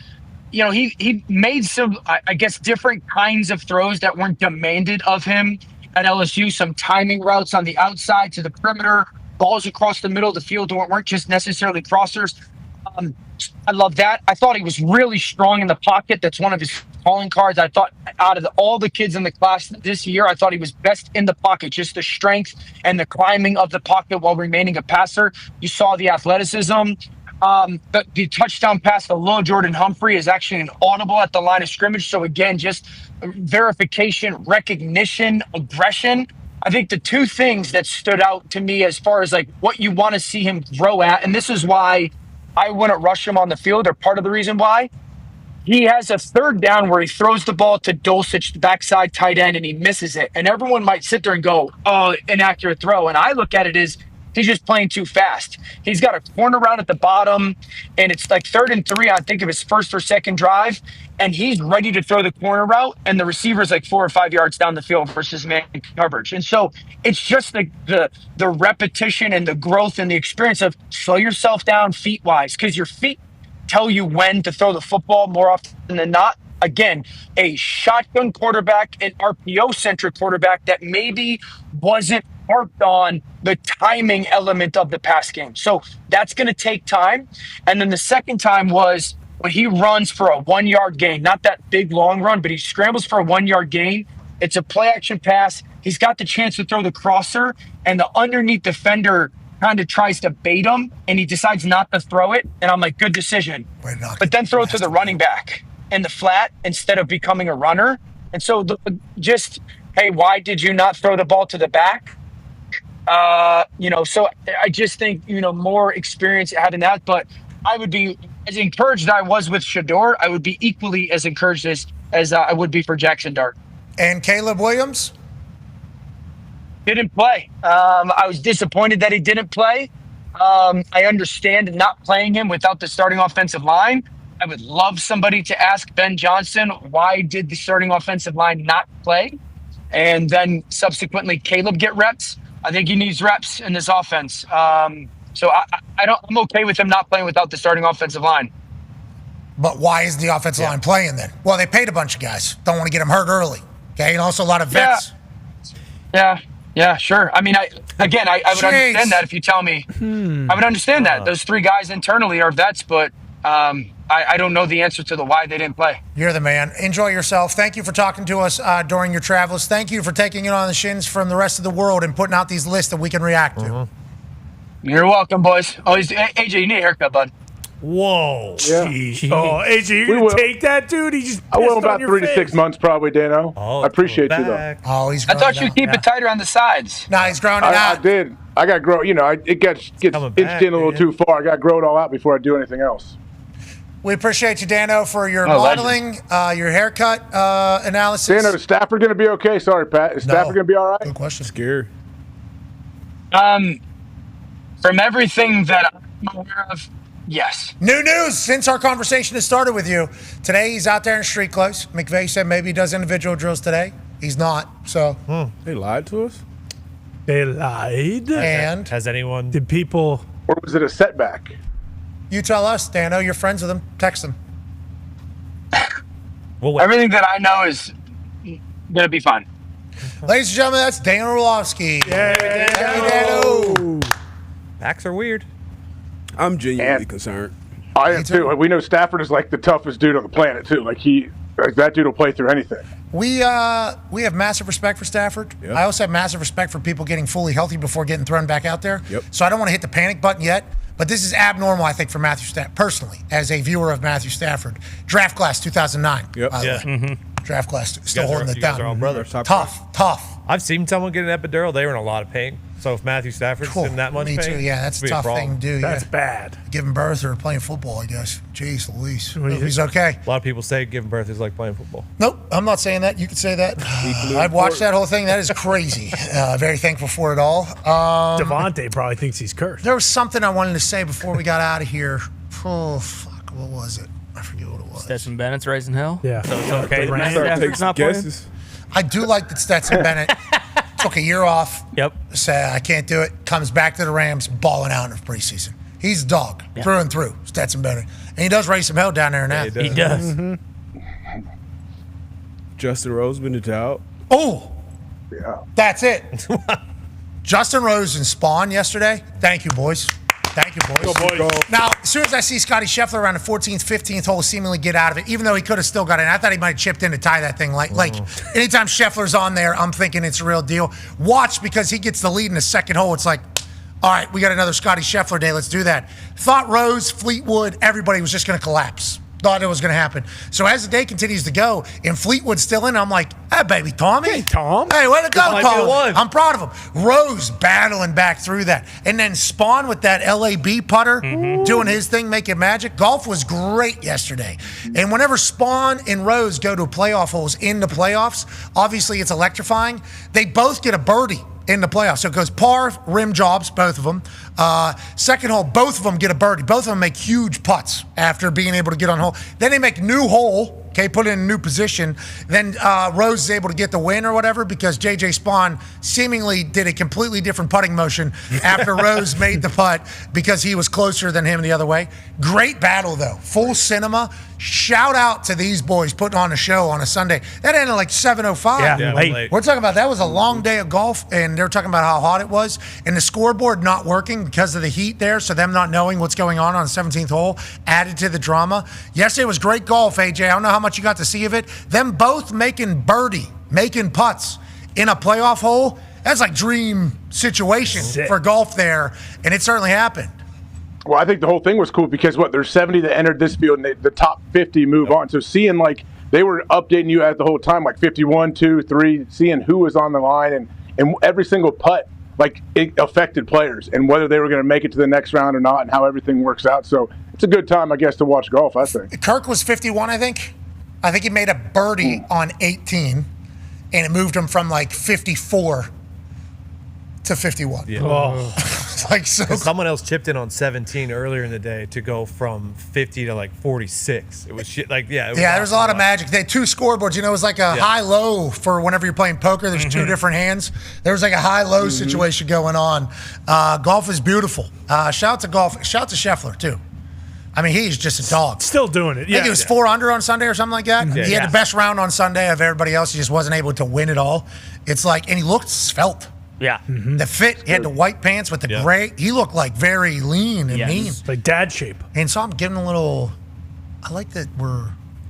he made some, I guess, different kinds of throws that weren't demanded of him at LSU. Some timing routes on the outside to the perimeter, balls across the middle of the field weren't just necessarily crossers. I love that. I thought he was really strong in the pocket. That's one of his calling cards. I thought out of all the kids in the class this year, I thought he was best in the pocket, just the strength and the climbing of the pocket while remaining a passer. You saw the athleticism. The touchdown pass to Lil Jordan Humphrey is actually an audible at the line of scrimmage. So again, just verification, recognition, aggression. I think the two things that stood out to me as far as what you want to see him grow at, and this is why I wouldn't rush him on the field, or part of the reason why. He has a third down where he throws the ball to Dulcich, the backside tight end, and he misses it. And everyone might sit there and go, oh, inaccurate throw. And I look at it as he's just playing too fast. He's got a corner route at the bottom, and it's 3rd and 3, I think, of his first or second drive. And he's ready to throw the corner route, and the receiver's 4 or 5 yards down the field versus man coverage. And so it's just the repetition and the growth and the experience of slow yourself down feet-wise, because your feet tell you when to throw the football more often than not. Again, a shotgun quarterback, an RPO-centric quarterback that maybe wasn't harped on the timing element of the pass game. So that's going to take time. And then the second time was when he runs for a 1-yard gain, not that big long run, but he scrambles for a 1-yard gain. It's a play-action pass. He's got the chance to throw the crosser, and the underneath defender kind of tries to bait him, and he decides not to throw it. And I'm like, good decision. But then throw it to the running back in the flat instead of becoming a runner. And so hey, why did you not throw the ball to the back? So I just think, more experience having that. But I would be as encouraged as I was with Shedeur. I would be equally as encouraged as I would be for Jackson Dart. And Caleb Williams? Didn't play. I was disappointed that he didn't play. I understand not playing him without the starting offensive line. I would love somebody to ask Ben Johnson, why did the starting offensive line not play? And then subsequently Caleb get reps. I think he needs reps in this offense. I'm okay with him not playing without the starting offensive line. But why is the offensive line playing then? Well, they paid a bunch of guys. Don't want to get them hurt early. Okay, and also a lot of vets. Yeah, sure. I mean, I would understand that if you tell me. I would understand that. Those 3 guys internally are vets, but I don't know the answer to the why they didn't play. You're the man. Enjoy yourself. Thank you for talking to us during your travels. Thank you for taking it on the shins from the rest of the world and putting out these lists that we can react to. You're welcome, boys. AJ, you need a haircut, bud. Whoa. Yeah. Oh, AJ, you're going to take that, dude? He just I will about 3 to 6 months probably, Dano. I appreciate you, though. Oh, he's I thought you'd keep it tighter on the sides. No, he's growing it out. I did. I got to grow. It gets inched in a little too far. I got to grow it all out before I do anything else. We appreciate you, Dano, for your modeling, your haircut analysis. Dano, is Stafford going to be okay? Sorry, Pat. Is Stafford going to be all right? Good question. Scary. From everything that I'm aware of, Yes. New news since our conversation has started with you. Today he's out there in street clothes. McVay said maybe he does individual drills today. He's not. So They lied to us? They lied. And has anyone? Did people? Or was it a setback? You tell us, Dano. You're friends with him. Text him. Everything that I know is gonna be fine. Ladies and gentlemen, that's Dan Orlovsky. Dano. Backs are weird. I'm genuinely concerned. I am too. We know Stafford is like the toughest dude on the planet too. Like that dude will play through anything. We have massive respect for Stafford. Yep. I also have massive respect for people getting fully healthy before getting thrown back out there. Yep. So I don't want to hit the panic button yet. But this is abnormal, I think, for Matthew Stafford, personally, as a viewer of Matthew Stafford. Draft class 2009, Yep. by the way. Mm-hmm. Draft class, still You holding it guys down. are all brothers. Tough. I've seen someone get an epidural. They were in a lot of pain. So if Matthew Stafford's in that much Me pain, too, yeah, that's a it's gonna tough be thing to problem. do. That's bad. Giving birth or playing football, I guess. Jeez Louise. do you He's okay. A lot of people say giving birth is like playing football. Nope, I'm not saying that. You could say that. I've watched that whole thing. That is crazy. Very thankful for it all. Devontae probably thinks he's cursed. There was something I wanted to say before we got out of here. Oh, fuck. What was it? I forget what it was. Stetson Bennett's raising hell. Yeah. So it's okay. The Matt Rams. Stafford's not playing. I do like that Stetson Bennett took a year off. Yep. Said, I can't do it. Comes back to the Rams, balling out in the preseason. He's a dog through and through, Stetson Bennett. And he does raise some hell down there now. Yeah, He does. Mm-hmm. Justin Roseman is out. Oh, Yeah. that's it. Justin Rose and Spawn yesterday. Thank you, boys. Thank you, boys. Now, as soon as I see Scotty Schefter around the 14th, 15th hole seemingly get out of it, even though he could have still got in, I thought he might have chipped in to tie that thing. Like anytime Scheffler's on there, I'm thinking it's a real deal. Watch, because he gets the lead in the second hole. It's like, all right, we got another Scotty Scheffler day. Let's do that. Thought Rose, Fleetwood, everybody was just going to collapse. Thought it was going to happen. So as the day continues to go, and Fleetwood's still in, I'm like, hey, baby, Tommy. Hey, Tom. Hey, way to go, might be the Tom. one. I'm proud of him. Rose battling back through that. And then Spawn with that LAB putter, doing his thing, making magic. Golf was great yesterday. And whenever Spawn and Rose go to playoff holes in the playoffs, obviously it's electrifying. They both get a birdie in the playoffs. So it goes par, rim jobs, both of them. Second hole, both of them get a birdie. Both of them make huge putts after being able to get on hole. Then they make new hole, okay, put it in a new position. Then Rose is able to get the win or whatever because J.J. Spawn seemingly did a completely different putting motion after Rose made the putt because he was closer than him the other way. Great battle, though. Full cinema. Shout out to these boys putting on a show on a Sunday. That ended like 7:05. Yeah, late. We're talking about that was a long day of golf, and they're talking about how hot it was, and the scoreboard not working because of the heat there, so them not knowing what's going on the 17th hole added to the drama. Yesterday was great golf, AJ. I don't know how much you got to see of it. Them both making putts in a playoff hole. That's like dream situation for golf there, and it certainly happened. Well, I think the whole thing was cool because there's 70 that entered this field, and the top 50 move on. So seeing they were updating you at the whole time, like 51, 2, 3, seeing who was on the line, and every single putt, it affected players and whether they were going to make it to the next round or not, and how everything works out. So it's a good time, I guess, to watch golf. I think Kirk was 51. I think he made a birdie on 18, and it moved him from 54 to 51. Yeah. Oh. Someone else chipped in on 17 earlier in the day to go from 50 to 46. It was shit. There was a lot of magic. They had two scoreboards. It was like a high-low for whenever you're playing poker. There's two different hands. There was like a high-low situation going on. Golf is beautiful. Shout out to golf. Shout out to Scheffler, too. I mean, he's just a dog. Still doing it. I think he was 4 under on Sunday or something like that. Yeah. He had the best round on Sunday of everybody else. He just wasn't able to win it all. It's and he looked svelte. Yeah. The fit, he had the white pants with the gray. He looked very lean and mean. It's like dad shape. And so I'm giving a little, I like that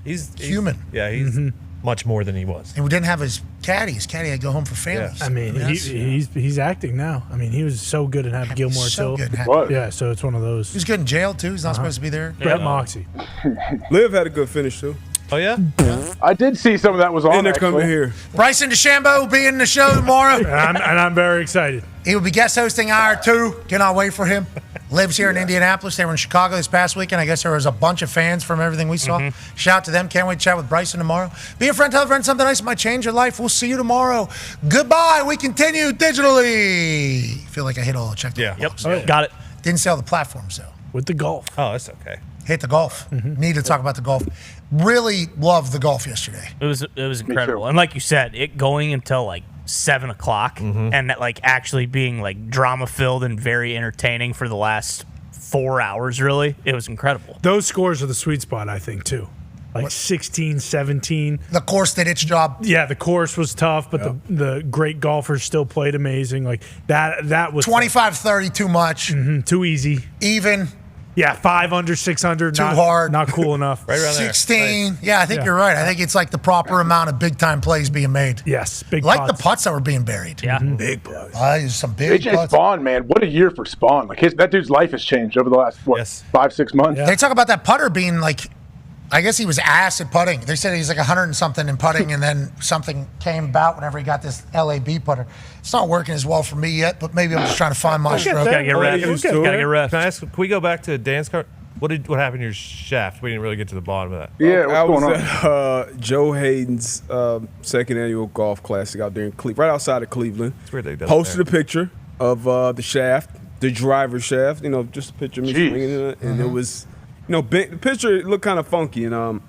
he's human. He's much more than he was. And we didn't have his caddy. His caddy had to go home for families. I mean, he's acting now. I mean, he was so good in Happy Gilmore so too. good in Happy. Yeah, so it's one of those. He was good in jail too. He's not supposed to be there. Brett Moxie. Liv had a good finish too. Oh yeah? I did see some of that was on. And they're coming here. Bryson DeChambeau will be in the show tomorrow. and I'm very excited. He will be guest hosting IR 2. Cannot wait for him. Lives here in Indianapolis. They were in Chicago this past weekend. I guess there was a bunch of fans from everything we saw. Shout out to them. Can't wait to chat with Bryson tomorrow. Be a friend, tell a friend something nice might change your life. We'll see you tomorrow. Goodbye. We continue digitally. Feel like I hit all the check. Yep. Got it. Didn't sell the platforms though. with the golf. Oh, that's okay. Hit the golf. Need to talk about the golf. Really loved the golf yesterday. It was incredible, and like you said, it going until like 7 o'clock, and that like actually being like drama filled and very entertaining for the last 4 hours. Really, it was incredible. Those scores are the sweet spot, I think, too. Like 16, 17. The course did its job. Yeah, the course was tough, but the great golfers still played amazing. Like that was 25-30 too much. Too easy. Even. Yeah, 5 under, 600. Too hard. Not cool enough. Right around 16. Yeah, I think you're right. I think it's like the proper amount of big time plays being made. Yes, big like putts. the putts that were being buried. Yeah, big putts. Some big AJ putts. Spawn, man, what a year for Spawn! Like that dude's life has changed over the last 5-6 months. They talk about that putter being like, I guess he was ass at putting. They said he's like 100 and something in putting, and then something came about whenever he got this LAB putter. It's not working as well for me yet, but maybe I'm just trying to find my stroke. Gotta get reps. Gotta get reps. Can I ask? Can we go back to Dan's card? What happened to your shaft? We didn't really get to the bottom of that. Yeah, what's I was going on? at Joe Hayden's second annual golf classic out there in right outside of Cleveland. It's weird they did Posted a picture of the shaft, the driver's shaft. Just a picture of me swinging it, and it was, the picture looked kind of funky, and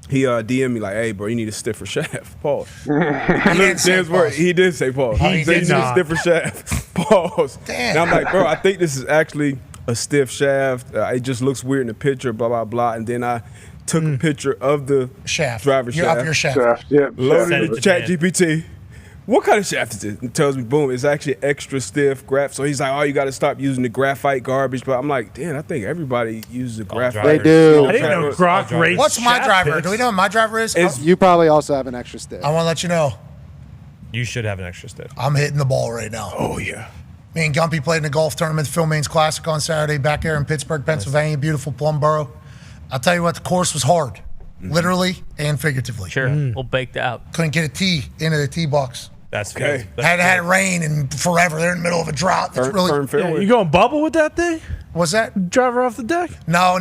he DM'd me like, "Hey, bro, you need a stiffer shaft." Pause. He did say pause. He said you need a stiffer shaft. Pause. Damn. And I'm like, bro, I think this is actually a stiff shaft. It just looks weird in the picture, blah, blah, blah. And then I took a picture of the shaft. driver's You're shaft. up your shaft. Loaded it to ChatGPT. What kind of shaft is it? It tells me, boom, it's actually extra stiff graph. So he's like, oh, you got to stop using the graphite garbage. But I'm like, damn, I think everybody uses the graphite. They do. I didn't know Grok rates. What's my shaft driver? picks. Do we know what my driver is? You probably also have an extra stick. I want to let you know. You should have an extra stiff. I'm hitting the ball right now. Oh, yeah. Me and Gumpy played in a golf tournament, the Phil Main's Classic on Saturday back there in Pittsburgh, Pennsylvania, beautiful Plumboro. I'll tell you what, the course was hard, literally and figuratively. Sure, we'll bake that out. Couldn't get a tee into the tee box. That's okay. Had it rain and forever. They're in the middle of a drought. That's really. Yeah, you going bubble with that thing? What's that? Driver off the deck? No,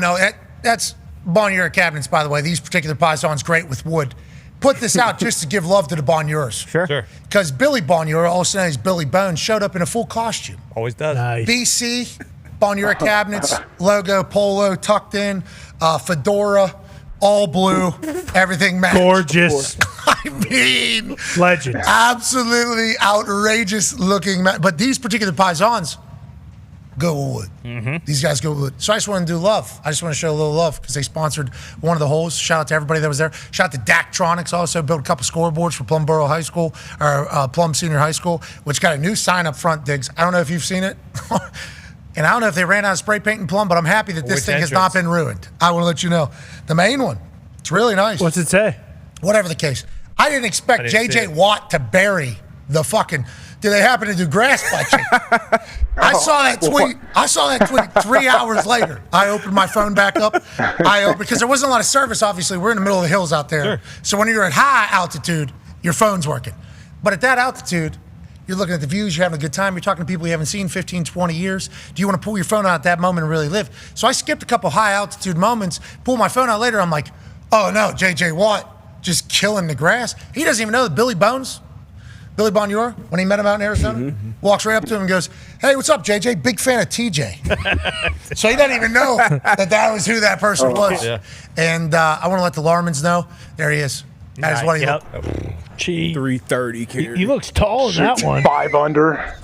that's Bonnier cabinets, by the way. These particular Pisons great with wood. Put this out just to give love to the Bonniers. Sure. Because Billy Bonnier, also known as Billy Bones, showed up in a full costume. Always does. Nice. BC, Bonnier cabinets, logo, polo, tucked in, fedora, all blue, everything matched. Gorgeous. I mean, legend. Absolutely outrageous looking. But these particular Pisons go with wood. These guys go with wood. So I just want to do love. I just want to show a little love because they sponsored one of the holes. Shout out to everybody that was there. Shout out to Daktronics also. Built a couple scoreboards for Plumboro High School, or Plum Senior High School, which got a new sign up front, Diggs. I don't know if you've seen it. And I don't know if they ran out of spray paint and Plum, but I'm happy that this thing has not been ruined. I want to let you know. The main one, it's really nice. What's it say? Whatever the case. I didn't expect J.J. Watt to bury the fucking... Do they happen to do grass patching? I saw that tweet 3 hours later. I opened my phone back up. Because there wasn't a lot of service, obviously. We're in the middle of the hills out there. Sure. So when you're at high altitude, your phone's working. But at that altitude, you're looking at the views, you're having a good time, you're talking to people you haven't seen 15, 20 years. Do you want to pull your phone out at that moment and really live? So I skipped a couple high altitude moments, pull my phone out later, I'm like, oh no, J.J. Watt just killing the grass. He doesn't even know that Billy Bonnier, when he met him out in Arizona, walks right up to him and goes, hey, what's up, JJ? Big fan of TJ. So he doesn't even know that was who that person was. Yeah. And I want to let the Larmans know. There he is. That is what he looked. 330. He looks tall in that one. 5 under.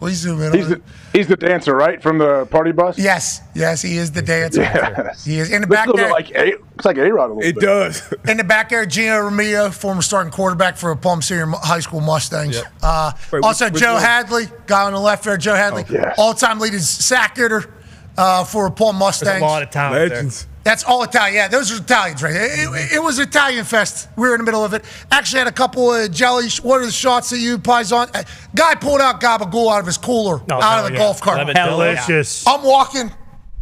Will you zoom in on it? He's the dancer, right, from the party bus? Yes, he is the dancer. Yes. He is in the back there. It's like A-Rod a little bit. It does. In the back there, Geno Romeo, former starting quarterback for Plum Senior High School Mustangs. Yep. Also, Joe Hadley, guy on the left there, Joe Hadley, all-time leading sack getter for Plum Mustangs. There's a lot of talent Legends. there. That's all Italian. Yeah, those are Italians, right? It was Italian fest. We were in the middle of it. Actually had a couple of jelly. What are the shots that you Paisan? Guy pulled out gabagool out of his cooler, out of the golf cart. Delicious. I'm walking.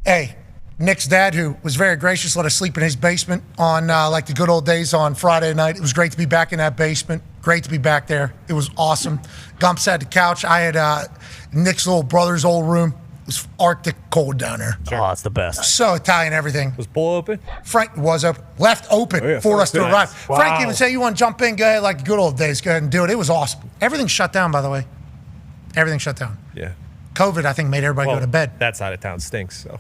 Hey, Nick's dad, who was very gracious, let us sleep in his basement on like the good old days on Friday night. It was great to be back in that basement. Great to be back there. It was awesome. Gumps had the couch. I had Nick's little brother's old room. It was Arctic cold down there. Oh, that's the best. So Italian, everything. Was pool open? Frank was open. Left open for us to arrive. Wow. Frank even said, you want to jump in, go ahead, like the good old days. Go ahead and do it. It was awesome. Everything shut down, by the way. Everything shut down. Yeah. COVID, I think, made everybody go to bed. That side of town stinks. So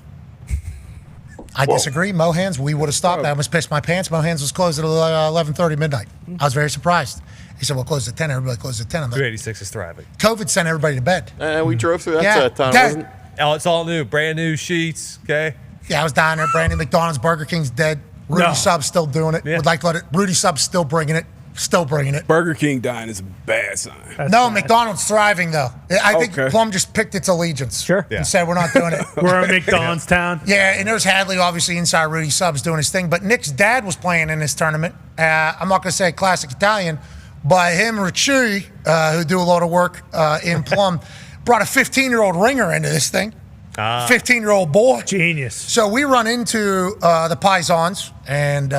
I disagree. Mohans, we would have stopped. I almost pissed my pants. Mohans was closed at 11:30 midnight. I was very surprised. He said, "We'll close at 10." Everybody closed at 10. I'm like, 386 is thriving. COVID sent everybody to bed. We drove through that time. Wasn't Oh, it's all new, brand new sheets. Okay. Yeah, I was down there. Brandon McDonald's, Burger King's dead. Rudy Sub's still doing it. Would like to let it. Rudy Sub's still bringing it. Still bringing it. Burger King dying is a bad sign. No, McDonald's thriving though. I think Plum just picked its allegiance. Sure. And said we're not doing it. We're a McDonald's town. Yeah, and there's Hadley obviously inside Rudy Sub's doing his thing. But Nick's dad was playing in this tournament. I'm not gonna say classic Italian, but him and Ricciuti, who do a lot of work in Plum, brought a 15-year-old ringer into this thing. 15-year-old boy. Genius. So we run into the Paisans, and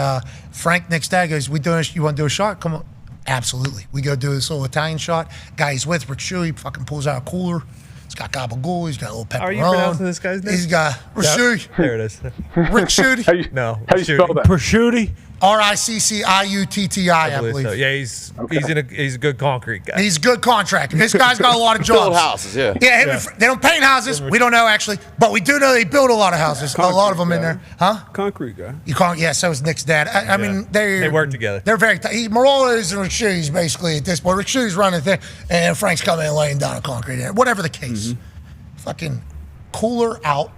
Frank, Nick's dad, goes, you want to do a shot? Come on. Absolutely. We go do this little Italian shot. Guy he's with, Rick Shuey, fucking pulls out a cooler. He's got gabagool. He's got a little pepperoni. How are you pronouncing this guy's name? He's got Rick There it is. Rick Shuey. No. How you spell that? Prosciutti. Ricciutti, I believe. So. Yeah, he's a good concrete guy. He's a good contractor. This guy's got a lot of jobs. Build houses, yeah. Yeah, they don't paint houses. We don't know actually, but we do know they build a lot of houses. Concrete a lot of them guy. in there, huh? Concrete guy. You can't. Yeah, so is Nick's dad. I mean, they work together. They're very. Morales and Ricciuti's basically at this point. Ricciuti's running the thing, and Frank's coming and laying down a concrete. Whatever the case, fucking cooler out.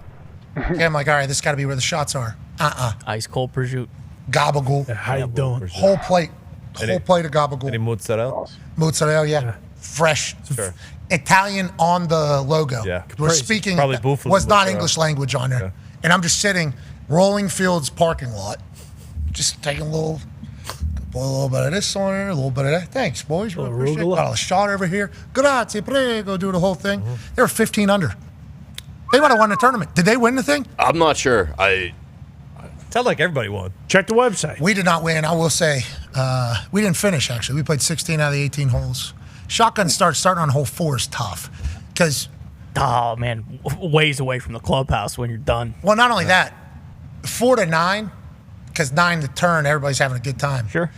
Okay, I'm like, all right, this got to be where the shots are. Ice cold prosciutto. Gabagool. How you doing? Whole plate. Whole plate of gabagool. Any mozzarella? Mozzarella, yeah. Fresh. Sure. Italian on the logo. Yeah. We're speaking. Probably buffalo was not mozzarella. English language on there. Yeah. And I'm just sitting, Rolling Fields parking lot, just taking a little bit of this on there, a little bit of that. Thanks, boys. Really appreciate it. Got a shot over here. Grazie, prego. Do the whole thing. They were 15 under. They might have won the tournament. Did they win the thing? I'm not sure. Sounds like everybody won. Check the website. We did not win. I will say we didn't finish, actually. We played 16 out of the 18 holes. Shotgun starting on hole 4 is tough because. Oh, man. Ways away from the clubhouse when you're done. Well, not only that, 4 to 9, because 9 to turn, everybody's having a good time. Sure.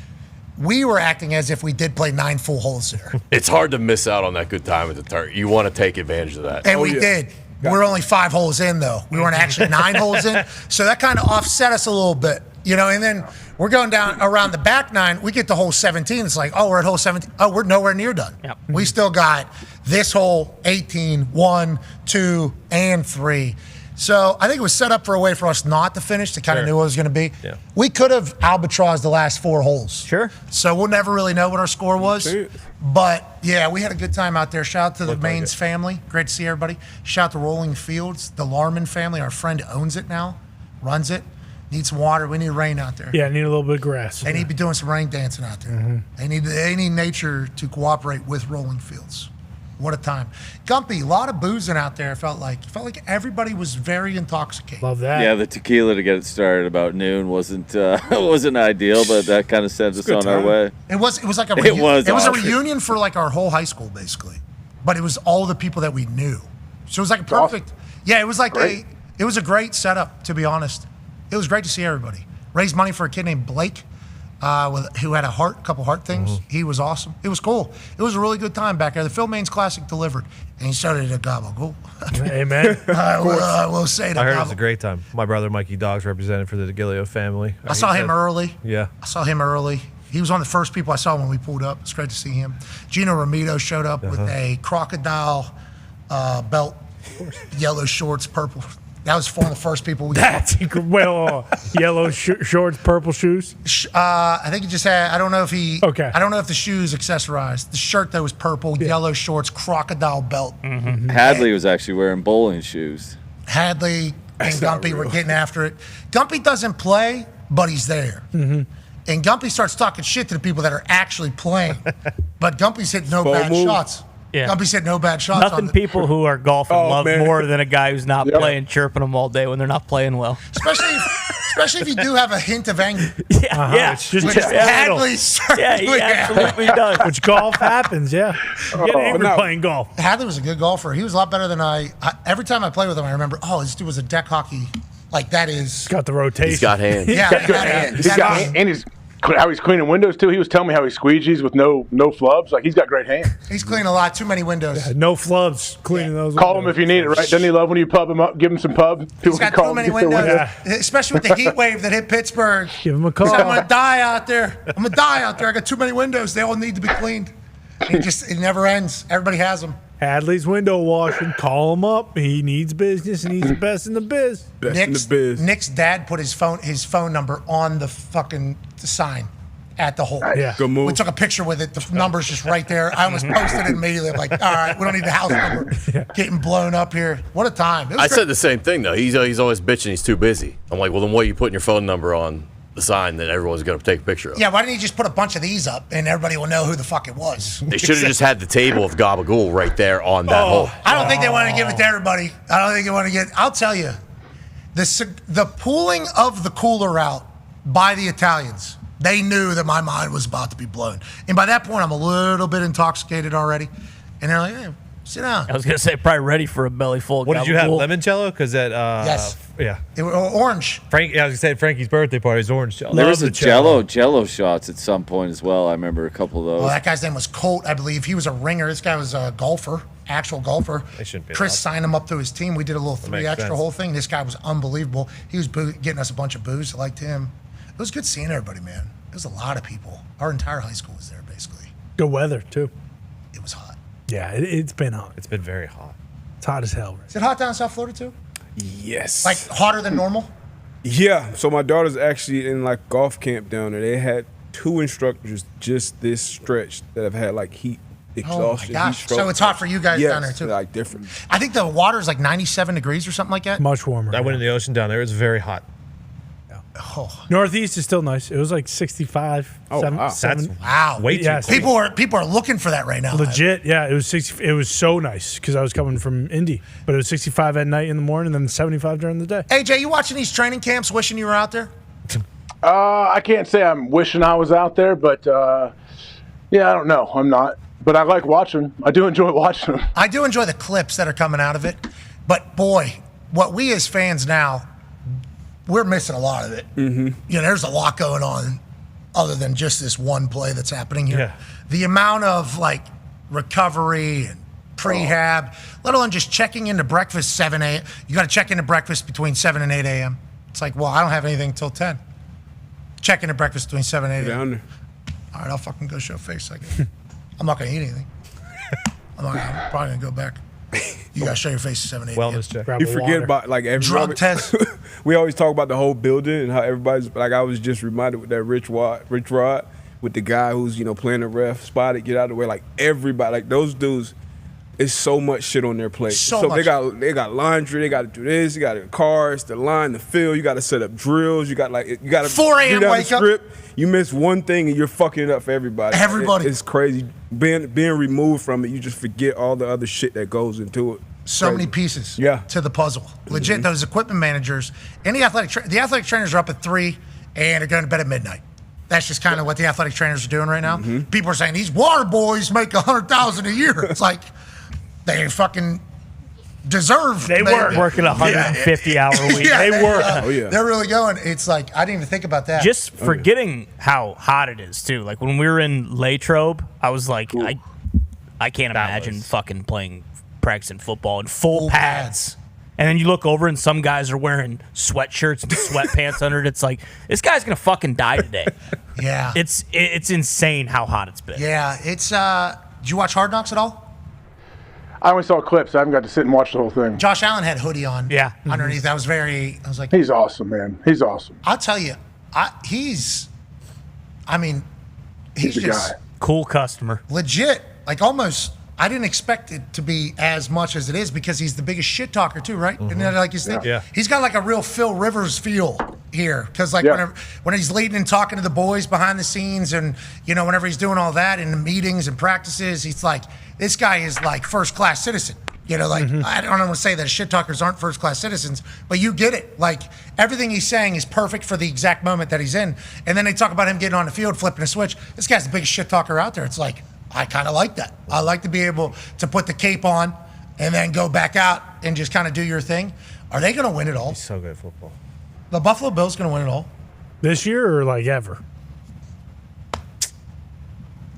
We were acting as if we did play 9 full holes there. It's hard to miss out on that good time at the turn. You want to take advantage of that. And we did. We're only 5 holes in, though. We weren't actually 9 holes in. So that kind of offset us a little bit, and then we're going down around the back 9. We get to hole 17. It's like, we're at hole 17. Oh, we're nowhere near done. Yep. We still got this hole, 18, 1, 2, and 3. So I think it was set up for a way for us not to finish. To kind of knew what it was going to be. Yeah. We could have albatrossed the last 4 holes. Sure. So we'll never really know what our score was. But, yeah, we had a good time out there. Shout out to the Maines family. Great to see everybody. Shout out to Rolling Fields, the Larman family. Our friend owns it now, runs it. Need some water. We need rain out there. Yeah, I need a little bit of grass. They need to be doing some rain dancing out there. They need nature to cooperate with Rolling Fields. What a time. Gumpy, a lot of boozing out there, it felt like everybody was very intoxicated. Love that. Yeah, the tequila to get it started about noon wasn't ideal, but that kind of sent us on our way. It was like a It was a awesome. reunion for like our whole high school basically. But it was all the people that we knew. So it was like a perfect. Yeah, it was like it was a great setup, to be honest. It was great to see everybody. Raised money for a kid named Blake. Who had a couple heart things. He was awesome. It was cool. It was a really good time back there. The Phil Maines Classic delivered, and he started to gobble. Amen. I will say that. I heard it was a great time. My brother Mikey Doggs represented for the DeGilio family. I saw him early. Yeah. I saw him early. He was one of the first people I saw when we pulled up. It's great to see him. Geno Romito showed up with a crocodile belt, yellow shorts, purple. That was one of the first people we saw. Yellow shorts, purple shoes. I think he just had. I don't know if he. Okay. I don't know if the shoes accessorized. The shirt though was purple, yellow shorts, crocodile belt. Hadley was actually wearing bowling shoes. Hadley and Gumpy were getting after it. Gumpy doesn't play, but he's there. And Gumpy starts talking shit to the people that are actually playing. But Gumpy's hitting no bad shots. Yeah. Gumpy's hitting no bad shots. Nothing people who are golfing love more than a guy who's not playing, chirping them all day when they're not playing well. Especially if you do have a hint of anger. Yeah. It's just Hadley he absolutely does. Which golf happens, yeah. You get angry playing golf. Hadley was a good golfer. He was a lot better than I. Every time I play with him, I remember, this dude was a deck hockey. Like, that is. He's got the rotation. He's got hands. Yeah, and how he's cleaning windows too. He was telling me how he squeegees with no flubs. Like he's got great hands. He's cleaning a lot too many windows. No flubs cleaning those. Call windows. him if you need it, right? Doesn't he love when you pub him up, give him some pub? People He's got can call too him, many get their windows, windows. especially with the heat wave that hit Pittsburgh. Give him a call. He said, I'm gonna die out there. I got too many windows. They all need to be cleaned. It never ends. Everybody has them. Hadley's window washing. Call him up. He needs business, and he's the best in the biz. Nick's dad put his phone number on the fucking sign at the hole. Yeah. Good move. We took a picture with it. The number's just right there. I almost posted it immediately. I'm like, all right, we don't need the house number. Getting blown up here. What a time. I said the same thing, though. He's always bitching he's too busy. I'm like, well, then what are you putting your phone number on the sign that everyone's going to take a picture of? Yeah, why didn't you just put a bunch of these up and everybody will know who the fuck it was? They should have just had the table of gabagool right there on that hole. I don't think they want to give it to everybody. I don't think they want to get. I'll tell you, the pooling of the cooler out by the Italians, they knew that my mind was about to be blown. And by that point, I'm a little bit intoxicated already. And they're like, hey, sit down. I was gonna say probably ready for a belly full. What did you have? Limoncello? Because that Yes. Yeah. Orange. Frank. Yeah, I was gonna say Frankie's birthday party is orange Jello. There was a Jello shots at some point as well. I remember a couple of those. Well, that guy's name was Colt, I believe. He was a ringer. This guy was a golfer, actual golfer. They shouldn't be Chris allowed. signed him up to his team. We did a little That 3 makes extra sense. whole thing. This guy was unbelievable. He was getting us a bunch of booze. I liked him. It was good seeing everybody, man. It was a lot of people. Our entire high school was there, basically. Good weather too. It was hot. Yeah, it's been hot. It's been very hot. It's hot as hell. Is it hot down in South Florida too? Yes. Like hotter than normal? Yeah. So my daughter's actually in like golf camp down there. They had 2 instructors just this stretch that have had like heat exhaustion. Oh my gosh. heat stroke. So it's hot for you guys Yes, down there too? Like different. I think the water's like 97 degrees or something like that. Much warmer. I went in the ocean down there. It was very hot. Oh. Northeast is still nice. It was like 65. Oh, wow. Wow. Way too Yes. cold. People are looking for that right now. Legit, yeah. It was 60. It was so nice because I was coming from Indy, but it was 65 at night in the morning, and then 75 during the day. AJ, you watching these training camps, wishing you were out there? I can't say I'm wishing I was out there, but yeah, I don't know. I'm not. But I like watching. I do enjoy watching them. I do enjoy the clips that are coming out of it, but boy, what we as fans now, we're missing a lot of it. Mm-hmm. You know, there's a lot going on other than just this one play that's happening here. Yeah. The amount of like recovery and prehab, let alone just checking into breakfast 7 a.m. You got to check into breakfast between 7 and 8 a.m. It's like, well, I don't have anything till 10. Check into breakfast between 7 and 8 a.m. Down there. All right, I'll fucking go show face, I guess. I'm not going to eat anything. I'm probably going to go back. You got to show your face at 7, 8 a.m. Wellness check. Grab You a forget water. about like every Drug test. We always talk about the whole building and how everybody's like. I was just reminded with that Rich Rod with the guy who's playing the ref, spotted, get out of the way. Like everybody, like those dudes. It's so much shit on their plate. So They much. got laundry. They got to do this. You got the cars, the line, the field. You got to set up drills. You got to 4 a.m. wake up. You miss one thing and you're fucking it up for everybody. Everybody. It's crazy. Being removed from it, you just forget all the other shit that goes into it. So Crazy. many pieces to the puzzle. Legit, those equipment managers and the athletic trainers are up at 3 and are going to bed at midnight. That's just kind of what the athletic trainers are doing right now. People are saying these water boys make $100,000 a year. It's like they fucking deserve. They work working 150-hour week. Yeah, They work. Oh yeah. They're really going. It's like I didn't even think about that. Just forgetting how hot it is too. Like when we were in Latrobe, I was like, I can't imagine fucking practicing football in full pads. And then you look over and some guys are wearing sweatshirts and sweatpants under it. It's like this guy's gonna fucking die today. Yeah. It's insane how hot it's been. Yeah, it's. Did you watch Hard Knocks at all? I only saw clips. I haven't got to sit and watch the whole thing. Josh Allen had hoodie on. Yeah. Underneath, I was like, He's awesome, man. He's awesome. I'll tell you, he's He's a just guy. Cool customer. legit. Like almost, I didn't expect it to be as much as it is because he's the biggest shit talker too, right? Isn't that like his thing? Yeah. He's got like a real Phil Rivers feel here because like when he's leading and talking to the boys behind the scenes and whenever he's doing all that in the meetings and practices, he's like, this guy is like first class citizen. I don't want to say that shit talkers aren't first class citizens, but you get it. Like everything he's saying is perfect for the exact moment that he's in. And then they talk about him getting on the field, flipping a switch. This guy's the biggest shit talker out there. It's like, I kind of like that. I like to be able to put the cape on and then go back out and just kind of do your thing. Are they going to win it all? He's so good at football. The Buffalo Bills going to win it all. This year or like ever?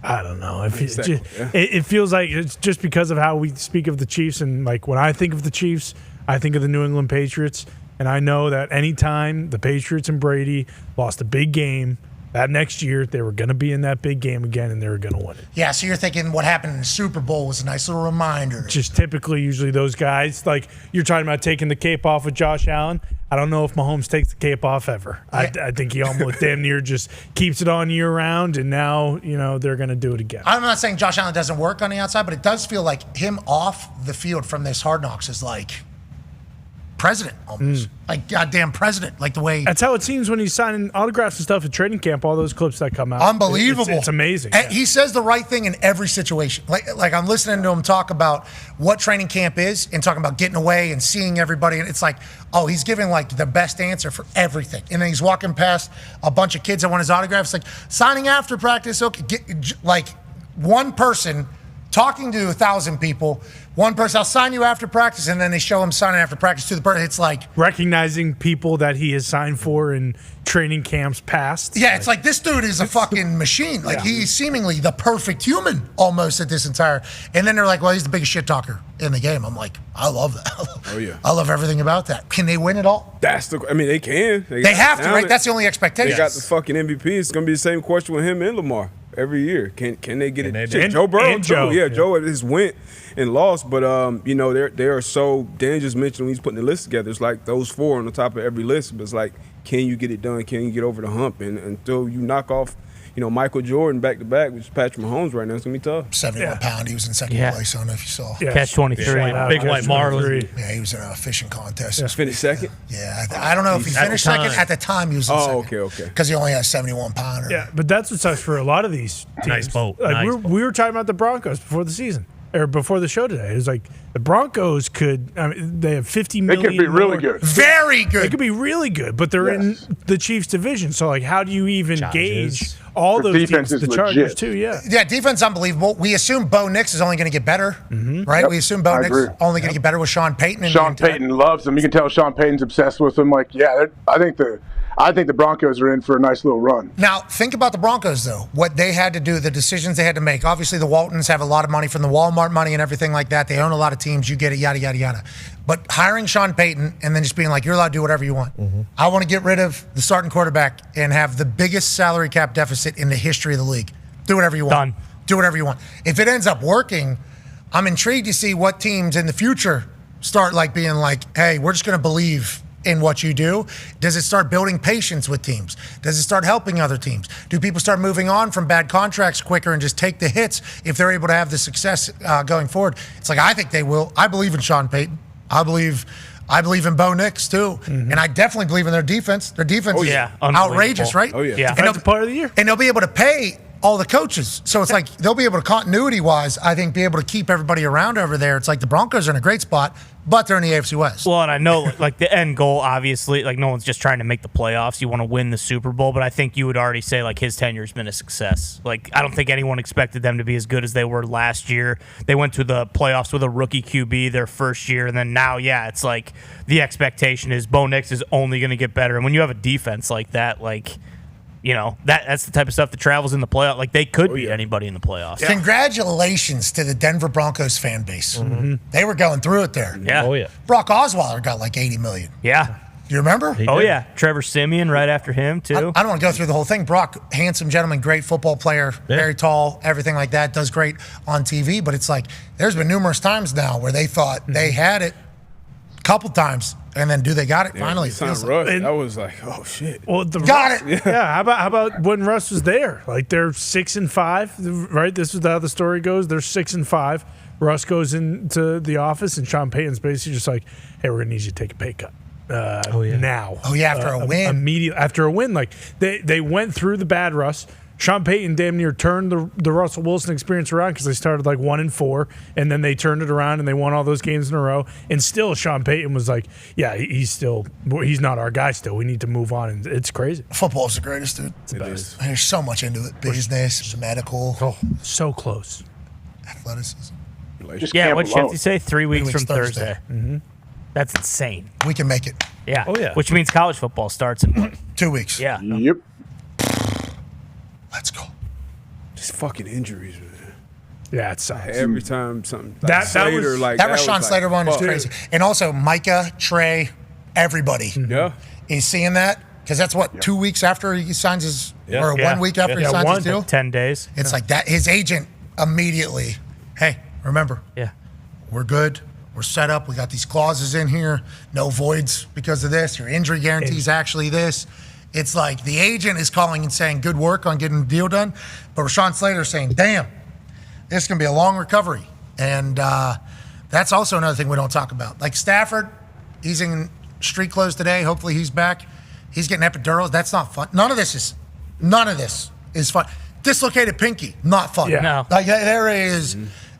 I don't know. It feels like it's just because of how we speak of the Chiefs, and like when I think of the Chiefs, I think of the New England Patriots, and I know that anytime the Patriots and Brady lost a big game, that next year they were going to be in that big game again, and they were going to win it. Yeah, so you're thinking what happened in the Super Bowl was a nice little reminder. Just typically, usually those guys, like you're talking about taking the cape off with Josh Allen. I don't know if Mahomes takes the cape off ever. Yeah. I think he almost damn near just keeps it on year round, and now they're going to do it again. I'm not saying Josh Allen doesn't work on the outside, but it does feel like him off the field from this Hard Knocks is like president almost. Like goddamn president, like the way. That's how it seems when he's signing autographs and stuff at training camp, all those clips that come out. Unbelievable. It's amazing. And he says the right thing in every situation. Like I'm listening to him talk about what training camp is and talking about getting away and seeing everybody. And it's like, oh, he's giving like the best answer for everything. And then he's walking past a bunch of kids that want his autographs, like signing after practice. Okay, like one person talking to 1,000 people, one person, I'll sign you after practice, and then they show him signing after practice to the person. It's like recognizing people that he has signed for in training camps past. Yeah, it's like this dude is a fucking machine. Like he's seemingly the perfect human almost at this entire. And then they're like, well, he's the biggest shit talker in the game. I'm like, I love that. Oh yeah, I love everything about that. Can they win it all? They can. They have to, right? That's the only expectation. They got the fucking MVP. It's gonna be the same question with him and Lamar every year. Can they get it? Joe Burrow too. Yeah, Joe has went and lost, but they are so. Dan just mentioned when he's putting the list together, it's like those four on the top of every list. But it's like, can you get it done? Can you get over the hump? And until you knock off, Michael Jordan back to back, which is Patrick Mahomes right now, it's gonna be tough. 71 pound. He was in second place. I don't know if you saw. Yeah. Catch 23. Big white Marlin. Yeah, he was in a fishing contest. Just finished second. Yeah, I don't know if he finished second. At the time, he was in second. Okay. Because he only has 71 pounder. Yeah, but that's what sucks for a lot of these teams. Nice boat. Like Nice we were talking about the Broncos before the season. Or before the show today. It was like the Broncos could, they have $50 million. They could be really good. Very good. They could be really good, but they're in the Chiefs division. So, like, how do you even gauge all those teams? The Chargers, too, yeah. Yeah, defense unbelievable. We assume Bo Nix is only going to get better, right? Yep. We assume Bo Nix is only going to get better with Sean Payton. And Sean Payton loves him. You can tell Sean Payton's obsessed with him. Like, yeah, I think the Broncos are in for a nice little run. Now, think about the Broncos, though. What they had to do, the decisions they had to make. Obviously, the Waltons have a lot of money from the Walmart money and everything like that. They own a lot of teams. You get it, yada, yada, yada. But hiring Sean Payton and then just being like, you're allowed to do whatever you want. I want to get rid of the starting quarterback and have the biggest salary cap deficit in the history of the league. Do whatever you want. Done. Do whatever you want. If it ends up working, I'm intrigued to see what teams in the future start like being like, hey, we're just going to believe in what you do. Does it start building patience with teams? Does it start helping other teams? Do people start moving on from bad contracts quicker and just take the hits if they're able to have the success going forward? It's like, I think they will. I believe in Sean Payton. I believe in Bo Nix too. And I definitely believe in their defense. Their defense is outrageous, right? Oh yeah. Defensive player of the year. And they'll be able to pay all the coaches. So it's like they'll be able to, continuity-wise, I think, be able to keep everybody around over there. It's like the Broncos are in a great spot, but they're in the AFC West. Well, and I know, like, the end goal, obviously, like, no one's just trying to make the playoffs. You want to win the Super Bowl, but I think you would already say, like, his tenure has been a success. Like, I don't think anyone expected them to be as good as they were last year. They went to the playoffs with a rookie QB their first year, and then now, it's like the expectation is Bo Nix is only going to get better. And when you have a defense like that, like, that's the type of stuff that travels in the playoff. Like, they could beat anybody in the playoffs. Yeah. Congratulations to the Denver Broncos fan base. They were going through it there. Yeah. Oh, yeah. Brock Osweiler got like $80 million. Yeah. You remember? Yeah. Trevor Siemian right after him, too. I don't want to go through the whole thing. Brock, handsome gentleman, great football player, very tall, everything like that, does great on TV. But it's like, there's been numerous times now where they thought they had it a couple times. And then, they got it finally? That was like, oh shit! Well, got it. Yeah. How about when Russ was there? Like, they're 6-5, right? This is how the story goes. They're 6-5. Russ goes into the office, and Sean Payton's basically just like, "Hey, we're gonna need you to take a pay cut now." Oh yeah, after a win. Immediately after a win, like they went through the bad Russ. Sean Payton damn near turned the Russell Wilson experience around because they started like 1-4, and then they turned it around and they won all those games in a row. And still, Sean Payton was like, "Yeah, he's not our guy. Still, we need to move on." And it's crazy. Football's the greatest, dude. It's the best. There's so much into it: business, medical, so close, athleticism. What Schefter say? 3 weeks from Thursday. That's insane. We can make it. Yeah. Oh yeah. Which means college football starts in what? 2 weeks. Yeah. Yep. Let's go. Just fucking injuries, man. Yeah, it sucks. Every time something. That Slater, was- like That Rashawn Slater one is fuck. crazy. And also Micah, Trey, everybody is seeing that because that's what 2 weeks after he signs his, or 1 week after he signs his deal. 10 days. It's like that. His agent immediately, hey, remember, we're good. We're set up. We got these clauses in here. No voids because of this. Your injury guarantee is actually this. It's like the agent is calling and saying good work on getting the deal done, but Rashawn Slater is saying, damn, this is going to be a long recovery. And that's also another thing we don't talk about. Like Stafford, he's in street clothes today. Hopefully he's back. He's getting epidurals. That's not fun. None of this is fun. Dislocated pinky, not fun. Yeah. No. Like there is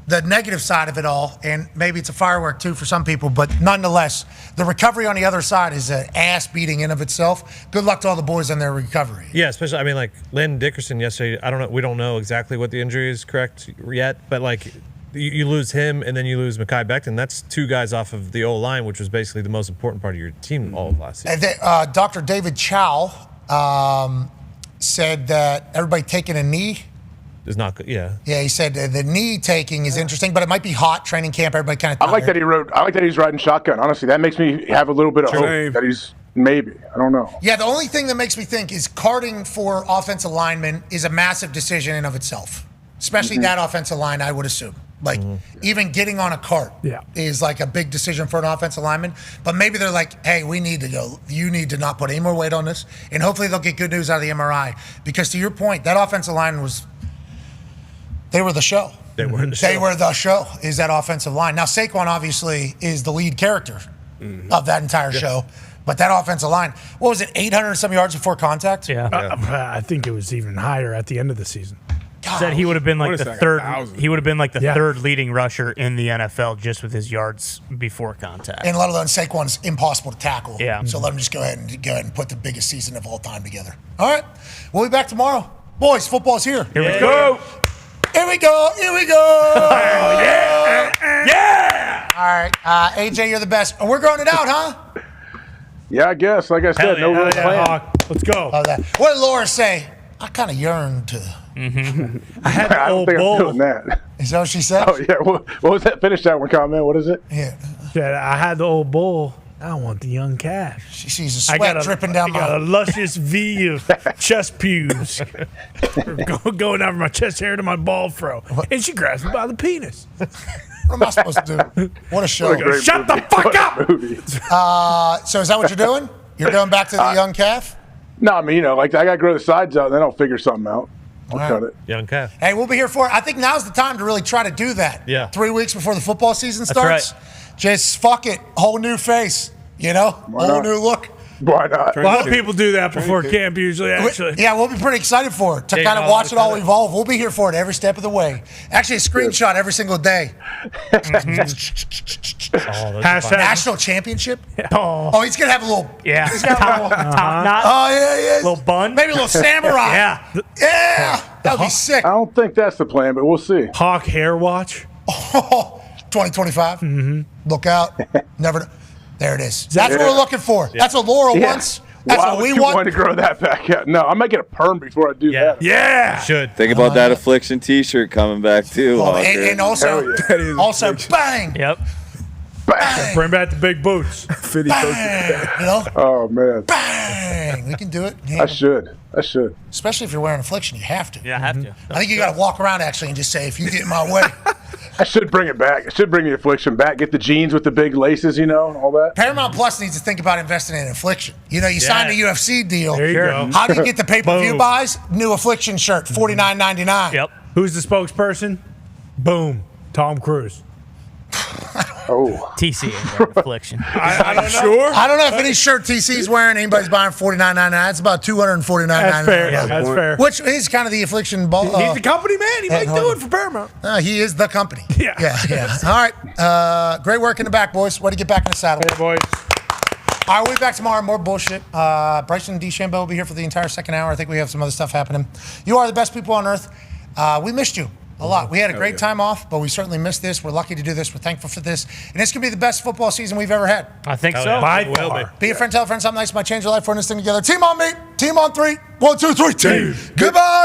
the negative side of it all, and maybe it's a firework too for some people, but nonetheless, the recovery on the other side is an ass beating in of itself. Good luck to all the boys on their recovery. Yeah, especially, I mean, like Landon Dickerson yesterday, I don't know, we don't know exactly what the injury is correct yet, but like you lose him and then you lose Mekhi Becton. That's two guys off of the O-line, which was basically the most important part of your team all of last season. And Dr. David Chow said that everybody taking a knee. Is not good. Yeah. Yeah, he said the knee taking is interesting, but it might be hot training camp. Everybody kind of. I like that he's riding shotgun. Honestly, that makes me have a little bit of hope that he's maybe. I don't know. Yeah, the only thing that makes me think is carding for offensive linemen is a massive decision in of itself, especially that offensive line. I would assume, like even getting on a cart is like a big decision for an offensive lineman. But maybe they're like, hey, we need to go. You need to not put any more weight on this, and hopefully they'll get good news out of the MRI. Because to your point, that offensive line was. They were the show. They were the show. They were the show, is that offensive line. Now, Saquon obviously is the lead character of that entire show, but that offensive line, what was it, 800 some yards before contact? Yeah. I think it was even higher at the end of the season. Said he would have been like the third. 1,000. He would have been like the third leading rusher in the NFL just with his yards before contact. And let alone Saquon's impossible to tackle. Yeah. So let him just go ahead and put the biggest season of all time together. All right. We'll be back tomorrow. Boys, football's here. Here we go. Here we go. Here we go. Yeah. All right. AJ, you're the best. Oh, we're growing it out, huh? Yeah, I guess. Like I said, no real plan. Hawk. Let's go. Oh, that. What did Laura say? I kind of yearn to. I had the I don't old think I'm bull. doing that. Is that what she said? Oh yeah. What was that? Finish that one comment. What is it? Yeah. Said, I had the old bull. I want the young calf. She sees the sweat dripping down I got a luscious V of chest pubes going out from my chest hair to my ball fro. And she grabs me by the penis. What am I supposed to do? What a show. Shut the fuck up! So is that what you're doing? You're going back to the young calf? No, I mean, like I got to grow the sides out, and then I'll figure something out. I'll cut it. Young calf. Hey, we'll be here for it. I think now's the time to really try to do that. Yeah. 3 weeks before the football season That's starts. right. Just fuck it. Whole new face. You know? Why Whole not? new look. Why not? A lot of people do that before camp usually, actually. Yeah, we'll be pretty excited for it, to Yeah, kind of no, watch it all I- evolve. We'll be here for it every step of the way. Actually, a screenshot every single day. Hashtag. National championship? Oh, Oh, he's going to have a little... yeah. He's got a little... Top knot. Oh, yeah. Little bun. Maybe a little samurai. Yeah. Yeah. That would be sick. I don't think that's the plan, but we'll see. Hawk hair watch. 2025. Look out. Never. There it is. That's what Yeah. we're looking for. That's what Laura wants. That's Why what would we you want. want to grow that back out? No, I might get a perm before I do that. Yeah. Should. Think about that affliction T-shirt coming back too. Oh, Hawker. and also, bang. Yep. Bang. Bring back the big boots. Bang. You know? Oh man, Bang. We can do it. Yeah. I should. Especially if you're wearing affliction, you have to. Yeah, I have to. I think you got to walk around actually and just say, if you get in my way. I should bring it back. I should bring the affliction back. Get the jeans with the big laces, and all that. Paramount Plus needs to think about investing in affliction. You know, you signed a UFC deal. There you go. How do you get the pay-per-view Boom. buys? New affliction shirt, $49.99. Yep. Who's the spokesperson? Boom. Tom Cruise. Oh, TC ain't got affliction. I don't know. Sure. I don't know if any shirt TC's wearing, anybody's buying $49.99. It's about $249.99. That's fair. That's fair. Which is kind of the affliction ball. He's the company man. He might do it for Paramount. He is the company. Yeah. Yeah. All right. Great work in the back, boys. Way to get back in the saddle. Hey, boys. All right, we'll be back tomorrow. More bullshit. Bryson DeChambeau will be here for the entire second hour. I think we have some other stuff happening. You are the best people on earth. We missed you a lot. We had a great time off, but we certainly missed this. We're lucky to do this. We're thankful for this. And this could be the best football season we've ever had. I think so. yeah. By It will far. Be a friend, tell a friend something nice might change your life. We're in this thing together. Team on me. Team on three. 1, 2, 3. Team. Goodbye.